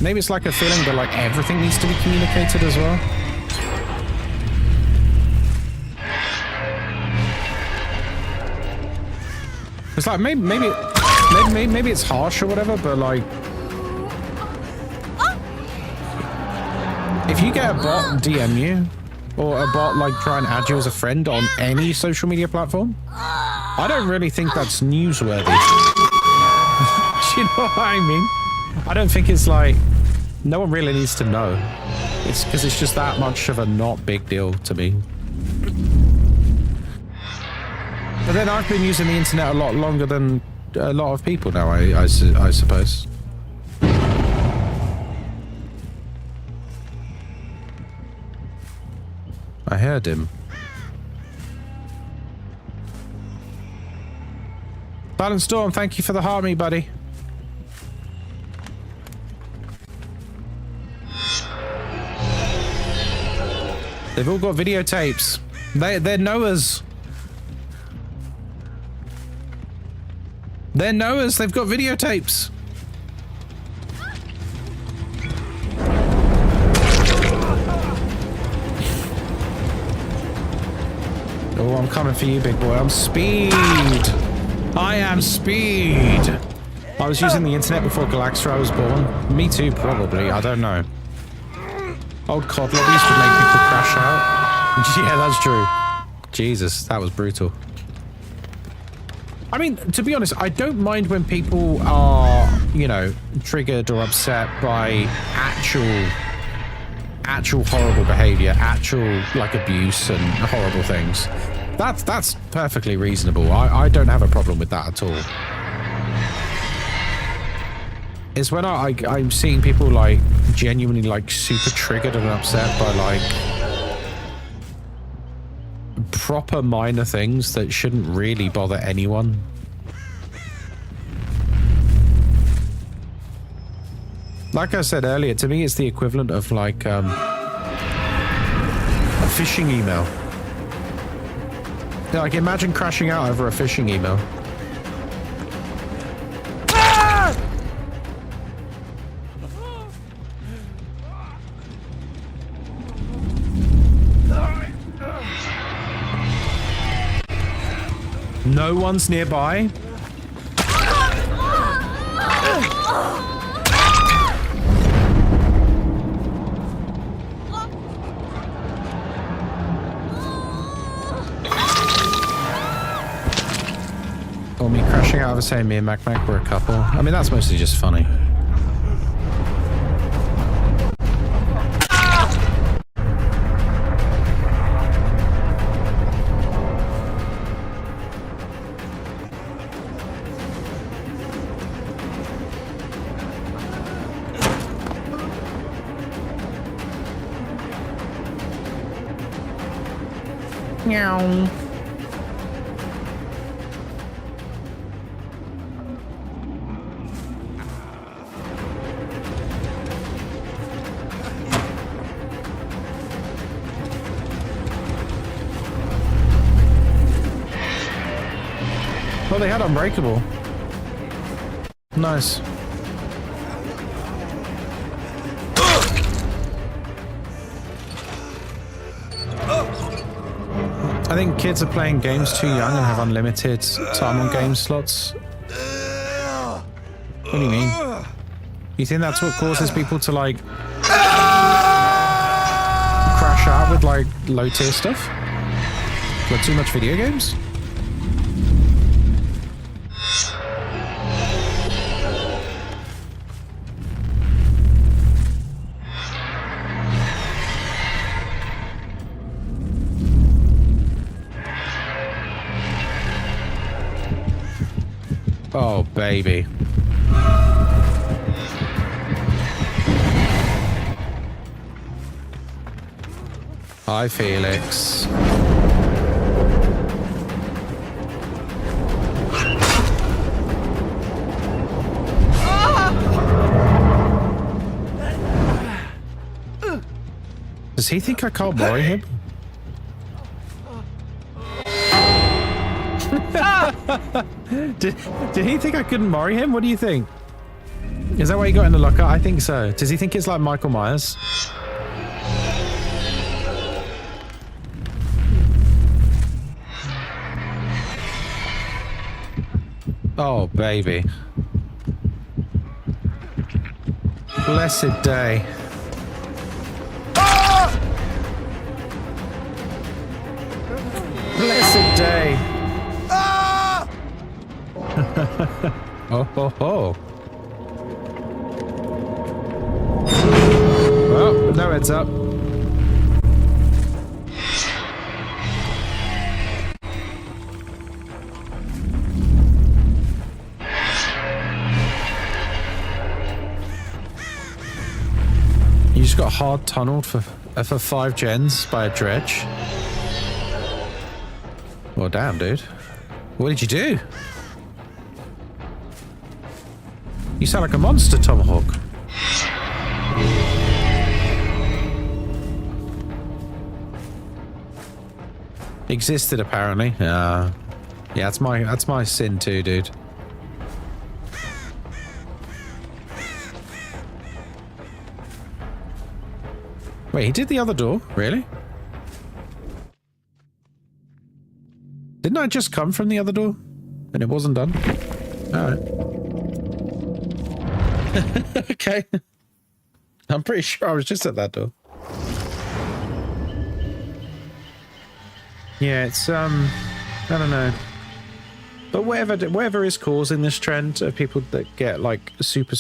Maybe it's like a feeling that like everything needs to be communicated as well. It's like maybe it's harsh or whatever, but like if you get a bot DM you or a bot like try and add you as a friend on any social media platform, I don't really think that's newsworthy. Do you know what I mean? I don't think it's like no one really needs to know. It's because it's just that much of a not big deal to me. But then I've been using the internet a lot longer than a lot of people now, I suppose. I heard him. Balance Storm, thank you for the harmony, buddy. They've all got videotapes. They're knowers. They're knowers. They've got videotapes. Oh, I'm coming for you, big boy. I'm Speed. I am Speed. I was using the internet before Galaxtra was born. Me too, probably. I don't know. Old COD lobbies would make people crash out. Yeah, that's true. Jesus, that was brutal. I mean, to be honest, I don't mind when people are, you know, triggered or upset by actual horrible behavior, actual, like, abuse and horrible things. That's perfectly reasonable. I don't have a problem with that at all. It's when I'm seeing people, like, genuinely, like, super triggered and upset by, like, proper minor things that shouldn't really bother anyone. Like I said earlier, to me it's the equivalent of, like, a phishing email. Like, imagine crashing out over a phishing email. No one's nearby. Or me crashing out of a saying me and Mac were a couple. I mean, that's mostly just funny. Meow. Oh, they had Unbreakable. Nice. I think kids are playing games too young and have unlimited time on game slots. What do you mean? You think that's what causes people to, like, crash out with, like, low tier stuff? Like, too much video games? Oh, baby. Hi, Felix. Does he think I can't worry him? Did he think I couldn't marry him? What do you think? Is that why he got in the locker? I think so. Does he think it's like Michael Myers? Oh, baby. Blessed day. Blessed day. Oh, ho, ho. Well, no heads up. You just got hard tunneled for 5 gens by a dredge. Well, damn, dude. What did you do? You sound like a monster, Tomahawk. Existed, apparently. Yeah, that's my sin too, dude. Wait, he did the other door? Really? Didn't I just come from the other door? And it wasn't done? Alright. Okay. I'm pretty sure I was just at that door. Yeah, it's, I don't know. But whatever is causing this trend of people that get, like, super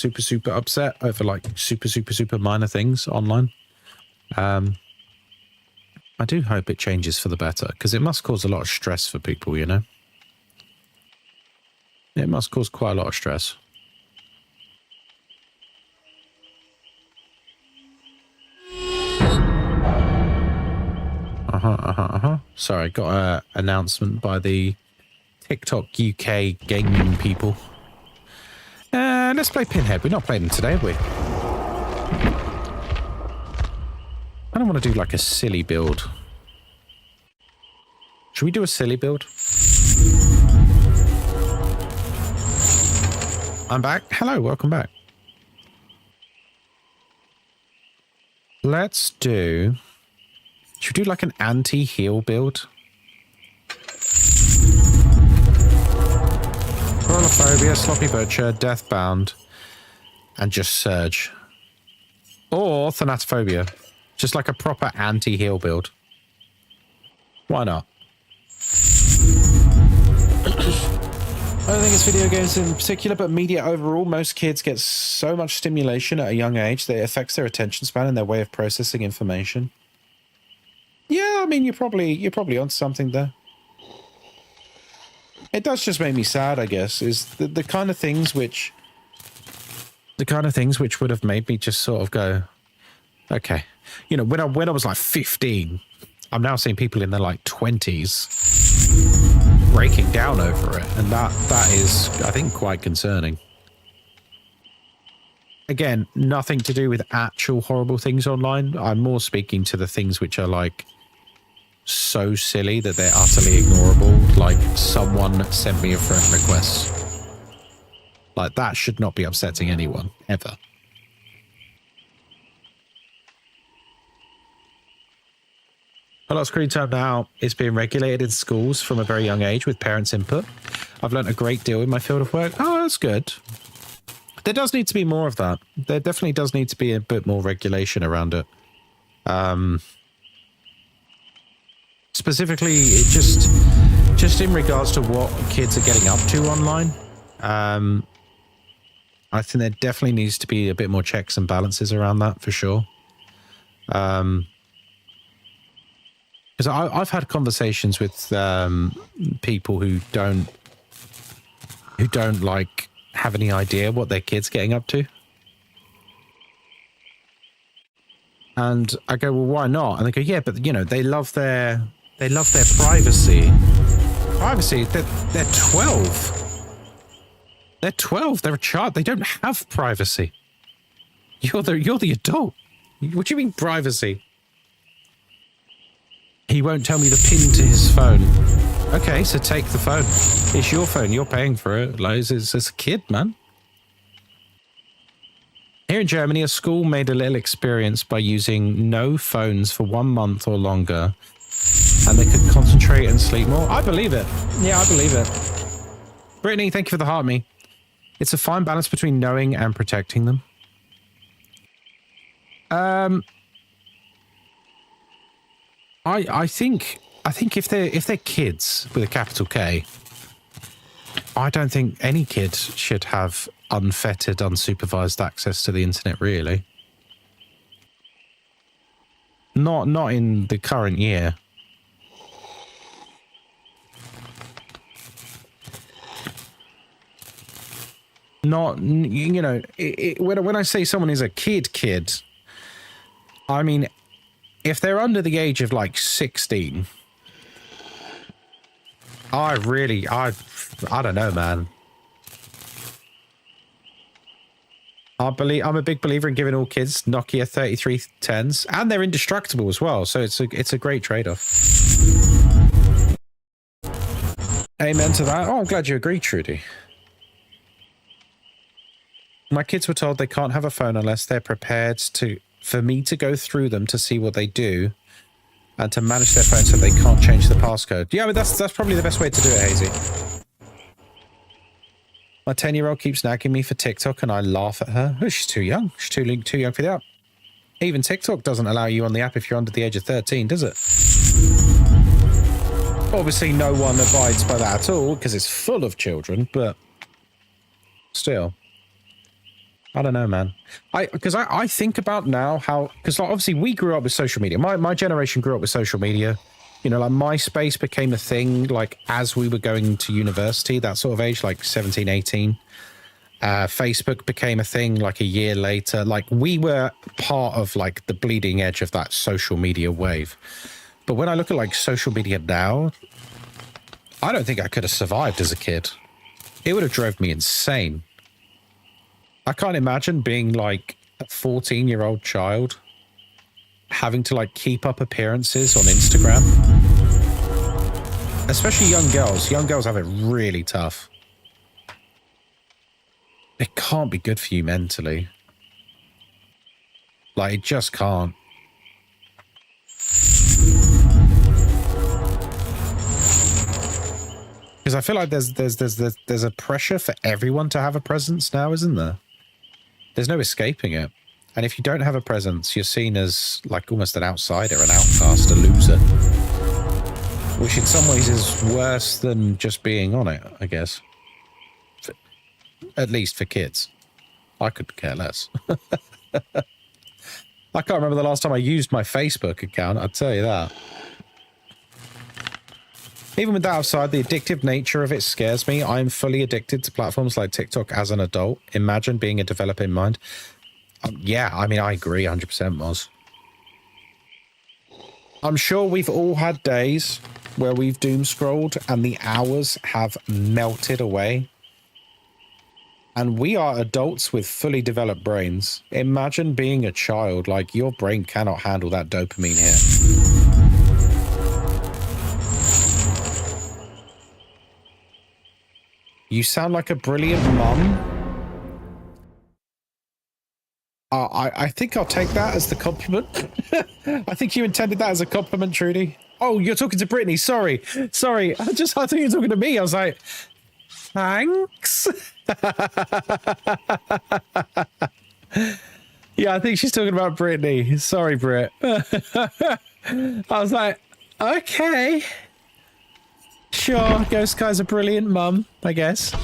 upset over, like, super minor things online, I do hope it changes for the better, because it must cause a lot of stress for people, you know? It must cause quite a lot of stress. Sorry, got an announcement by the TikTok UK gaming people. Let's play Pinhead. We've not played him today, have we? I don't want to do like a silly build. Should we do a silly build? I'm back. Hello, welcome back. Let's do... Should we do like an anti-heal build? Chronophobia, Sloppy Butcher, Deathbound, and just Surge. Or Thanatophobia. Just like a proper anti-heal build. Why not? I don't think it's video games in particular, but media overall. Most kids get so much stimulation at a young age that it affects their attention span and their way of processing information. Yeah, I mean, you're probably onto something there. It does just make me sad, I guess, is the kind of things which would have made me just sort of go, okay. You know, when I was like 15, I'm now seeing people in their like 20s breaking down over it, and that is, I think, quite concerning. Again, nothing to do with actual horrible things online. I'm more speaking to the things which are like so silly that they're utterly ignorable. Like, someone sent me a friend request. Like, that should not be upsetting anyone, ever. A lot of screen time now is being regulated in schools from a very young age with parents' input. I've learned a great deal in my field of work. Oh, that's good. There does need to be more of that. There definitely does need to be a bit more regulation around it. Specifically, it just in regards to what kids are getting up to online. I think there definitely needs to be a bit more checks and balances around that, for sure. Because I've had conversations with people who don't like have any idea what their kid's getting up to, and I go, well, why not? And they go, yeah, but you know, they love their privacy. Privacy. They're 12. They're 12. They're a child. They don't have privacy. You're the adult. What do you mean privacy? He won't tell me the pin to his phone. Okay, so take the phone. It's your phone. You're paying for it. Like, it's a kid, man. Here in Germany, a school made a little experience by using no phones for 1 month or longer, and they could concentrate and sleep more. I believe it. Yeah, I believe it. Brittany, thank you for the heart me. It's a fine balance between knowing and protecting them. I think if they're kids with a capital K, I don't think any kid should have unfettered, unsupervised access to the internet, really. Not in the current year. Not, you know, when I say someone is a kid, I mean, if they're under the age of like 16, I don't know, man. I'm a big believer in giving all kids Nokia 3310s, and they're indestructible as well. So it's a great trade-off. Amen to that. Oh, I'm glad you agree, Trudy. My kids were told they can't have a phone unless they're prepared for me to go through them to see what they do. and to manage their phone so they can't change the passcode. Yeah, but that's probably the best way to do it, Hazy. My 10-year-old keeps nagging me for TikTok and I laugh at her. Oh, she's too young. She's too young for the app. Even TikTok doesn't allow you on the app if you're under the age of 13, does it? Obviously, no one abides by that at all because it's full of children, but still. I don't know, man. Because I think about now how... Because like, obviously, we grew up with social media. My generation grew up with social media. You know, like MySpace became a thing, like, as we were going to university, that sort of age, like 17, 18. Facebook became a thing, like, a year later. Like, we were part of, like, the bleeding edge of that social media wave. But when I look at, like, social media now, I don't think I could have survived as a kid. It would have drove me insane. I can't imagine being, like, a 14-year-old child having to, like, keep up appearances on Instagram. Especially young girls. Young girls have it really tough. It can't be good for you mentally. Like, it just can't. Because I feel like there's a pressure for everyone to have a presence now, isn't there? There's no escaping it. And if you don't have a presence, you're seen as like almost an outsider, an outcast, a loser. Which in some ways is worse than just being on it, I guess. At least for kids. I could care less. I can't remember the last time I used my Facebook account, I'll tell you that. Even with that aside, the addictive nature of it scares me. I'm fully addicted to platforms like TikTok as an adult. Imagine being a developer in mind. Yeah, I mean, I agree 100%, Moz. I'm sure we've all had days where we've doom scrolled and the hours have melted away. And we are adults with fully developed brains. Imagine being a child, like your brain cannot handle that dopamine hit. You sound like a brilliant mum. I think I'll take that as the compliment. I think you intended that as a compliment, Trudy. Oh, you're talking to Brittany. Sorry. I thought you were talking to me. I was like, thanks. Yeah, I think she's talking about Brittany. Sorry, Britt. I was like, okay. Sure, Ghost Guy's a brilliant mum, I guess.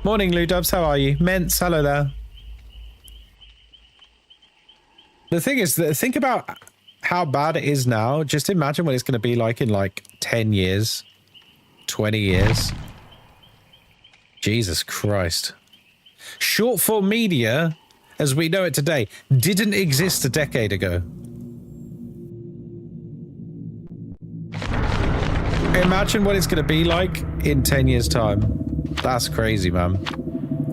Morning, Ludubs. How are you? Ments, hello there. The thing is, think about how bad it is now. Just imagine what it's going to be like in like 10 years, 20 years. Jesus Christ. Short form media, as we know it today, didn't exist a decade ago. Imagine what it's going to be like in 10 years' time. That's crazy, man.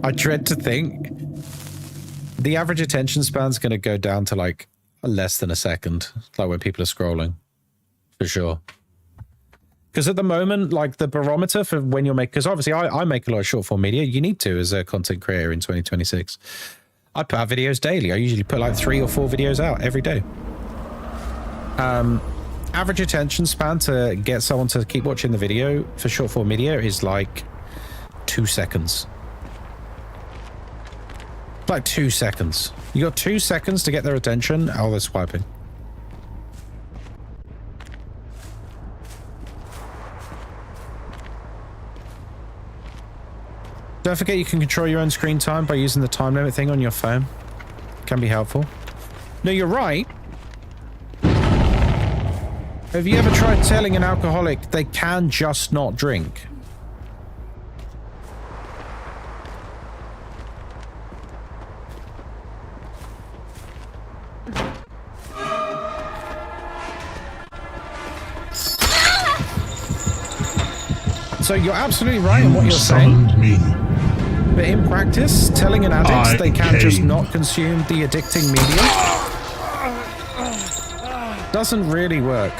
I dread to think. The average attention span's going to go down to like less than a second, like when people are scrolling, for sure. Because at the moment, like the barometer for when you're making, because obviously I make a lot of short form media. You need to as a content creator in 2026. I put out videos daily. I usually put like 3 or 4 videos out every day. Average attention span to get someone to keep watching the video for short form media is like 2 seconds. Like 2 seconds. You got 2 seconds to get their attention. Oh, they're swiping. Don't forget you can control your own screen time by using the time limit thing on your phone. Can be helpful. No, you're right. Have you ever tried telling an alcoholic they can just not drink? So you're absolutely right in what you're saying. But in practice, telling an addict they can just not consume the addicting media doesn't really work.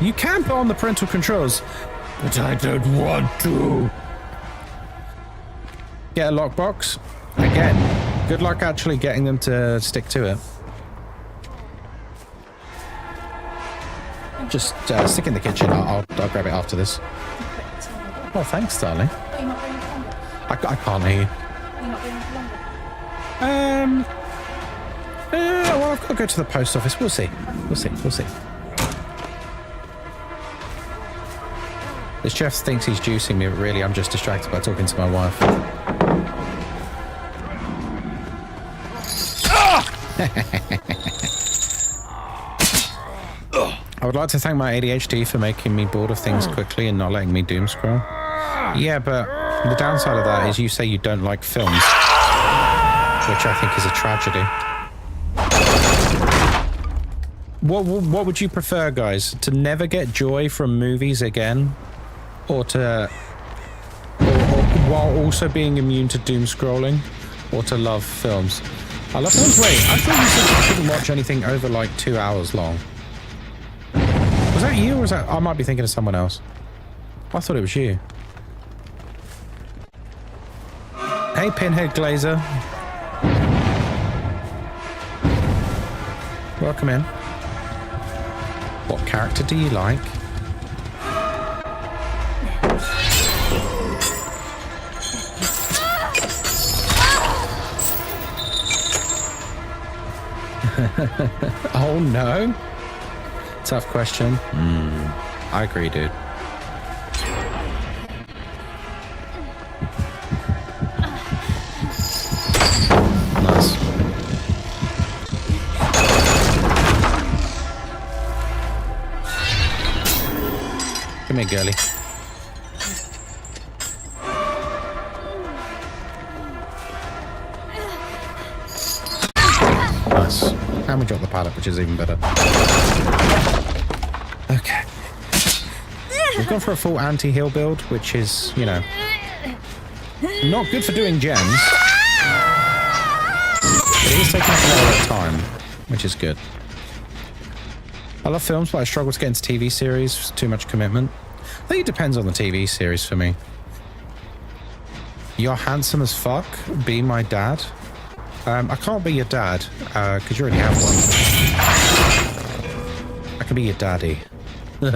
You can put on the parental controls, but I don't want to. Get a lockbox? Again, Good luck actually getting them to stick to it. Just stick in the kitchen. I'll grab it after this. Oh, thanks, darling. Oh, you're not going for longer? I can't hear you. You're not going for longer? Well, I've got to go to the post office. We'll see. We'll see. This chef thinks he's juicing me, but really I'm just distracted by talking to my wife. I would like to thank my ADHD for making me bored of things quickly and not letting me doom scroll. Yeah, but the downside of that is you say you don't like films, which I think is a tragedy. What would you prefer, guys? To never get joy from movies again? Or while also being immune to doom scrolling? Or to love films? I love films. Wait, I thought you said you couldn't watch anything over like 2 hours long. Was that you or was that... I might be thinking of someone else. I thought it was you. Hey, Pinhead Glazer. Welcome in. What character do you like? Oh no. Tough question. I agree, dude. Nice. Come here, girly. Nice. And we dropped the pallet, which is even better. Okay. We've gone for a full anti-heal build, which is, you know, not good for doing gems. But it is taking up a lot of time, which is good. I love films, but I struggle to get into TV series. It's too much commitment. I think it depends on the TV series for me. You're handsome as fuck. Be my dad. I can't be your dad, because you already have one. I can be your daddy. There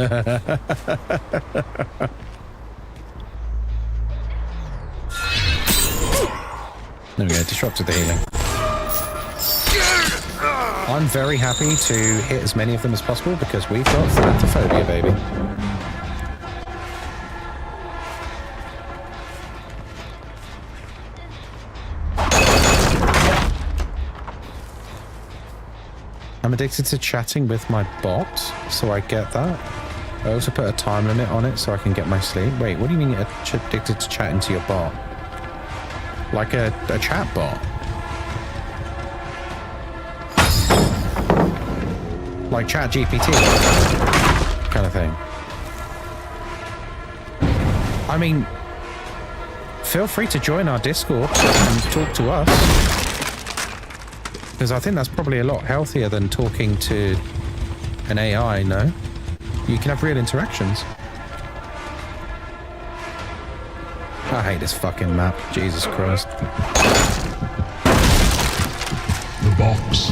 we go, disrupted the healing. I'm very happy to hit as many of them as possible because we've got thanatophobia, baby. I'm addicted to chatting with my bot, so I get that. I also put a time limit on it so I can get my sleep. Wait, what do you mean you're addicted to chatting to your bot? Like a chat bot? Like Chat GPT kind of thing. I mean, feel free to join our Discord and talk to us. Because I think that's probably a lot healthier than talking to an AI, no? You can have real interactions. I hate this fucking map. Jesus Christ. The box.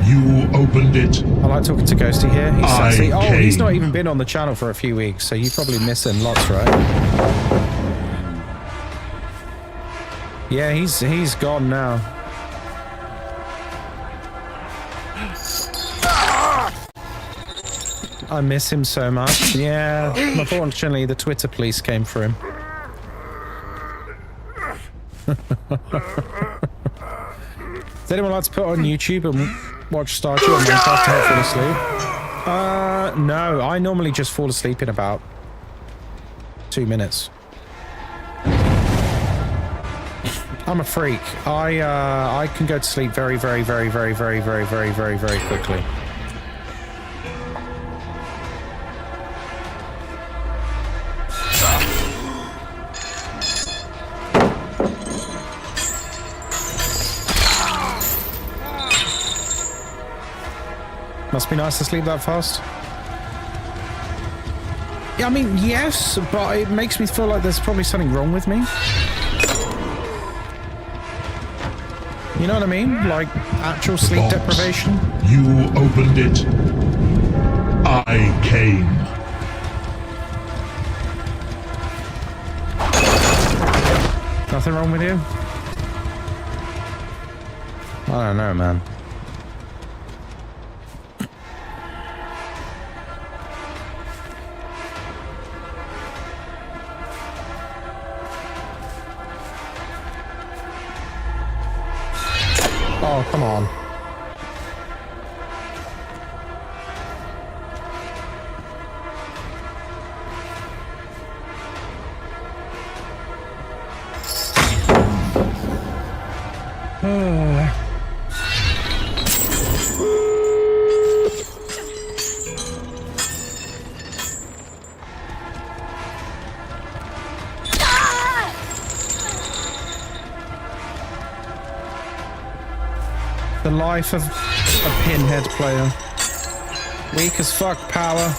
You opened it. I like talking to Ghosty here. He's sassy. Oh, he's not even been on the channel for a few weeks, so you probably miss him lots, right? Yeah, he's gone now. I miss him so much. Yeah, unfortunately, the Twitter police came for him. Does anyone like to put on YouTube and watch Stardew or Minecraft to help fall asleep? No, I normally just fall asleep in about 2 minutes. I'm a freak. I can go to sleep very quickly. Must be nice to sleep that fast. Yeah, I mean, yes, but it makes me feel like there's probably something wrong with me. You know what I mean? Like actual sleep Box. deprivation. You opened it. I came. Nothing wrong with you? I don't know, man. Oh, come on. The life of a pinhead player. Weak as fuck power.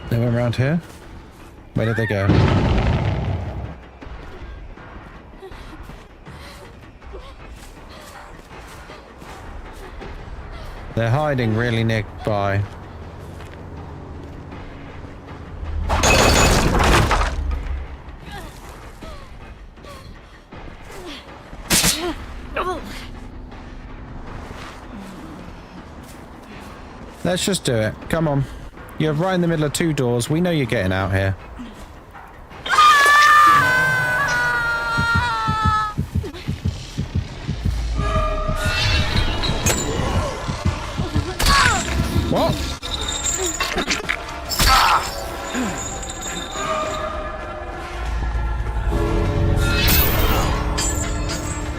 They went around here? Where did they go? They're hiding really nearby. Let's just do it. Come on. You're right in the middle of two doors. We know you're getting out here. What?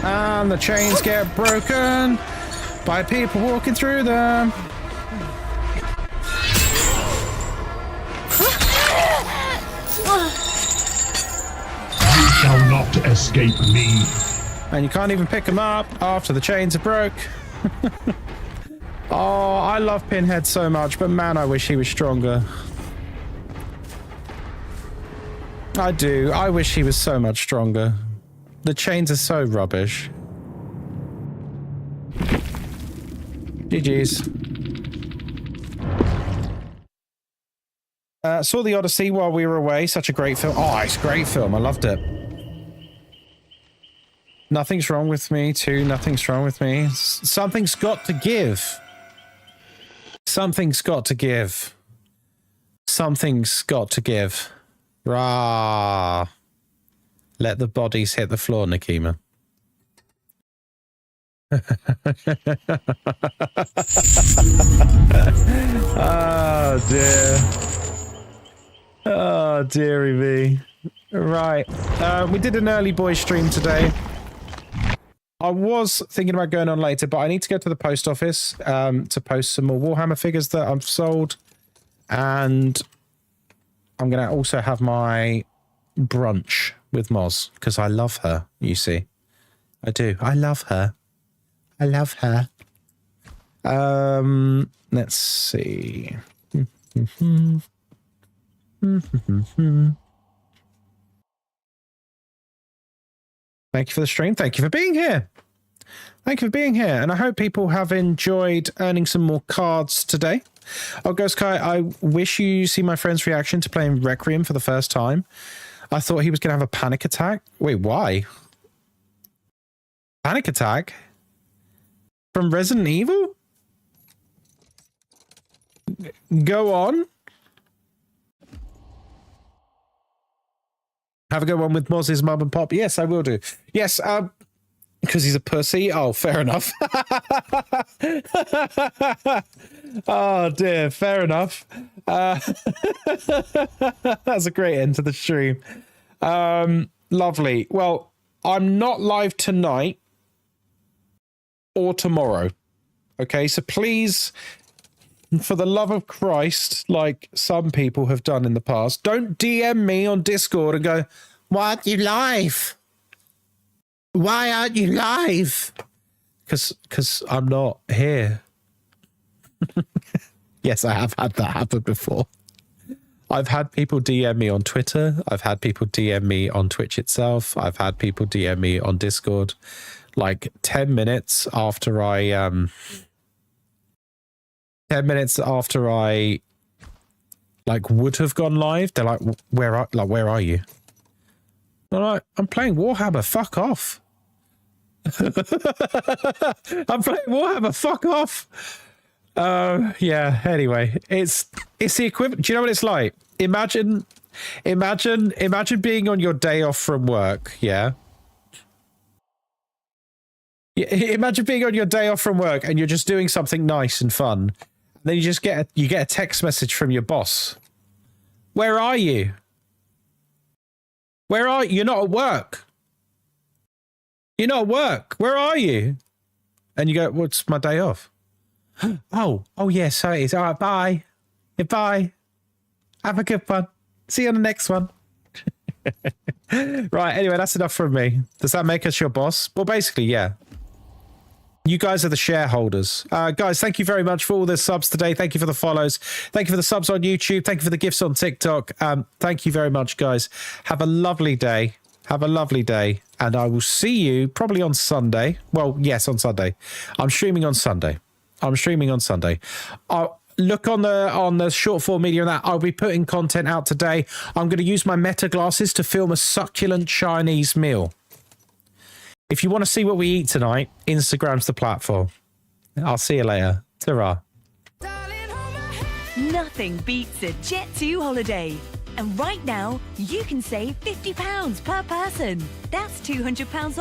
And the chains get broken by people walking through them. Shall not escape me. And you can't even pick them up after the chains are broke. Oh, I love Pinhead so much, but man, I wish he was stronger. I do. I wish he was so much stronger. The chains are so rubbish. GG's. Saw The Odyssey while we were away. Such a great film. Oh, it's a great film. I loved it. Nothing's wrong with me, too. Nothing's wrong with me. Something's got to give. Something's got to give. Something's got to give. Rah. Let the bodies hit the floor, Nikima. Oh, dear. Oh, dearie me. Right. We did an early boy stream today. I was thinking about going on later, but I need to go to the post office to post some more Warhammer figures that I've sold. And I'm going to also have my brunch with Moz, because I love her, you see. I do. I love her. I love her. Let's see. Thank you for the stream. Thank you for being here. Thank you for being here. And I hope people have enjoyed earning some more cards today. Oh, Ghost Kai, I wish you see my friend's reaction to playing Requiem for the first time. I thought he was going to have a panic attack. Wait, why? Panic attack? From Resident Evil? Go on. Have a good one with Moz's mum and pop. Yes, I will do. Yes, because he's a pussy. Oh, fair enough. Oh, dear. Fair enough. That's a great end to the stream. Lovely. Well, I'm not live tonight or tomorrow. Okay, so please, for the love of Christ, like some people have done in the past, don't DM me on Discord and go, why aren't you live? Why aren't you live? Because I'm not here. Yes, I have had that happen before. I've had people DM me on Twitter. I've had people DM me on Twitch itself. I've had people DM me on Discord. Like 10 minutes after I 10 minutes after I like would have gone live, they're like, where are you? I'm like, I'm playing Warhammer, fuck off. I'm playing Warhammer, fuck off. Yeah, anyway, it's the equivalent. Do you know what it's like? Imagine being on your day off from work, yeah? Imagine being on your day off from work and you're just doing something nice and fun. Then you just get a text message from your boss. Where are you? Where are you? You're not at work. You're not at work. Where are you? And you go, what's my day off? Oh, yeah, so it is. All right, bye. Bye. Have a good one. See you on the next one. Right, anyway, that's enough from me. Does that make us your boss? Well, basically, yeah. You guys are the shareholders. Guys, thank you very much for all the subs today. Thank you for the follows. Thank you for the subs on YouTube. Thank you for the gifts on TikTok. Thank you very much, guys. Have a lovely day. Have a lovely day. And I will see you probably on Sunday. Well, yes, on Sunday. I'm streaming on Sunday. Look on the short form media and that. I'll be putting content out today. I'm going to use my Meta glasses to film a succulent Chinese meal. If you want to see what we eat tonight, Instagram's the platform. I'll see you later. Ta-ra. Nothing beats a Jet2 holiday. And right now, you can save £50 per person. That's £200 off.